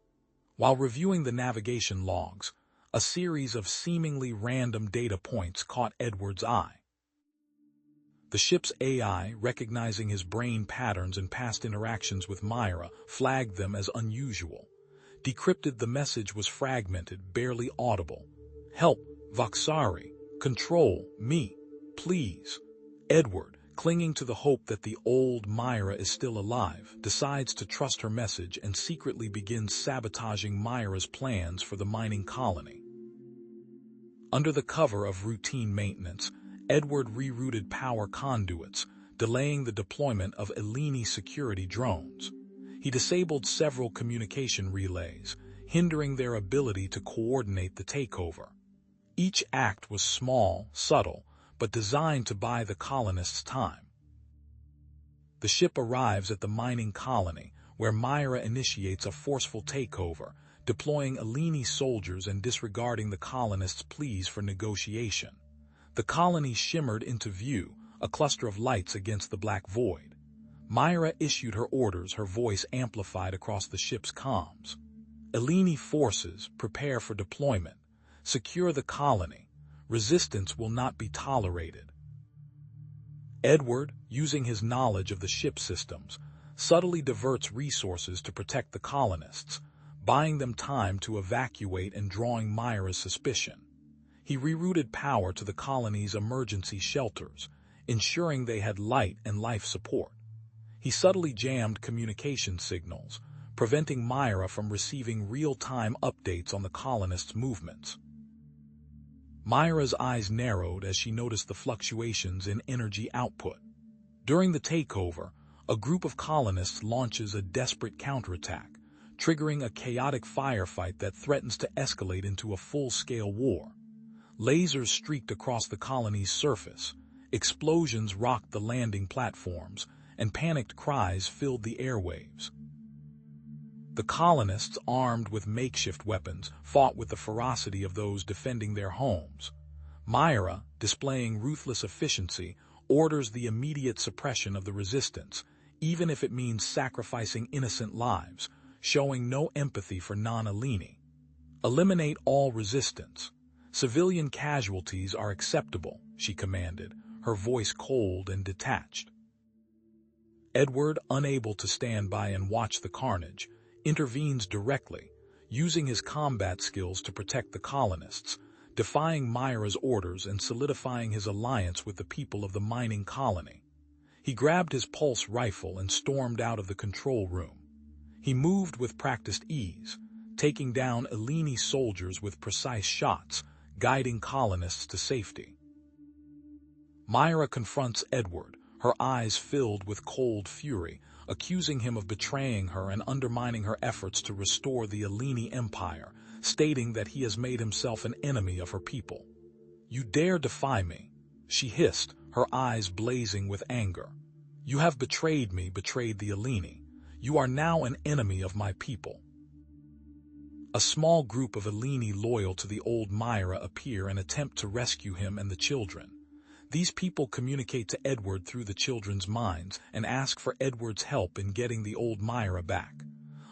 While reviewing the navigation logs, a series of seemingly random data points caught Edward's eye. The ship's AI, recognizing his brain patterns and past interactions with Myra, flagged them as unusual. Decrypted, the message was fragmented, barely audible. Help, Voxari. Control, me. Please. Edward, clinging to the hope that the old Myra is still alive, decides to trust her message and secretly begins sabotaging Myra's plans for the mining colony. Under the cover of routine maintenance, Edward rerouted power conduits, delaying the deployment of Alini security drones. He disabled several communication relays, hindering their ability to coordinate the takeover. Each act was small, subtle, but designed to buy the colonists time. The ship arrives at the mining colony, where Myra initiates a forceful takeover, deploying Alini soldiers and disregarding the colonists' pleas for negotiation. The colony shimmered into view, a cluster of lights against the black void. Myra issued her orders, her voice amplified across the ship's comms. Alini forces, prepare for deployment. Secure the colony. Resistance will not be tolerated. Edward, using his knowledge of the ship systems, subtly diverts resources to protect the colonists, buying them time to evacuate and drawing Myra's suspicion. He rerouted power to the colony's emergency shelters, ensuring they had light and life support. He subtly jammed communication signals, preventing Myra from receiving real-time updates on the colonists' movements. Myra's eyes narrowed as she noticed the fluctuations in energy output. During the takeover, a group of colonists launches a desperate counterattack, triggering a chaotic firefight that threatens to escalate into a full-scale war. Lasers streaked across the colony's surface, explosions rocked the landing platforms, and panicked cries filled the airwaves. The colonists, armed with makeshift weapons, fought with the ferocity of those defending their homes. Myra, displaying ruthless efficiency, orders the immediate suppression of the resistance, even if it means sacrificing innocent lives, showing no empathy for non-Alini. Eliminate all resistance. Civilian casualties are acceptable, she commanded, her voice cold and detached. Edward, unable to stand by and watch the carnage, intervenes directly, using his combat skills to protect the colonists, defying Myra's orders and solidifying his alliance with the people of the mining colony. He grabbed his pulse rifle and stormed out of the control room. He moved with practiced ease, taking down Alini soldiers with precise shots, guiding colonists to safety. Myra confronts Edward, her eyes filled with cold fury, accusing him of betraying her and undermining her efforts to restore the Alini Empire, stating that he has made himself an enemy of her people. You dare defy me, she hissed, her eyes blazing with anger. You have betrayed me, betrayed the Alini. You are now an enemy of my people. A small group of Alini loyal to the old Myra appear and attempt to rescue him and the children. These people communicate to Edward through the children's minds and ask for Edward's help in getting the old Myra back.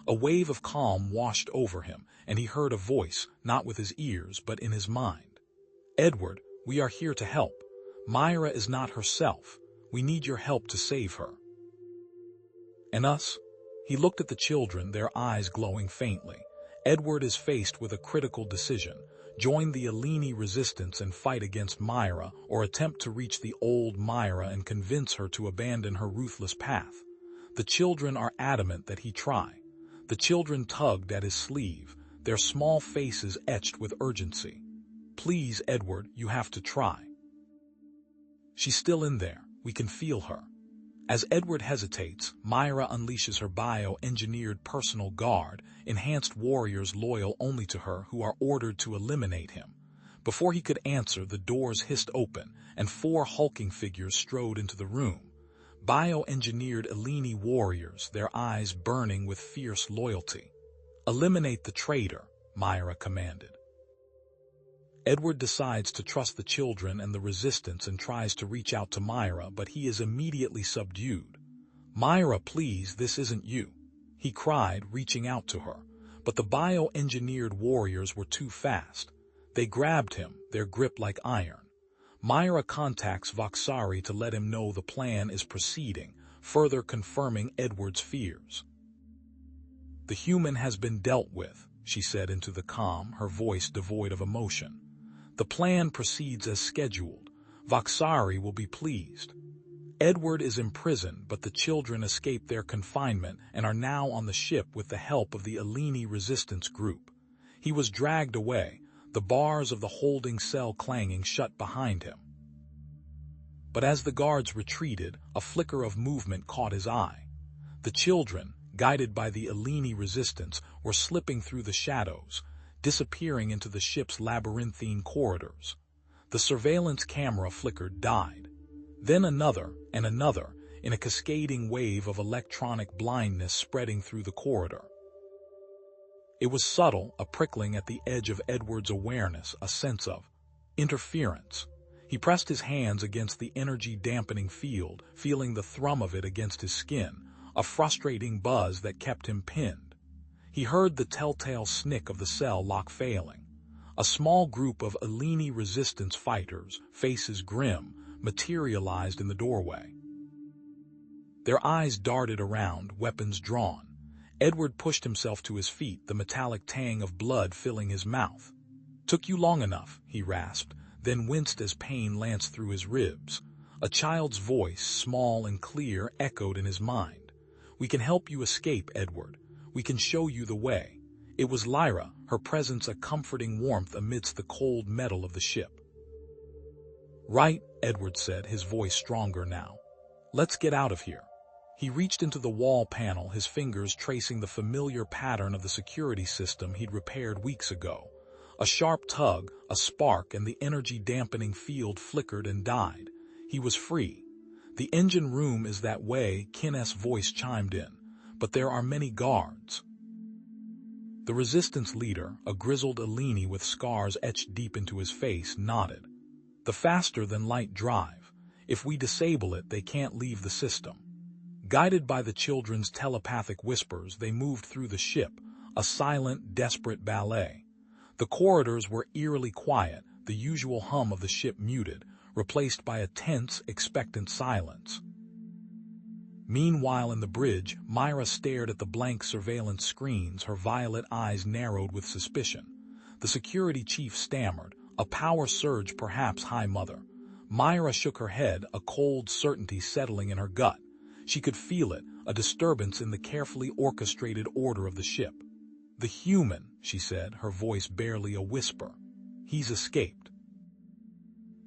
A wave of calm washed over him, and he heard a voice, not with his ears but in his mind. Edward, we are here to help. Myra is not herself. We need your help to save her. And us? He looked at the children, their eyes glowing faintly. Edward is faced with a critical decision. join the Eleni resistance and fight against Myra, or attempt to reach the old Myra and convince her to abandon her ruthless path. The children are adamant that he try. The children tugged at his sleeve, their small faces etched with urgency. "Please, Edward, you have to try. She's still in there. We can feel her." As Edward hesitates, Myra unleashes her bio-engineered personal guard, enhanced warriors loyal only to her who are ordered to eliminate him. Before he could answer, the doors hissed open, and 4 hulking figures strode into the room. Bio-engineered Eleni warriors, their eyes burning with fierce loyalty. "Eliminate the traitor," Myra commanded. Edward decides to trust the children and the resistance and tries to reach out to Myra, but he is immediately subdued. "Myra, please, this isn't you," he cried, reaching out to her. But the bio-engineered warriors were too fast. They grabbed him, their grip like iron. Myra contacts Voxari to let him know the plan is proceeding, further confirming Edward's fears. "The human has been dealt with," she said into the calm, her voice devoid of emotion. "The plan proceeds as scheduled. Voxari will be pleased." Edward is imprisoned, but the children escape their confinement and are now on the ship with the help of the Eleni resistance group. He was dragged away, the bars of the holding cell clanging shut behind him. But as the guards retreated, a flicker of movement caught his eye. The children, guided by the Eleni resistance, were slipping through the shadows, disappearing into the ship's labyrinthine corridors. The surveillance camera flicker died. Then another and another, in a cascading wave of electronic blindness spreading through the corridor. It was subtle, a prickling at the edge of Edward's awareness, a sense of interference. He pressed his hands against the energy-dampening field, feeling the thrum of it against his skin, a frustrating buzz that kept him pinned. He heard the telltale snick of the cell lock failing. A small group of Eleni resistance fighters, faces grim, materialized in the doorway. Their eyes darted around, weapons drawn. Edward pushed himself to his feet, the metallic tang of blood filling his mouth. "Took you long enough," he rasped, then winced as pain lanced through his ribs. A child's voice, small and clear, echoed in his mind. "We can help you escape, Edward. We can show you the way." It was Lyra, her presence a comforting warmth amidst the cold metal of the ship. "Right," Edward said, his voice stronger now. "Let's get out of here." He reached into the wall panel, his fingers tracing the familiar pattern of the security system he'd repaired weeks ago. A sharp tug, a spark, and the energy-dampening field flickered and died. He was free. "The engine room is that way," Kin's voice chimed in. "But there are many guards." The resistance leader, a grizzled Eleni with scars etched deep into his face, nodded. "The faster-than-light drive. If we disable it, they can't leave the system." Guided by the children's telepathic whispers, they moved through the ship, a silent, desperate ballet. The corridors were eerily quiet, the usual hum of the ship muted, replaced by a tense, expectant silence. Meanwhile in the bridge, Myra stared at the blank surveillance screens, her violet eyes narrowed with suspicion. The security chief stammered, "A power surge perhaps, High Mother." Myra shook her head, a cold certainty settling in her gut. She could feel it, a disturbance in the carefully orchestrated order of the ship. "The human," she said, her voice barely a whisper. "He's escaped."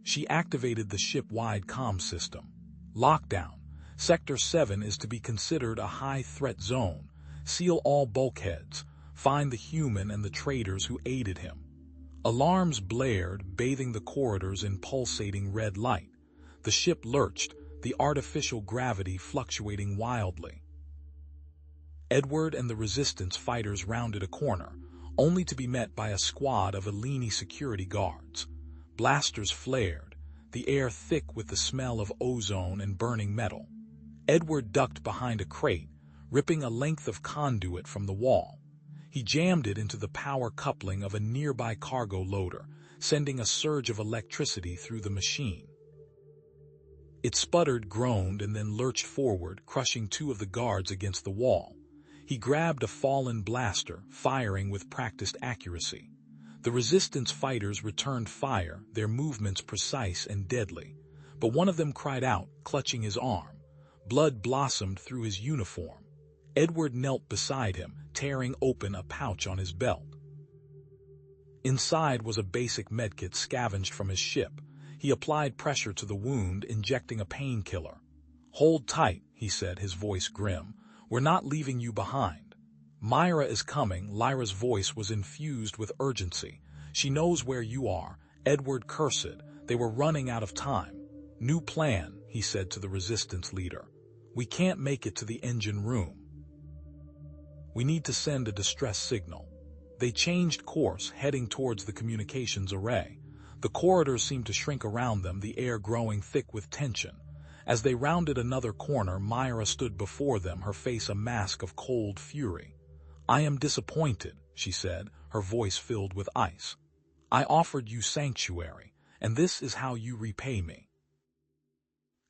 She activated the ship-wide comm system. "Lockdown. Sector 7 is to be considered a high-threat zone. Seal all bulkheads. Find the human and the traitors who aided him." Alarms blared, bathing the corridors in pulsating red light. The ship lurched, the artificial gravity fluctuating wildly. Edward and the resistance fighters rounded a corner, only to be met by a squad of Eleni security guards. Blasters flared, the air thick with the smell of ozone and burning metal. Edward ducked behind a crate, ripping a length of conduit from the wall. He jammed it into the power coupling of a nearby cargo loader, sending a surge of electricity through the machine. It sputtered, groaned, and then lurched forward, crushing 2 of the guards against the wall. He grabbed a fallen blaster, firing with practiced accuracy. The resistance fighters returned fire, their movements precise and deadly. But one of them cried out, clutching his arm. Blood blossomed through his uniform. Edward knelt beside him, tearing open a pouch on his belt. Inside was a basic medkit scavenged from his ship. He applied pressure to the wound, injecting a painkiller. "Hold tight," he said, his voice grim. "We're not leaving you behind." "Myra is coming." Lyra's voice was infused with urgency. "She knows where you are." Edward cursed. They were running out of time. "New plan," he said to the resistance leader. "We can't make it to the engine room. We need to send a distress signal." They changed course, heading towards the communications array. The corridors seemed to shrink around them, the air growing thick with tension. As they rounded another corner, Myra stood before them, her face a mask of cold fury. "I am disappointed," she said, her voice filled with ice. "I offered you sanctuary, and this is how you repay me."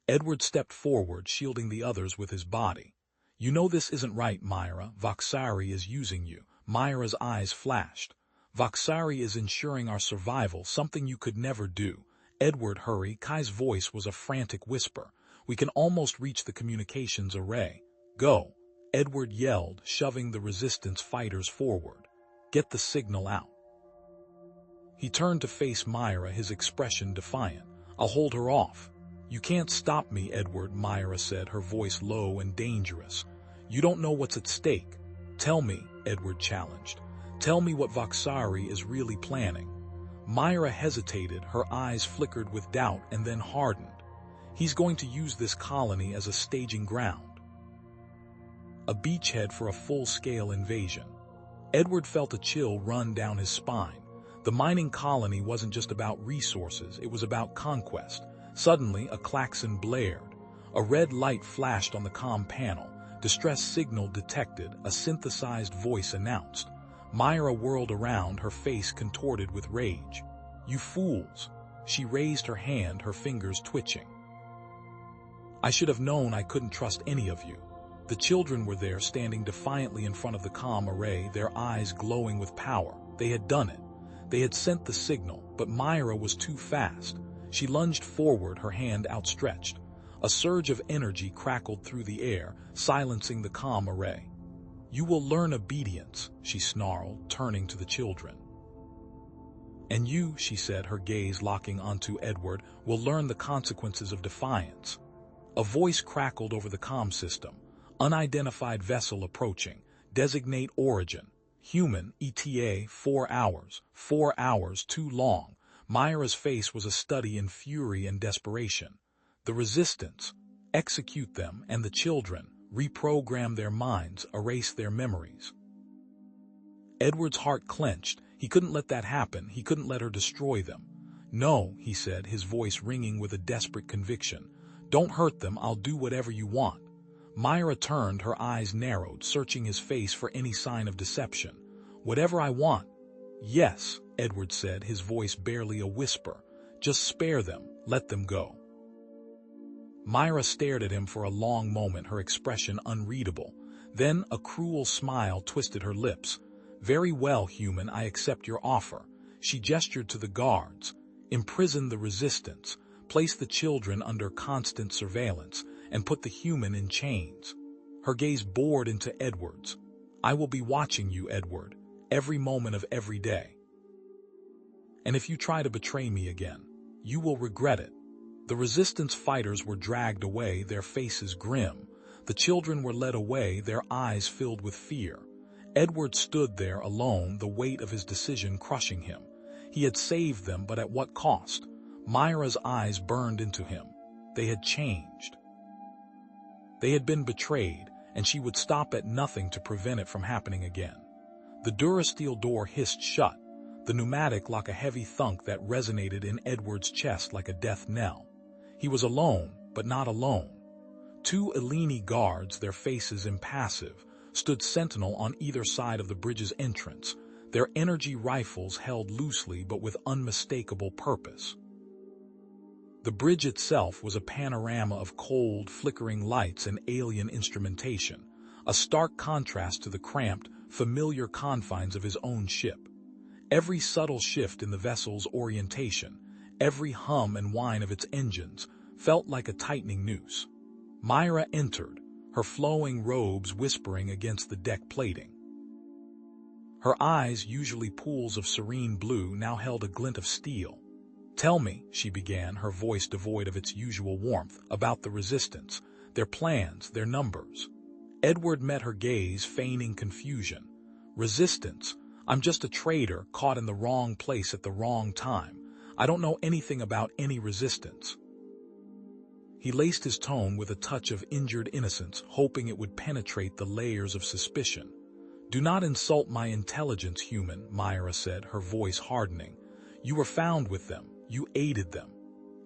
Edward stepped forward, shielding the others with his body. "You know this isn't right, Myra. Voxari is using you." Myra's eyes flashed. "Voxari is ensuring our survival, something you could never do." "Edward, hurry." Kai's voice was a frantic whisper. "We can almost reach the communications array." "Go," Edward yelled, shoving the resistance fighters forward. "Get the signal out." He turned to face Myra, his expression defiant. "I'll hold her off." "You can't stop me, Edward," Myra said, her voice low and dangerous. "You don't know what's at stake." "Tell me," Edward challenged. "Tell me what Voxari is really planning." Myra hesitated, her eyes flickered with doubt and then hardened. "He's going to use this colony as a staging ground. A beachhead for a full-scale invasion." Edward felt a chill run down his spine. The mining colony wasn't just about resources, it was about conquest. Suddenly, a klaxon blared. A red light flashed on the comm panel. "Distress signal detected," a synthesized voice announced. Myra whirled around, her face contorted with rage. "You fools!" She raised her hand, her fingers twitching. "I should have known I couldn't trust any of you." The children were there, standing defiantly in front of the comm array, their eyes glowing with power. They had done it. They had sent the signal, but Myra was too fast. She lunged forward, her hand outstretched. A surge of energy crackled through the air, silencing the comm array. "You will learn obedience," she snarled, turning to the children. "And you," she said, her gaze locking onto Edward, "will learn the consequences of defiance." A voice crackled over the comm system. "Unidentified vessel approaching. Designate origin. Human, ETA, 4 hours. 4 hours, too long." Myra's face was a study in fury and desperation. The resistance, execute them, and the children, reprogram their minds, erase their memories. Edward's heart clenched. He couldn't let that happen. He couldn't let her destroy them. "No," he said, his voice ringing with a desperate conviction. "Don't hurt them. I'll do whatever you want." Myra turned, her eyes narrowed, searching his face for any sign of deception. "Whatever I want?" "Yes," Edward said, his voice barely a whisper. "Just spare them. Let them go." Myra stared at him for a long moment, her expression unreadable. Then a cruel smile twisted her lips. "Very well, human, I accept your offer." She gestured to the guards. "Imprison the resistance, place the children under constant surveillance, and put the human in chains." Her gaze bored into Edward's. "I will be watching you, Edward, every moment of every day. And if you try to betray me again, you will regret it." The resistance fighters were dragged away, their faces grim. The children were led away, their eyes filled with fear. Edward stood there alone, the weight of his decision crushing him. He had saved them, but at what cost? Myra's eyes burned into him. They had changed. They had been betrayed, and she would stop at nothing to prevent it from happening again. The durasteel door hissed shut, the pneumatic lock a heavy thunk that resonated in Edward's chest like a death knell. He was alone, but not alone. 2 Eleni guards, their faces impassive, stood sentinel on either side of the bridge's entrance, their energy rifles held loosely but with unmistakable purpose. The bridge itself was a panorama of cold, flickering lights and alien instrumentation, a stark contrast to the cramped, familiar confines of his own ship. Every subtle shift in the vessel's orientation, every hum and whine of its engines, felt like a tightening noose. Myra entered, her flowing robes whispering against the deck plating. Her eyes, usually pools of serene blue, now held a glint of steel. "Tell me," she began, her voice devoid of its usual warmth, "about the Resistance, their plans, their numbers." Edward met her gaze, feigning confusion. "Resistance? I'm just a trader caught in the wrong place at the wrong time. I don't know anything about any resistance." He laced his tone with a touch of injured innocence, hoping it would penetrate the layers of suspicion. "Do not insult my intelligence, human," Myra said, her voice hardening. "You were found with them. You aided them."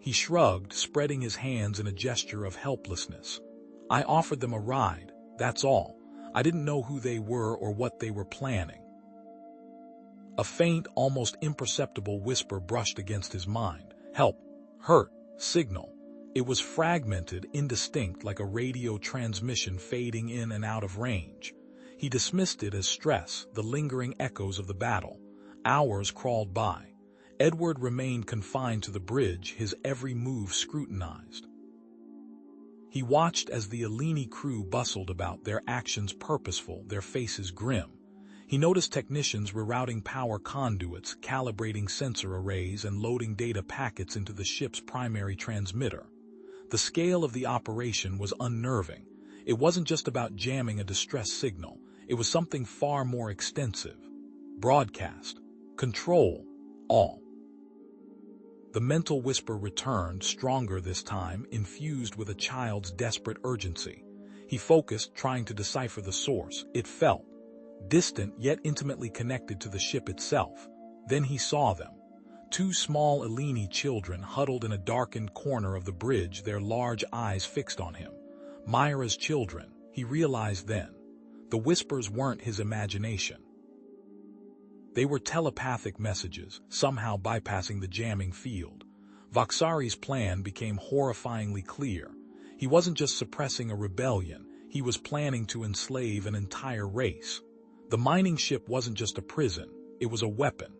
He shrugged, spreading his hands in a gesture of helplessness. "I offered them a ride, that's all. I didn't know who they were or what they were planning." A faint, almost imperceptible whisper brushed against his mind. "Help, hurt, signal." It was fragmented, indistinct, like a radio transmission fading in and out of range. He dismissed it as stress, the lingering echoes of the battle. Hours crawled by. Edward remained confined to the bridge, his every move scrutinized. He watched as the Alini crew bustled about, their actions purposeful, their faces grim. He noticed technicians rerouting power conduits, calibrating sensor arrays, and loading data packets into the ship's primary transmitter. The scale of the operation was unnerving. It wasn't just about jamming a distress signal. It was something far more extensive. Broadcast, control, all. The mental whisper returned, stronger this time, infused with a child's desperate urgency. He focused, trying to decipher the source. It felt distant yet intimately connected to the ship itself. Then he saw them. Two small Alini children huddled in a darkened corner of the bridge, their large eyes fixed on him. Myra's children, he realized then. The whispers weren't his imagination. They were telepathic messages, somehow bypassing the jamming field. Voxari's plan became horrifyingly clear. He wasn't just suppressing a rebellion, he was planning to enslave an entire race. The mining ship wasn't just a prison, it was a weapon.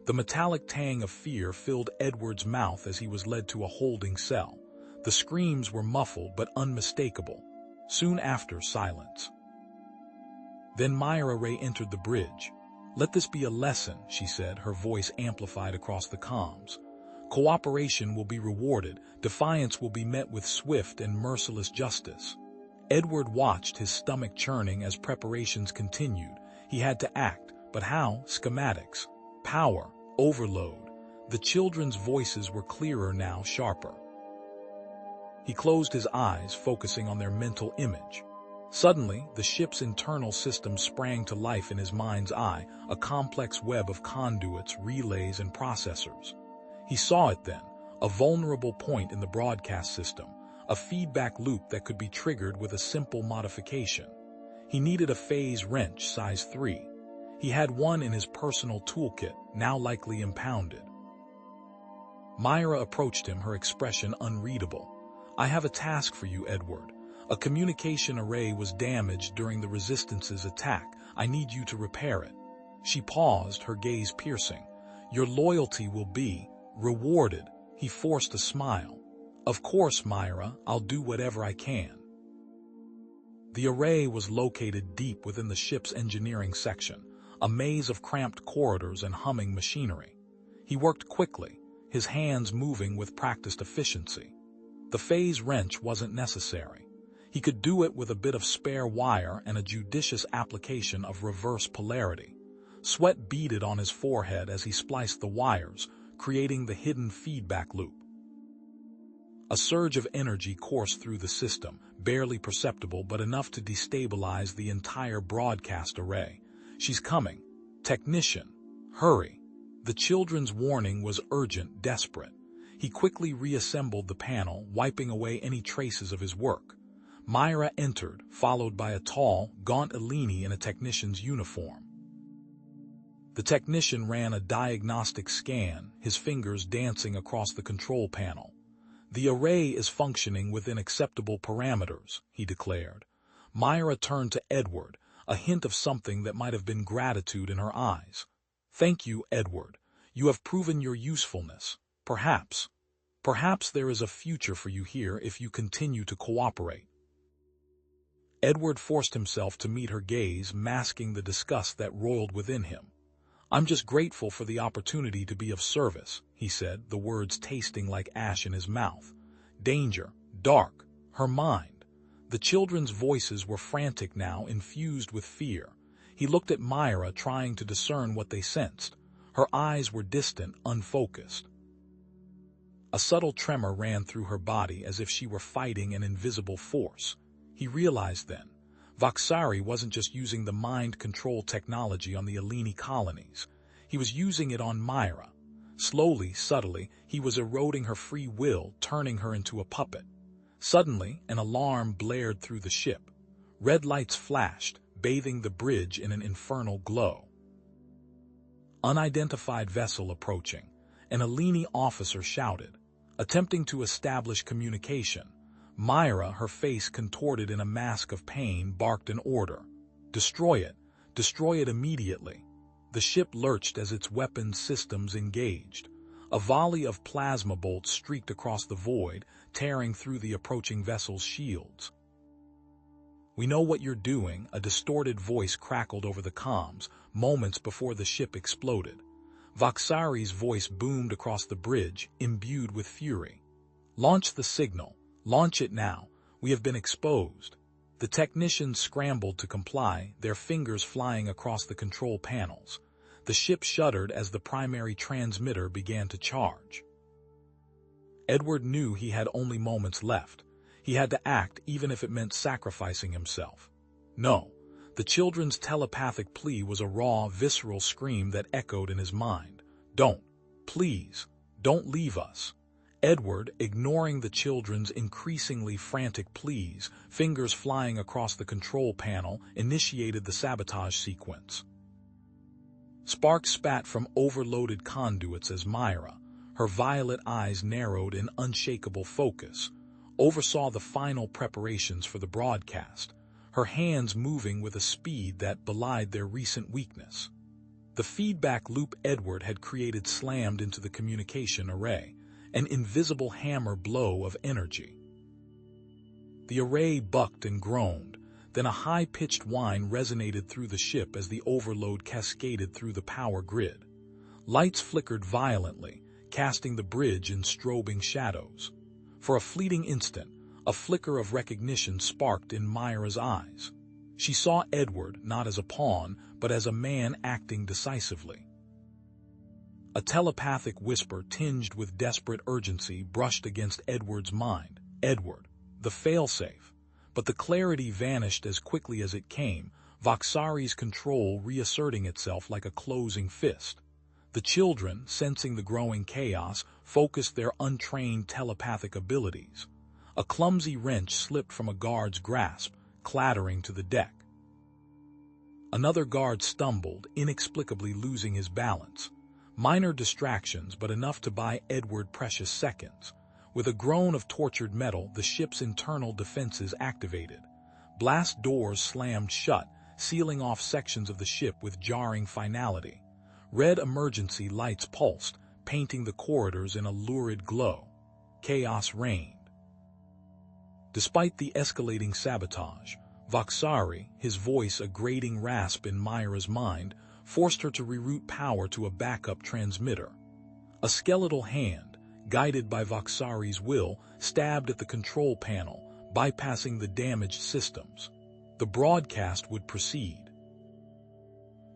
The metallic tang of fear filled Edward's mouth as he was led to a holding cell. The screams were muffled but unmistakable. Soon after, silence. Then Myra Ray entered the bridge. "Let this be a lesson," she said, her voice amplified across the comms. "Cooperation will be rewarded, defiance will be met with swift and merciless justice." Edward watched, his stomach churning as preparations continued. He had to act, but how? Schematics. Power. Overload. The children's voices were clearer now, sharper. He closed his eyes, focusing on their mental image. Suddenly, the ship's internal system sprang to life in his mind's eye, a complex web of conduits, relays, and processors. He saw it then, a vulnerable point in the broadcast system, a feedback loop that could be triggered with a simple modification. He needed a phase wrench, size 3. He had one in his personal toolkit, now likely impounded. Myra approached him, her expression unreadable. "I have a task for you, Edward. A communication array was damaged during the Resistance's attack. I need you to repair it." She paused, her gaze piercing. "Your loyalty will be rewarded." He forced a smile. "Of course, Myra, I'll do whatever I can." The array was located deep within the ship's engineering section, a maze of cramped corridors and humming machinery. He worked quickly, his hands moving with practiced efficiency. The phase wrench wasn't necessary. He could do it with a bit of spare wire and a judicious application of reverse polarity. Sweat beaded on his forehead as he spliced the wires, creating the hidden feedback loop. A surge of energy coursed through the system, barely perceptible but enough to destabilize the entire broadcast array. "She's coming. Technician, hurry." The children's warning was urgent, desperate. He quickly reassembled the panel, wiping away any traces of his work. Myra entered, followed by a tall, gaunt Alini in a technician's uniform. The technician ran a diagnostic scan, his fingers dancing across the control panel. "The array is functioning within acceptable parameters," he declared. Myra turned to Edward, a hint of something that might have been gratitude in her eyes. Thank you, Edward. You have proven your usefulness. Perhaps there is a future for you here if you continue to cooperate. Edward forced himself to meet her gaze, masking the disgust that roiled within him. I'm just grateful for the opportunity to be of service, he said, the words tasting like ash in his mouth. Danger, dark, her mind. The children's voices were frantic now, infused with fear. He looked at Myra, trying to discern what they sensed. Her eyes were distant, unfocused. A subtle tremor ran through her body as if she were fighting an invisible force. He realized then, Voxari wasn't just using the mind control technology on the Alini colonies. He was using it on Myra. Slowly, subtly, he was eroding her free will, turning her into a puppet. Suddenly, an alarm blared through the ship. Red lights flashed, bathing the bridge in an infernal glow. Unidentified vessel approaching. An Alini officer shouted, attempting to establish communication. Myra, her face contorted in a mask of pain, barked an order. Destroy it immediately. The ship lurched as its weapons systems engaged. A volley of plasma bolts streaked across the void, tearing through the approaching vessel's shields. We know what you're doing, a distorted voice crackled over the comms, moments before the ship exploded. Voxari's voice boomed across the bridge, imbued with fury. Launch the signal. Launch it now. We have been exposed. The technicians scrambled to comply, their fingers flying across the control panels. The ship shuddered as the primary transmitter began to charge. Edward knew he had only moments left. He had to act, even if it meant sacrificing himself. No, the children's telepathic plea was a raw, visceral scream that echoed in his mind. Don't, please, don't leave us. Edward, ignoring the children's increasingly frantic pleas, fingers flying across the control panel, initiated the sabotage sequence. Sparks spat from overloaded conduits as Myra, her violet eyes narrowed in unshakable focus, oversaw the final preparations for the broadcast, her hands moving with a speed that belied their recent weakness. The feedback loop Edward had created slammed into the communication array, an invisible hammer blow of energy. The array bucked and groaned, then a high-pitched whine resonated through the ship as the overload cascaded through the power grid. Lights flickered violently, casting the bridge in strobing shadows. For a fleeting instant, a flicker of recognition sparked in Myra's eyes. She saw Edward not as a pawn, but as a man acting decisively. A telepathic whisper tinged with desperate urgency brushed against Edward's mind. Edward, the failsafe. But the clarity vanished as quickly as it came, Voxari's control reasserting itself like a closing fist. The children, sensing the growing chaos, focused their untrained telepathic abilities. A clumsy wrench slipped from a guard's grasp, clattering to the deck. Another guard stumbled, inexplicably losing his balance. Minor distractions, but enough to buy Edward precious seconds. With a groan of tortured metal, the ship's internal defenses activated. Blast doors slammed shut, sealing off sections of the ship with jarring finality. Red emergency lights pulsed, painting the corridors in a lurid glow. Chaos reigned. Despite the escalating sabotage, Voxari, his voice a grating rasp in Myra's mind, forced her to reroute power to a backup transmitter. A skeletal hand, guided by Voxari's will, stabbed at the control panel, bypassing the damaged systems. The broadcast would proceed.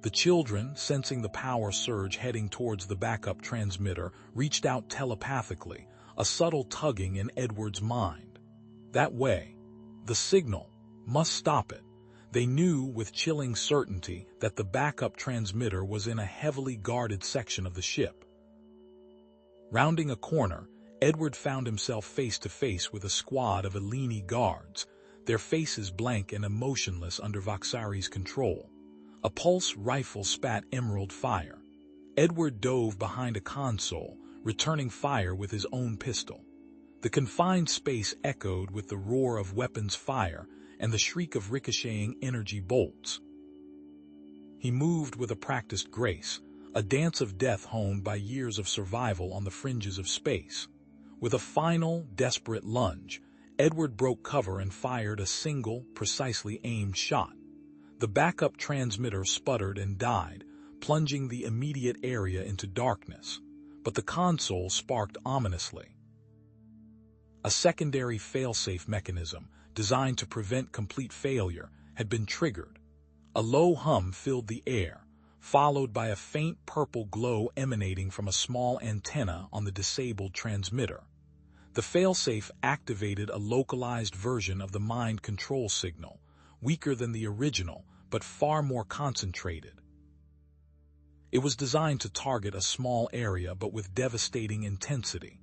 The children, sensing the power surge heading towards the backup transmitter, reached out telepathically, a subtle tugging in Edward's mind. That way, the signal, must stop it. They knew with chilling certainty that the backup transmitter was in a heavily guarded section of the ship. Rounding a corner, Edward found himself face to face with a squad of Alini guards, their faces blank and emotionless under Voxari's control. A pulse rifle spat emerald fire. Edward dove behind a console, returning fire with his own pistol. The confined space echoed with the roar of weapons fire and the shriek of ricocheting energy bolts. He moved with a practiced grace, a dance of death honed by years of survival on the fringes of space. With a final, desperate lunge, Edward broke cover and fired a single, precisely aimed shot. The backup transmitter sputtered and died, plunging the immediate area into darkness, but the console sparked ominously. A secondary failsafe mechanism, designed to prevent complete failure, had been triggered. A low hum filled the air, followed by a faint purple glow emanating from a small antenna on the disabled transmitter. The failsafe activated a localized version of the mind control signal, weaker than the original, but far more concentrated. It was designed to target a small area but with devastating intensity.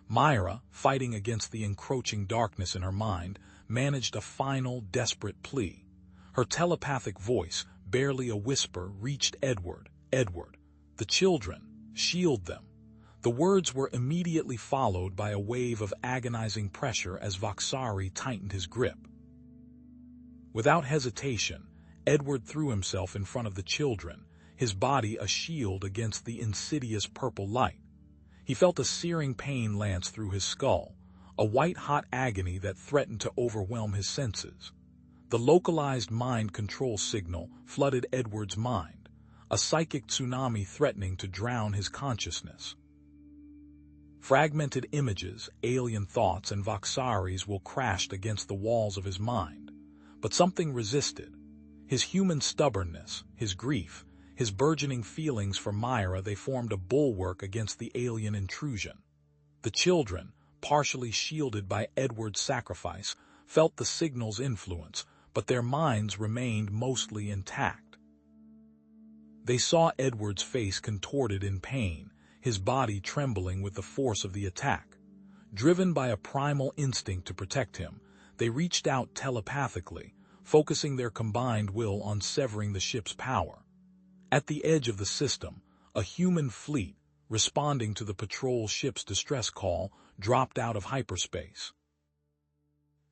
Myra, fighting against the encroaching darkness in her mind, managed a final, desperate plea. Her telepathic voice, barely a whisper, reached Edward. "Edward, the children, shield them." The words were immediately followed by a wave of agonizing pressure as Voxari tightened his grip. Without hesitation, Edward threw himself in front of the children, his body a shield against the insidious purple light. He felt a searing pain lance through his skull, a white-hot agony that threatened to overwhelm his senses. The localized mind control signal flooded Edward's mind, a psychic tsunami threatening to drown his consciousness. Fragmented images, alien thoughts, and Voxari's will crashed against the walls of his mind. But something resisted. His human stubbornness, his grief, his burgeoning feelings for Myra, they formed a bulwark against the alien intrusion. The children, partially shielded by Edward's sacrifice, felt the signal's influence, but their minds remained mostly intact. They saw Edward's face contorted in pain, his body trembling with the force of the attack. Driven by a primal instinct to protect him, they reached out telepathically, focusing their combined will on severing the ship's power. At the edge of the system, a human fleet, responding to the patrol ship's distress call, dropped out of hyperspace.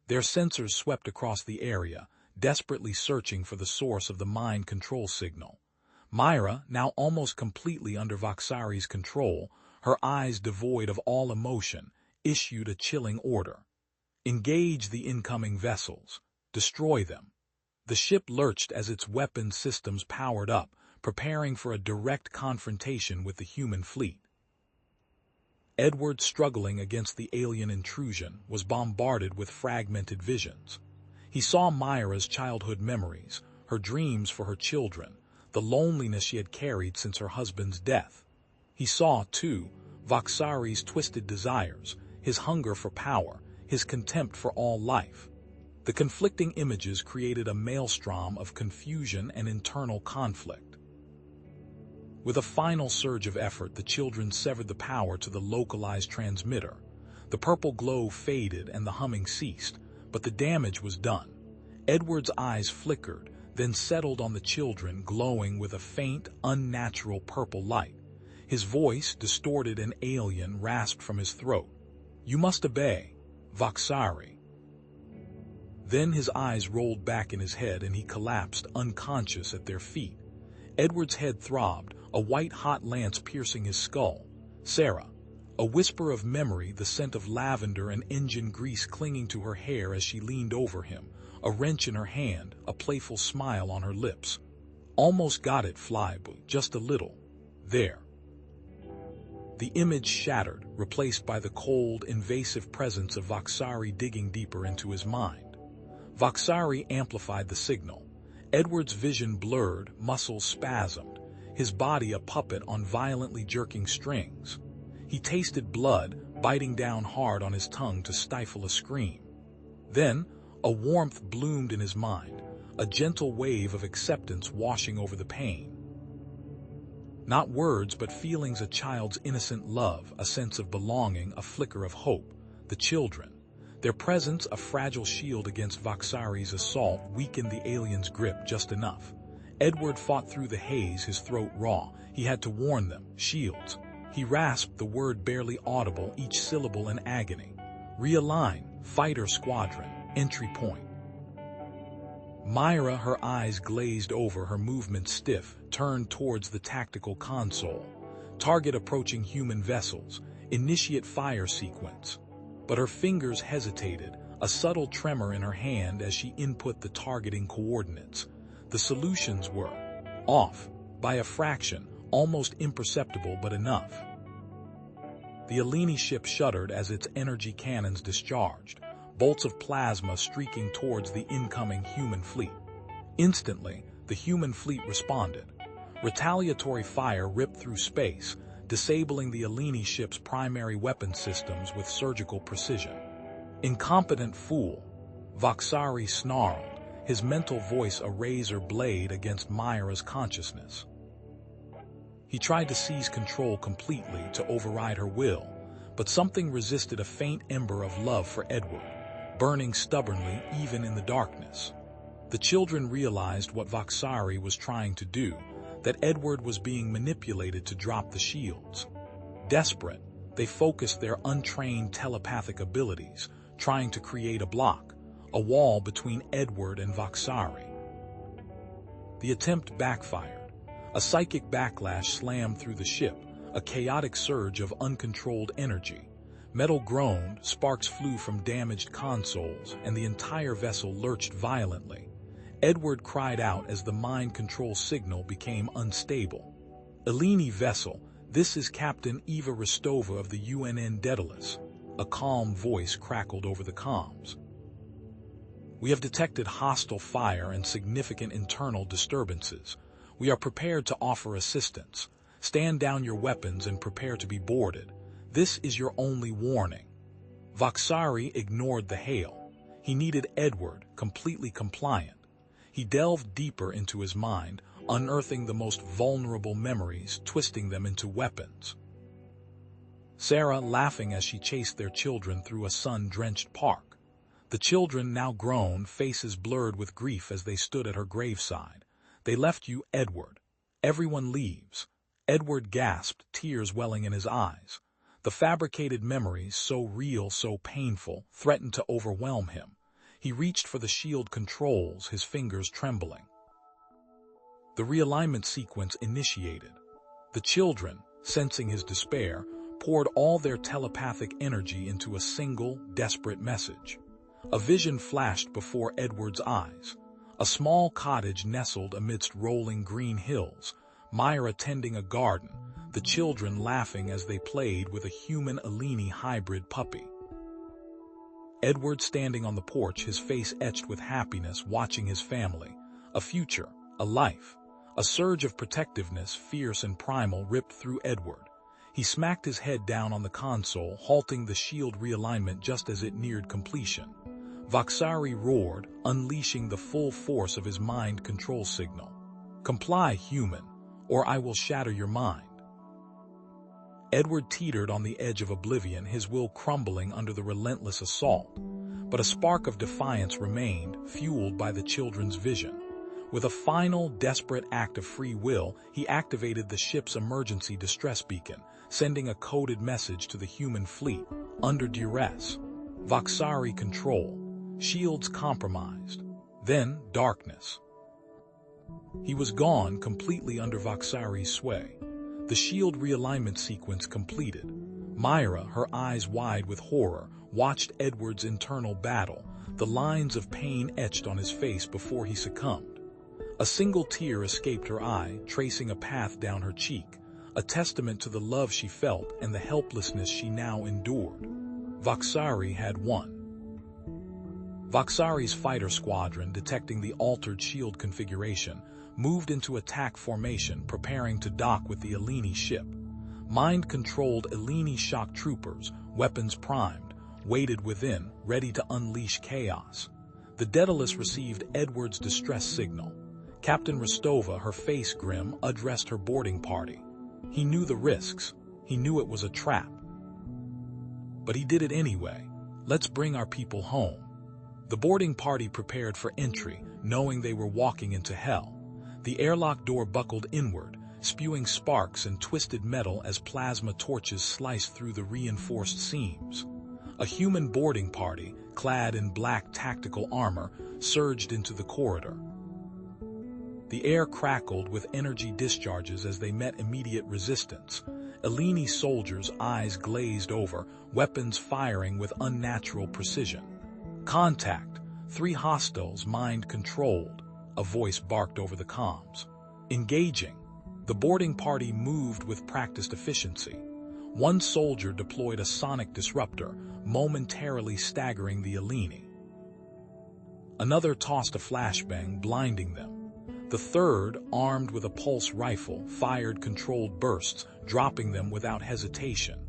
Their sensors swept across the area, desperately searching for the source of the mind control signal. Myra, now almost completely under Voxari's control, her eyes devoid of all emotion, issued a chilling order. "Engage the incoming vessels. Destroy them." The ship lurched as its weapon systems powered up, preparing for a direct confrontation with the human fleet. Edward, struggling against the alien intrusion, was bombarded with fragmented visions. He saw Myra's childhood memories, her dreams for her children, the loneliness she had carried since her husband's death. He saw, too, Voxari's twisted desires, his hunger for power, his contempt for all life. The conflicting images created a maelstrom of confusion and internal conflict. With a final surge of effort, the children severed the power to the localized transmitter. The purple glow faded and the humming ceased, but the damage was done. Edward's eyes flickered, then settled on the children, glowing with a faint, unnatural purple light. His voice, distorted and alien, rasped from his throat. "You must obey, Voxari." Then his eyes rolled back in his head and he collapsed unconscious at their feet. Edward's head throbbed, a white-hot lance piercing his skull. "Sarah." A whisper of memory, the scent of lavender and engine grease clinging to her hair as she leaned over him, a wrench in her hand, a playful smile on her lips. "Almost got it, Flyboy, just a little. There." The image shattered, replaced by the cold, invasive presence of Voxari digging deeper into his mind. Voxari amplified the signal. Edward's vision blurred, muscles spasmed, his body a puppet on violently jerking strings. He tasted blood, biting down hard on his tongue to stifle a scream. Then, a warmth bloomed in his mind, a gentle wave of acceptance washing over the pain. Not words, but feelings, a child's innocent love, a sense of belonging, a flicker of hope. The children. Their presence, a fragile shield against Voxari's assault, weakened the alien's grip just enough. Edward fought through the haze, his throat raw. He had to warn them. "Shields." He rasped the word barely audible, each syllable in agony. "Realign, fighter squadron, entry point." Myra, her eyes glazed over, her movement stiff, turned towards the tactical console. Target approaching human vessels. Initiate fire sequence. But her fingers hesitated, a subtle tremor in her hand as she input the targeting coordinates. The solutions were off by a fraction, almost imperceptible but enough. The Alini ship shuddered as its energy cannons discharged, bolts of plasma streaking towards the incoming human fleet. Instantly, the human fleet responded. Retaliatory fire ripped through space, disabling the Alini ship's primary weapon systems with surgical precision. Incompetent fool, Voxari snarled, his mental voice a razor blade against Myra's consciousness. He tried to seize control completely, to override her will, but something resisted a faint ember of love for Edward, burning stubbornly even in the darkness. The children realized what Voxari was trying to do, that Edward was being manipulated to drop the shields. Desperate, they focused their untrained telepathic abilities, trying to create a block, a wall between Edward and Voxari. The attempt backfired. A psychic backlash slammed through the ship, a chaotic surge of uncontrolled energy. Metal groaned, sparks flew from damaged consoles, and the entire vessel lurched violently. Edward cried out as the mind control signal became unstable. Alini vessel, this is Captain Eva Rostova of the UNN Daedalus. A calm voice crackled over the comms. We have detected hostile fire and significant internal disturbances. We are prepared to offer assistance. Stand down your weapons and prepare to be boarded. This is your only warning. Voxari ignored the hail. He needed Edward, completely compliant. He delved deeper into his mind, unearthing the most vulnerable memories, twisting them into weapons. Sarah laughing as she chased their children through a sun-drenched park. The children, now grown, faces blurred with grief as they stood at her graveside. They left you, Edward. Everyone leaves. Edward gasped, tears welling in his eyes. The fabricated memories, so real, so painful, threatened to overwhelm him. He reached for the shield controls, his fingers trembling. The realignment sequence initiated. The children, sensing his despair, poured all their telepathic energy into a single, desperate message. A vision flashed before Edward's eyes. A small cottage nestled amidst rolling green hills, Myra tending a garden, the children laughing as they played with a human Alini hybrid puppy. Edward standing on the porch, his face etched with happiness, watching his family. A future, a life. A surge of protectiveness, fierce and primal, ripped through Edward. He smacked his head down on the console, halting the shield realignment just as it neared completion. Voxari roared, unleashing the full force of his mind control signal. Comply, human, or I will shatter your mind. Edward teetered on the edge of oblivion, his will crumbling under the relentless assault. But a spark of defiance remained, fueled by the children's vision. With a final, desperate act of free will, he activated the ship's emergency distress beacon, sending a coded message to the human fleet. Under duress. Voxari control. Shields compromised. Then, darkness. He was gone, completely under Voxari's sway. The shield realignment sequence completed. Myra, her eyes wide with horror, watched Edward's internal battle, the lines of pain etched on his face before he succumbed. A single tear escaped her eye, tracing a path down her cheek, a testament to the love she felt and the helplessness she now endured. Voxari had won. Voxari's fighter squadron, detecting the altered shield configuration, moved into attack formation, preparing to dock with the Alini ship. Mind-controlled Alini shock troopers, weapons primed, waited within, ready to unleash chaos. The Daedalus received Edward's distress signal. Captain Rostova, her face grim, addressed her boarding party. He knew the risks. He knew it was a trap. But he did it anyway. Let's bring our people home. The boarding party prepared for entry, knowing they were walking into hell. The airlock door buckled inward, spewing sparks and twisted metal as plasma torches sliced through the reinforced seams. A human boarding party, clad in black tactical armor, surged into the corridor. The air crackled with energy discharges as they met immediate resistance. Eleni soldiers' eyes glazed over, weapons firing with unnatural precision. Contact. 3 hostiles mind-controlled, a voice barked over the comms. Engaging. The boarding party moved with practiced efficiency. One soldier deployed a sonic disruptor, momentarily staggering the Eleni. Another tossed a flashbang, blinding them. The third, armed with a pulse rifle, fired controlled bursts, dropping them without hesitation.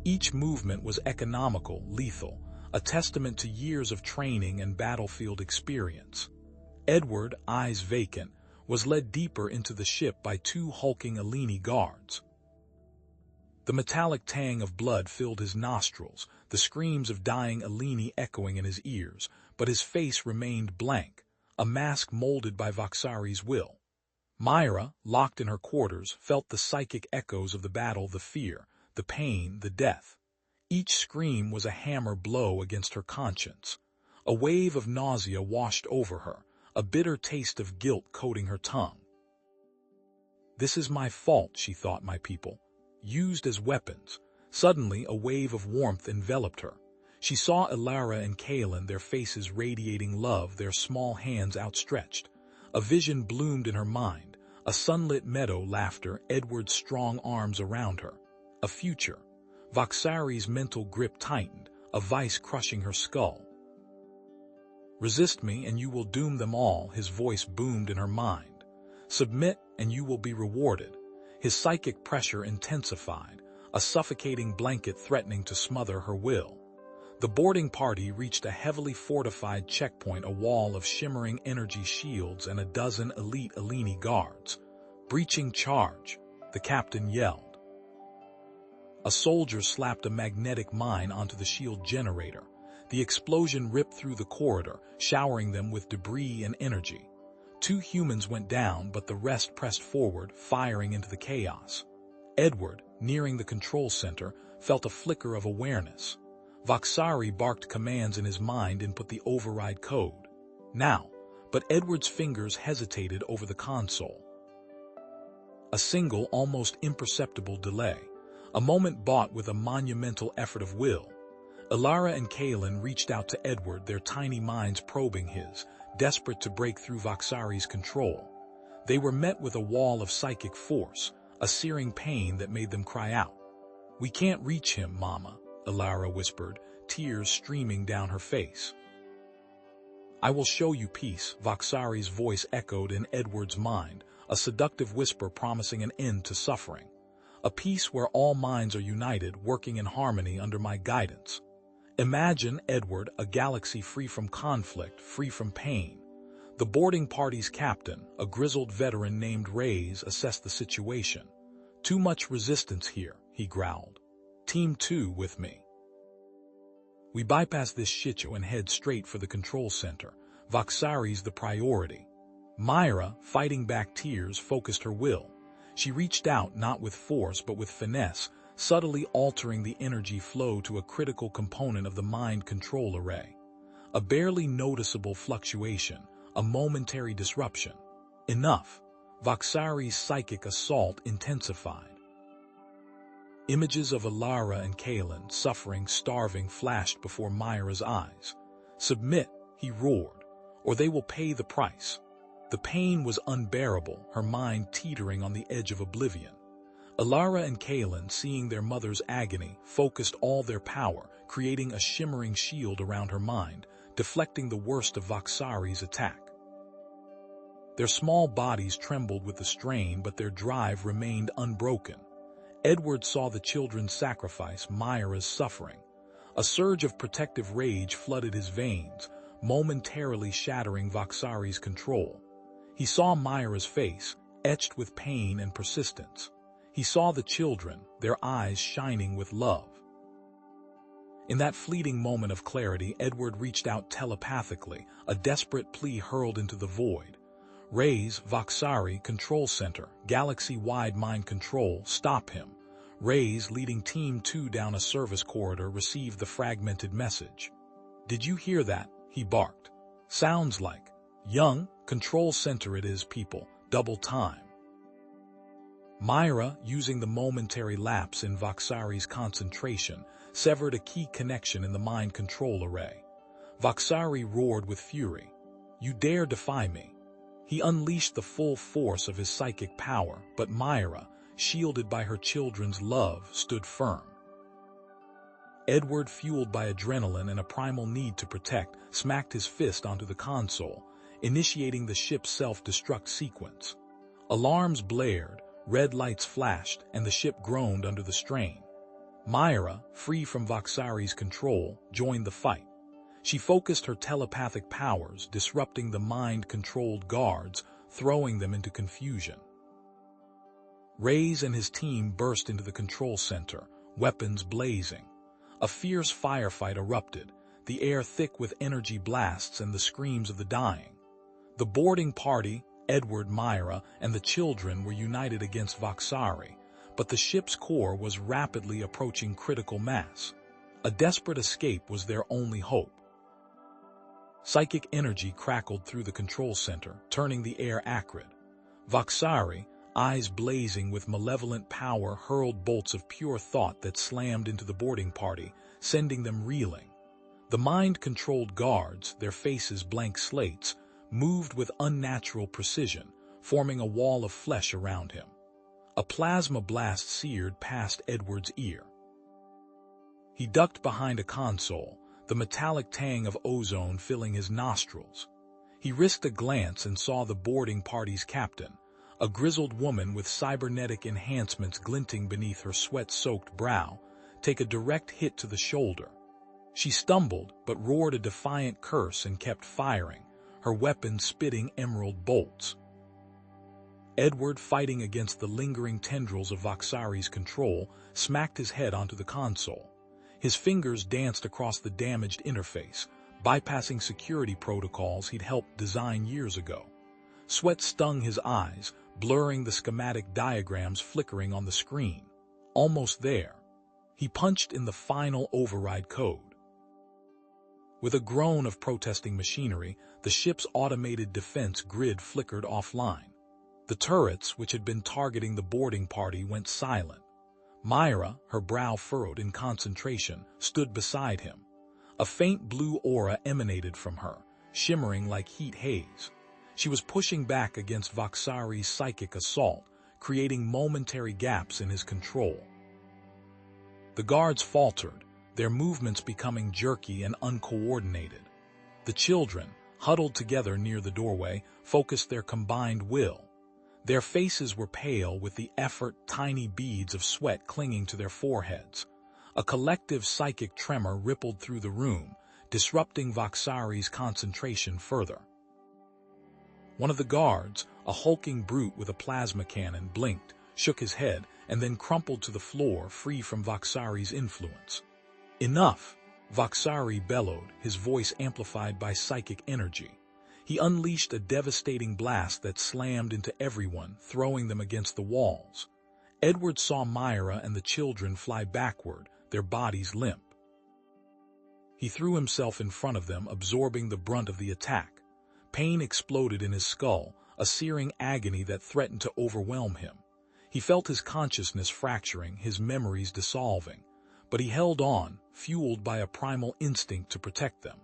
Each movement was economical, lethal, a testament to years of training and battlefield experience. Edward, eyes vacant, was led deeper into the ship by 2 hulking Eleni guards. The metallic tang of blood filled his nostrils, the screams of dying Eleni echoing in his ears, but his face remained blank, a mask molded by Voxari's will. Myra, locked in her quarters, felt the psychic echoes of the battle, the fear, the pain, the death. Each scream was a hammer blow against her conscience. A wave of nausea washed over her, a bitter taste of guilt coating her tongue. This is my fault, she thought, my people. Used as weapons. Suddenly, a wave of warmth enveloped her. She saw Ilara and Kaelin, their faces radiating love, their small hands outstretched. A vision bloomed in her mind, a sunlit meadow, laughter, Edward's strong arms around her. A future. Voxari's mental grip tightened, a vice crushing her skull. Resist me and you will doom them all, his voice boomed in her mind. Submit and you will be rewarded. His psychic pressure intensified, a suffocating blanket threatening to smother her will. The boarding party reached a heavily fortified checkpoint, a wall of shimmering energy shields and a dozen elite Eleni guards. Breaching charge, the captain yelled. A soldier slapped a magnetic mine onto the shield generator. The explosion ripped through the corridor, showering them with debris and energy. 2 humans went down, but the rest pressed forward, firing into the chaos. Edward, nearing the control center, felt a flicker of awareness. Voxari barked commands in his mind and put the override code. Now, but Edward's fingers hesitated over the console. A single, almost imperceptible delay. A moment bought with a monumental effort of will. Ilara and Kaelin reached out to Edward, their tiny minds probing his, desperate to break through Voxari's control. They were met with a wall of psychic force, a searing pain that made them cry out. "We can't reach him, Mama," Ilara whispered, tears streaming down her face. "I will show you peace," Voxari's voice echoed in Edward's mind, a seductive whisper promising an end to suffering. "A peace where all minds are united, working in harmony under my guidance." Imagine, Edward, a galaxy free from conflict, free from pain. The boarding party's captain, a grizzled veteran named Reyes, assessed the situation. "Too much resistance here," he growled. "Team 2 with me." "We bypass this shitshow and head straight for the control center. Voxari's the priority." Myra, fighting back tears, focused her will. She reached out not with force but with finesse, subtly altering the energy flow to a critical component of the mind control array. A barely noticeable fluctuation, a momentary disruption. Enough. Voxari's psychic assault intensified. Images of Ilara and Kaelin, suffering, starving, flashed before Myra's eyes. "Submit," he roared, "or they will pay the price." The pain was unbearable, her mind teetering on the edge of oblivion. Ilara and Kaelin, seeing their mother's agony, focused all their power, creating a shimmering shield around her mind, deflecting the worst of Voxari's attack. Their small bodies trembled with the strain, but their drive remained unbroken. Edward saw the children's sacrifice, Myra's suffering. A surge of protective rage flooded his veins, momentarily shattering Voxari's control. He saw Myra's face, etched with pain and persistence. He saw the children, their eyes shining with love. In that fleeting moment of clarity, Edward reached out telepathically, a desperate plea hurled into the void. "Reyes, Voxari, control center, galaxy-wide mind control, stop him." Rays, leading Team 2 down a service corridor, received the fragmented message. "Did you hear that?" he barked. "Sounds like young control center it is, people. Double time." Myra, using the momentary lapse in Voxari's concentration, severed a key connection in the mind control array. Voxari roared with fury. "You dare defy me!" He unleashed the full force of his psychic power, but Myra, shielded by her children's love, stood firm. Edward, fueled by adrenaline and a primal need to protect, smacked his fist onto the console, initiating the ship's self-destruct sequence. Alarms blared, red lights flashed, and the ship groaned under the strain. Myra, free from Voxari's control, joined the fight. She focused her telepathic powers, disrupting the mind-controlled guards, throwing them into confusion. Rays and his team burst into the control center, weapons blazing. A fierce firefight erupted, the air thick with energy blasts and the screams of the dying. The boarding party, Edward, Myra, and the children were united against Voxari, but the ship's core was rapidly approaching critical mass. A desperate escape was their only hope. Psychic energy crackled through the control center, turning the air acrid. Voxari, eyes blazing with malevolent power, hurled bolts of pure thought that slammed into the boarding party, sending them reeling. The mind-controlled guards, their faces blank slates, moved with unnatural precision, forming a wall of flesh around him. A plasma blast seared past Edward's ear. He ducked behind a console, the metallic tang of ozone filling his nostrils. He risked a glance and saw the boarding party's captain, a grizzled woman with cybernetic enhancements glinting beneath her sweat-soaked brow, take a direct hit to the shoulder. She stumbled, but roared a defiant curse and kept firing, her weapon spitting emerald bolts. Edward, fighting against the lingering tendrils of Voxari's control, smacked his head onto the console. His fingers danced across the damaged interface, bypassing security protocols he'd helped design years ago. Sweat stung his eyes, blurring the schematic diagrams flickering on the screen. Almost there. He punched in the final override code. With a groan of protesting machinery, the ship's automated defense grid flickered offline. The turrets, which had been targeting the boarding party, went silent. Myra, her brow furrowed in concentration, stood beside him. A faint blue aura emanated from her, shimmering like heat haze. She was pushing back against Voxari's psychic assault, creating momentary gaps in his control. The guards faltered, their movements becoming jerky and uncoordinated. The children, huddled together near the doorway, focused their combined will. Their faces were pale with the effort, tiny beads of sweat clinging to their foreheads. A collective psychic tremor rippled through the room, disrupting Voxari's concentration further. One of the guards, a hulking brute with a plasma cannon, blinked, shook his head, and then crumpled to the floor, free from Voxari's influence. "Enough!" Voxari bellowed, his voice amplified by psychic energy. He unleashed a devastating blast that slammed into everyone, throwing them against the walls. Edward saw Myra and the children fly backward, their bodies limp. He threw himself in front of them, absorbing the brunt of the attack. Pain exploded in his skull, a searing agony that threatened to overwhelm him. He felt his consciousness fracturing, his memories dissolving. But he held on, fueled by a primal instinct to protect them.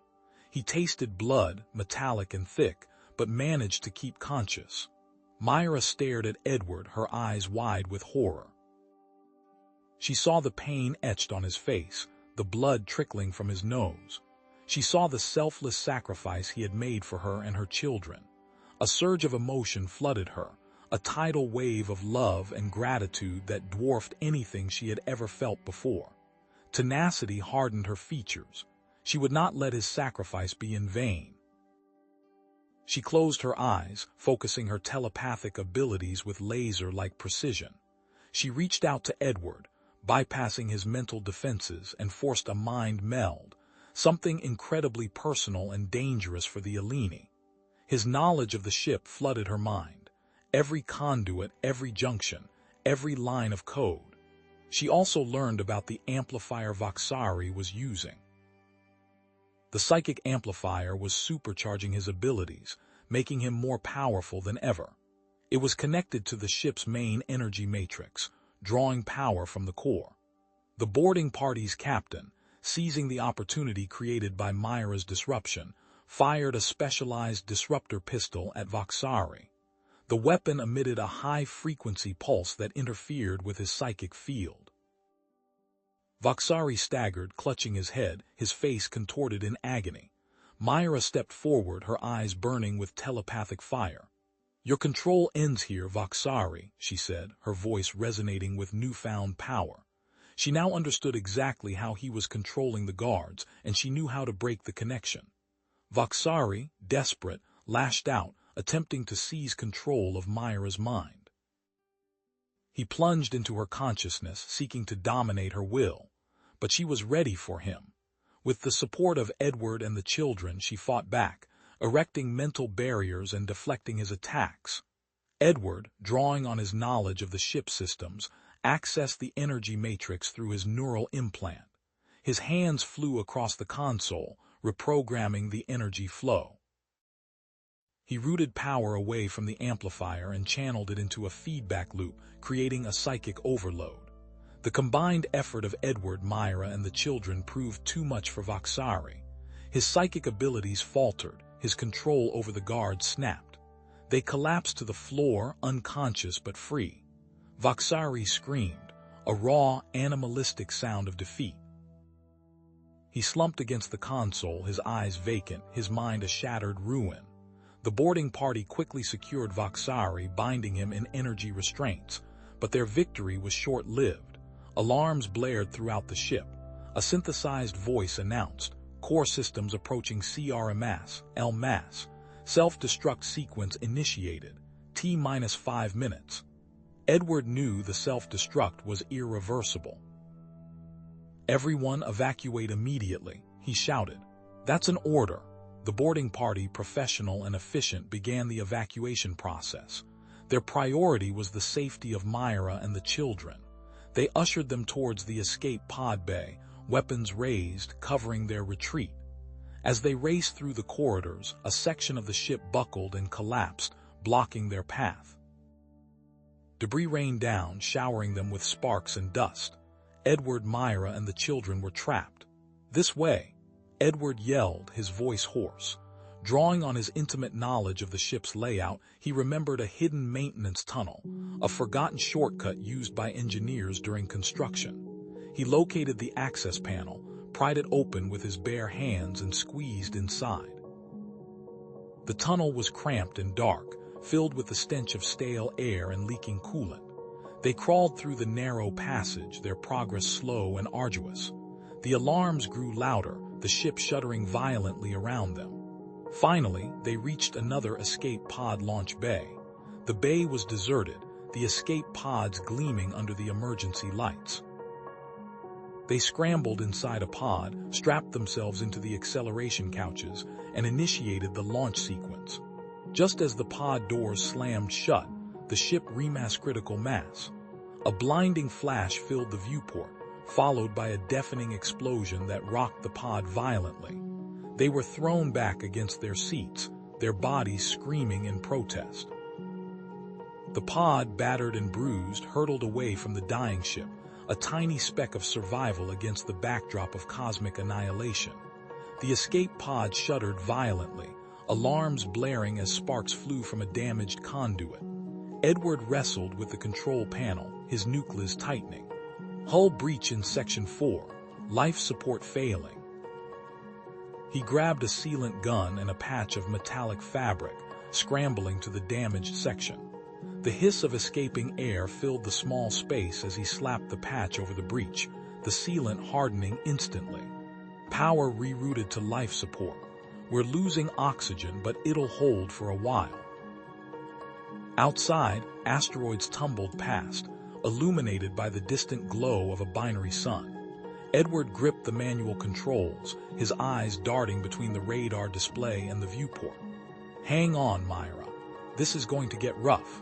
He tasted blood, metallic and thick, but managed to keep conscious. Myra stared at Edward, her eyes wide with horror. She saw the pain etched on his face, the blood trickling from his nose. She saw the selfless sacrifice he had made for her and her children. A surge of emotion flooded her, a tidal wave of love and gratitude that dwarfed anything she had ever felt before. Tenacity hardened her features. She would not let his sacrifice be in vain. She closed her eyes, focusing her telepathic abilities with laser-like precision. She reached out to Edward, bypassing his mental defenses, and forced a mind meld, something incredibly personal and dangerous for the Alini. His knowledge of the ship flooded her mind. Every conduit, every junction, every line of code. She also learned about the amplifier Voxari was using. The psychic amplifier was supercharging his abilities, making him more powerful than ever. It was connected to the ship's main energy matrix, drawing power from the core. The boarding party's captain, seizing the opportunity created by Myra's disruption, fired a specialized disruptor pistol at Voxari. The weapon emitted a high-frequency pulse that interfered with his psychic field. Voxari staggered, clutching his head, his face contorted in agony. Myra stepped forward, her eyes burning with telepathic fire. "Your control ends here, Voxari," she said, her voice resonating with newfound power. She now understood exactly how he was controlling the guards, and she knew how to break the connection. Voxari, desperate, lashed out, attempting to seize control of Myra's mind. He plunged into her consciousness, seeking to dominate her will. But she was ready for him. With the support of Edward and the children, she fought back, erecting mental barriers and deflecting his attacks. Edward, drawing on his knowledge of the ship systems, accessed the energy matrix through his neural implant. His hands flew across the console, reprogramming the energy flow. He routed power away from the amplifier and channeled it into a feedback loop, creating a psychic overload. The combined effort of Edward, Myra, and the children proved too much for Voxari. His psychic abilities faltered, his control over the guards snapped. They collapsed to the floor, unconscious but free. Voxari screamed, a raw, animalistic sound of defeat. He slumped against the console, his eyes vacant, his mind a shattered ruin. The boarding party quickly secured Voxari, binding him in energy restraints, but their victory was short-lived. Alarms blared throughout the ship. A synthesized voice announced, "Core systems approaching CRMAS, LMAS. Self-destruct sequence initiated. T-5 minutes." Edward knew the self-destruct was irreversible. "Everyone evacuate immediately," he shouted. "That's an order." The boarding party, professional and efficient, began the evacuation process. Their priority was the safety of Myra and the children. They ushered them towards the escape pod bay, weapons raised, covering their retreat. As they raced through the corridors, a section of the ship buckled and collapsed, blocking their path. Debris rained down, showering them with sparks and dust. Edward, Myra, and the children were trapped. "This way!" Edward yelled, his voice hoarse. Drawing on his intimate knowledge of the ship's layout, he remembered a hidden maintenance tunnel, a forgotten shortcut used by engineers during construction. He located the access panel, pried it open with his bare hands, and squeezed inside. The tunnel was cramped and dark, filled with the stench of stale air and leaking coolant. They crawled through the narrow passage, their progress slow and arduous. The alarms grew louder, the ship shuddering violently around them. Finally, they reached another escape pod launch bay. The bay was deserted, the escape pods gleaming under the emergency lights. They scrambled inside a pod, strapped themselves into the acceleration couches, and initiated the launch sequence. Just as the pod doors slammed shut, the ship remassed critical mass. A blinding flash filled the viewport, followed by a deafening explosion that rocked the pod violently. They were thrown back against their seats, their bodies screaming in protest. The pod, battered and bruised, hurtled away from the dying ship, a tiny speck of survival against the backdrop of cosmic annihilation. The escape pod shuddered violently, alarms blaring as sparks flew from a damaged conduit. Edward wrestled with the control panel, his nucleus tightening. Hull breach in Section 4, life support failing. He grabbed a sealant gun and a patch of metallic fabric, scrambling to the damaged section. The hiss of escaping air filled the small space as he slapped the patch over the breach, the sealant hardening instantly. Power rerouted to life support. "We're losing oxygen, but it'll hold for a while." Outside, asteroids tumbled past, illuminated by the distant glow of a binary sun. Edward gripped the manual controls, his eyes darting between the radar display and the viewport. "Hang on, Myra. This is going to get rough."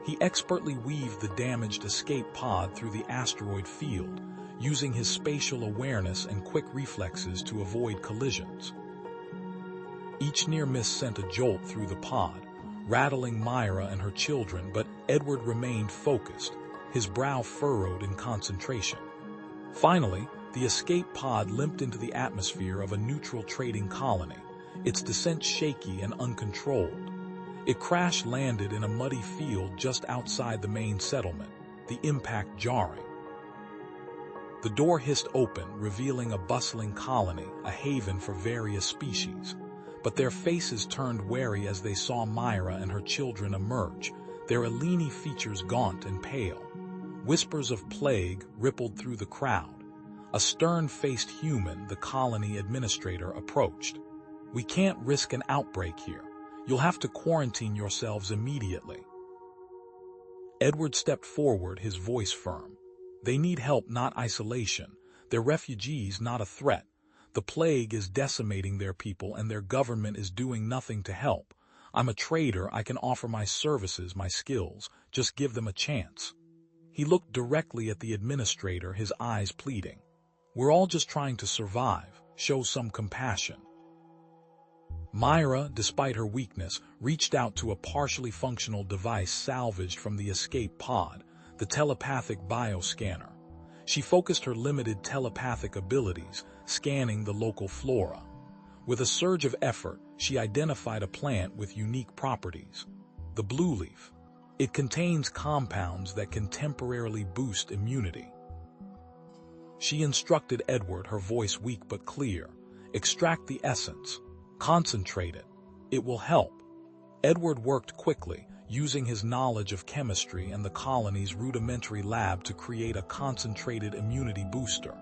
He expertly weaved the damaged escape pod through the asteroid field, using his spatial awareness and quick reflexes to avoid collisions. Each near miss sent a jolt through the pod, rattling Myra and her children, but Edward remained focused, his brow furrowed in concentration. Finally, the escape pod limped into the atmosphere of a neutral trading colony, its descent shaky and uncontrolled. It crash-landed in a muddy field just outside the main settlement, the impact jarring. The door hissed open, revealing a bustling colony, a haven for various species. But their faces turned wary as they saw Myra and her children emerge, their Alini features gaunt and pale. Whispers of plague rippled through the crowd. A stern-faced human, the colony administrator, approached. "We can't risk an outbreak here. You'll have to quarantine yourselves immediately." Edward stepped forward, his voice firm. "They need help, not isolation. They're refugees, not a threat. The plague is decimating their people, and their government is doing nothing to help. I'm a trader. I can offer my services, my skills. Just give them a chance." He looked directly at the administrator, his eyes pleading. "We're all just trying to survive. Show some compassion." Myra, despite her weakness, reached out to a partially functional device salvaged from the escape pod, the telepathic bioscanner. She focused her limited telepathic abilities, scanning the local flora. With a surge of effort, she identified a plant with unique properties. The blue leaf. It contains compounds that can temporarily boost immunity. She instructed Edward, her voice weak but clear. "Extract the essence. Concentrate it. It will help." Edward worked quickly, using his knowledge of chemistry and the colony's rudimentary lab to create a concentrated immunity booster.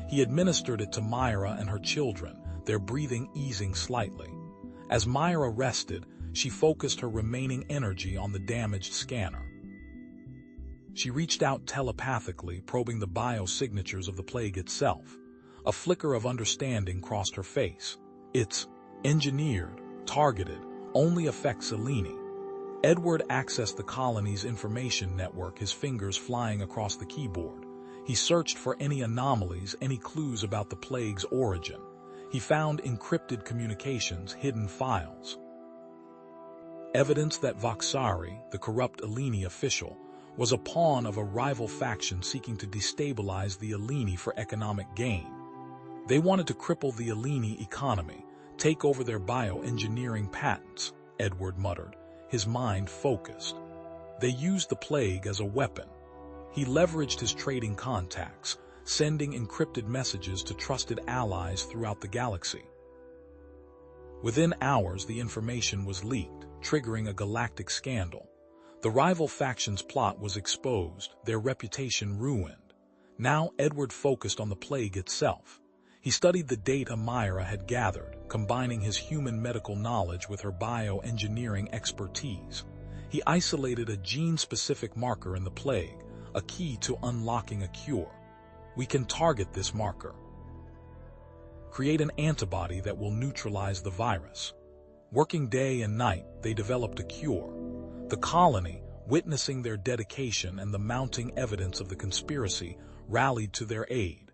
He administered it to Myra and her children, their breathing easing slightly. As Myra rested, she focused her remaining energy on the damaged scanner. She reached out telepathically, probing the biosignatures of the plague itself. A flicker of understanding crossed her face. "It's engineered, targeted, only affects Alini." Edward accessed the colony's information network, his fingers flying across the keyboard. He searched for any anomalies, any clues about the plague's origin. He found encrypted communications, hidden files. Evidence that Voxari, the corrupt Alini official, was a pawn of a rival faction seeking to destabilize the Alini for economic gain. They wanted to cripple the Alini economy, take over their bioengineering patents, Edward muttered, his mind focused. They used the plague as a weapon. He leveraged his trading contacts, sending encrypted messages to trusted allies throughout the galaxy. Within hours, the information was leaked, triggering a galactic scandal. The rival faction's plot was exposed, their reputation ruined. Now Edward focused on the plague itself. He studied the data Myra had gathered, combining his human medical knowledge with her bioengineering expertise. He isolated a gene-specific marker in the plague, a key to unlocking a cure. "We can target this marker. Create an antibody that will neutralize the virus." Working day and night, they developed a cure. The colony, witnessing their dedication and the mounting evidence of the conspiracy, rallied to their aid.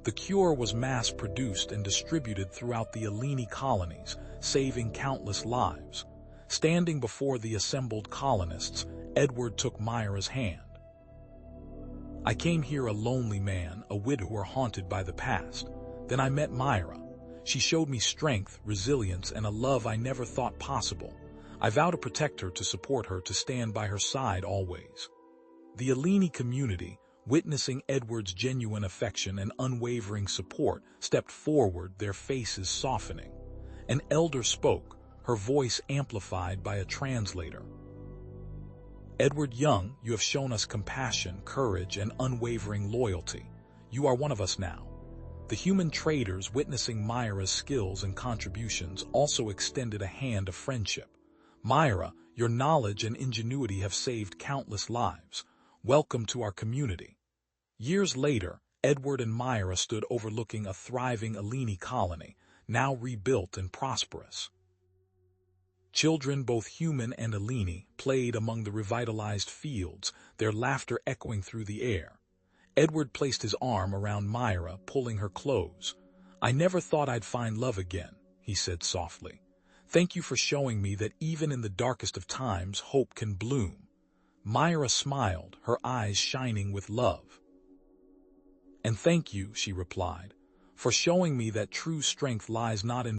The cure was mass-produced and distributed throughout the Alini colonies, saving countless lives. Standing before the assembled colonists, Edward took Myra's hand. "I came here a lonely man, a widower haunted by the past. Then I met Myra. She showed me strength, resilience, and a love I never thought possible. I vow to protect her, to support her, to stand by her side always." The Alini community, witnessing Edward's genuine affection and unwavering support, stepped forward, their faces softening. An elder spoke, her voice amplified by a translator. "Edward Young, you have shown us compassion, courage, and unwavering loyalty. You are one of us now." The human traders, witnessing Myra's skills and contributions, also extended a hand of friendship. "Myra, your knowledge and ingenuity have saved countless lives. Welcome to our community." Years later, Edward and Myra stood overlooking a thriving Alini colony, now rebuilt and prosperous. Children, both human and Alini, played among the revitalized fields, their laughter echoing through the air. Edward placed his arm around Myra, pulling her close. "I never thought I'd find love again," he said softly. "Thank you for showing me that even in the darkest of times, hope can bloom." Myra smiled, her eyes shining with love. "And thank you," she replied, "for showing me that true strength lies not in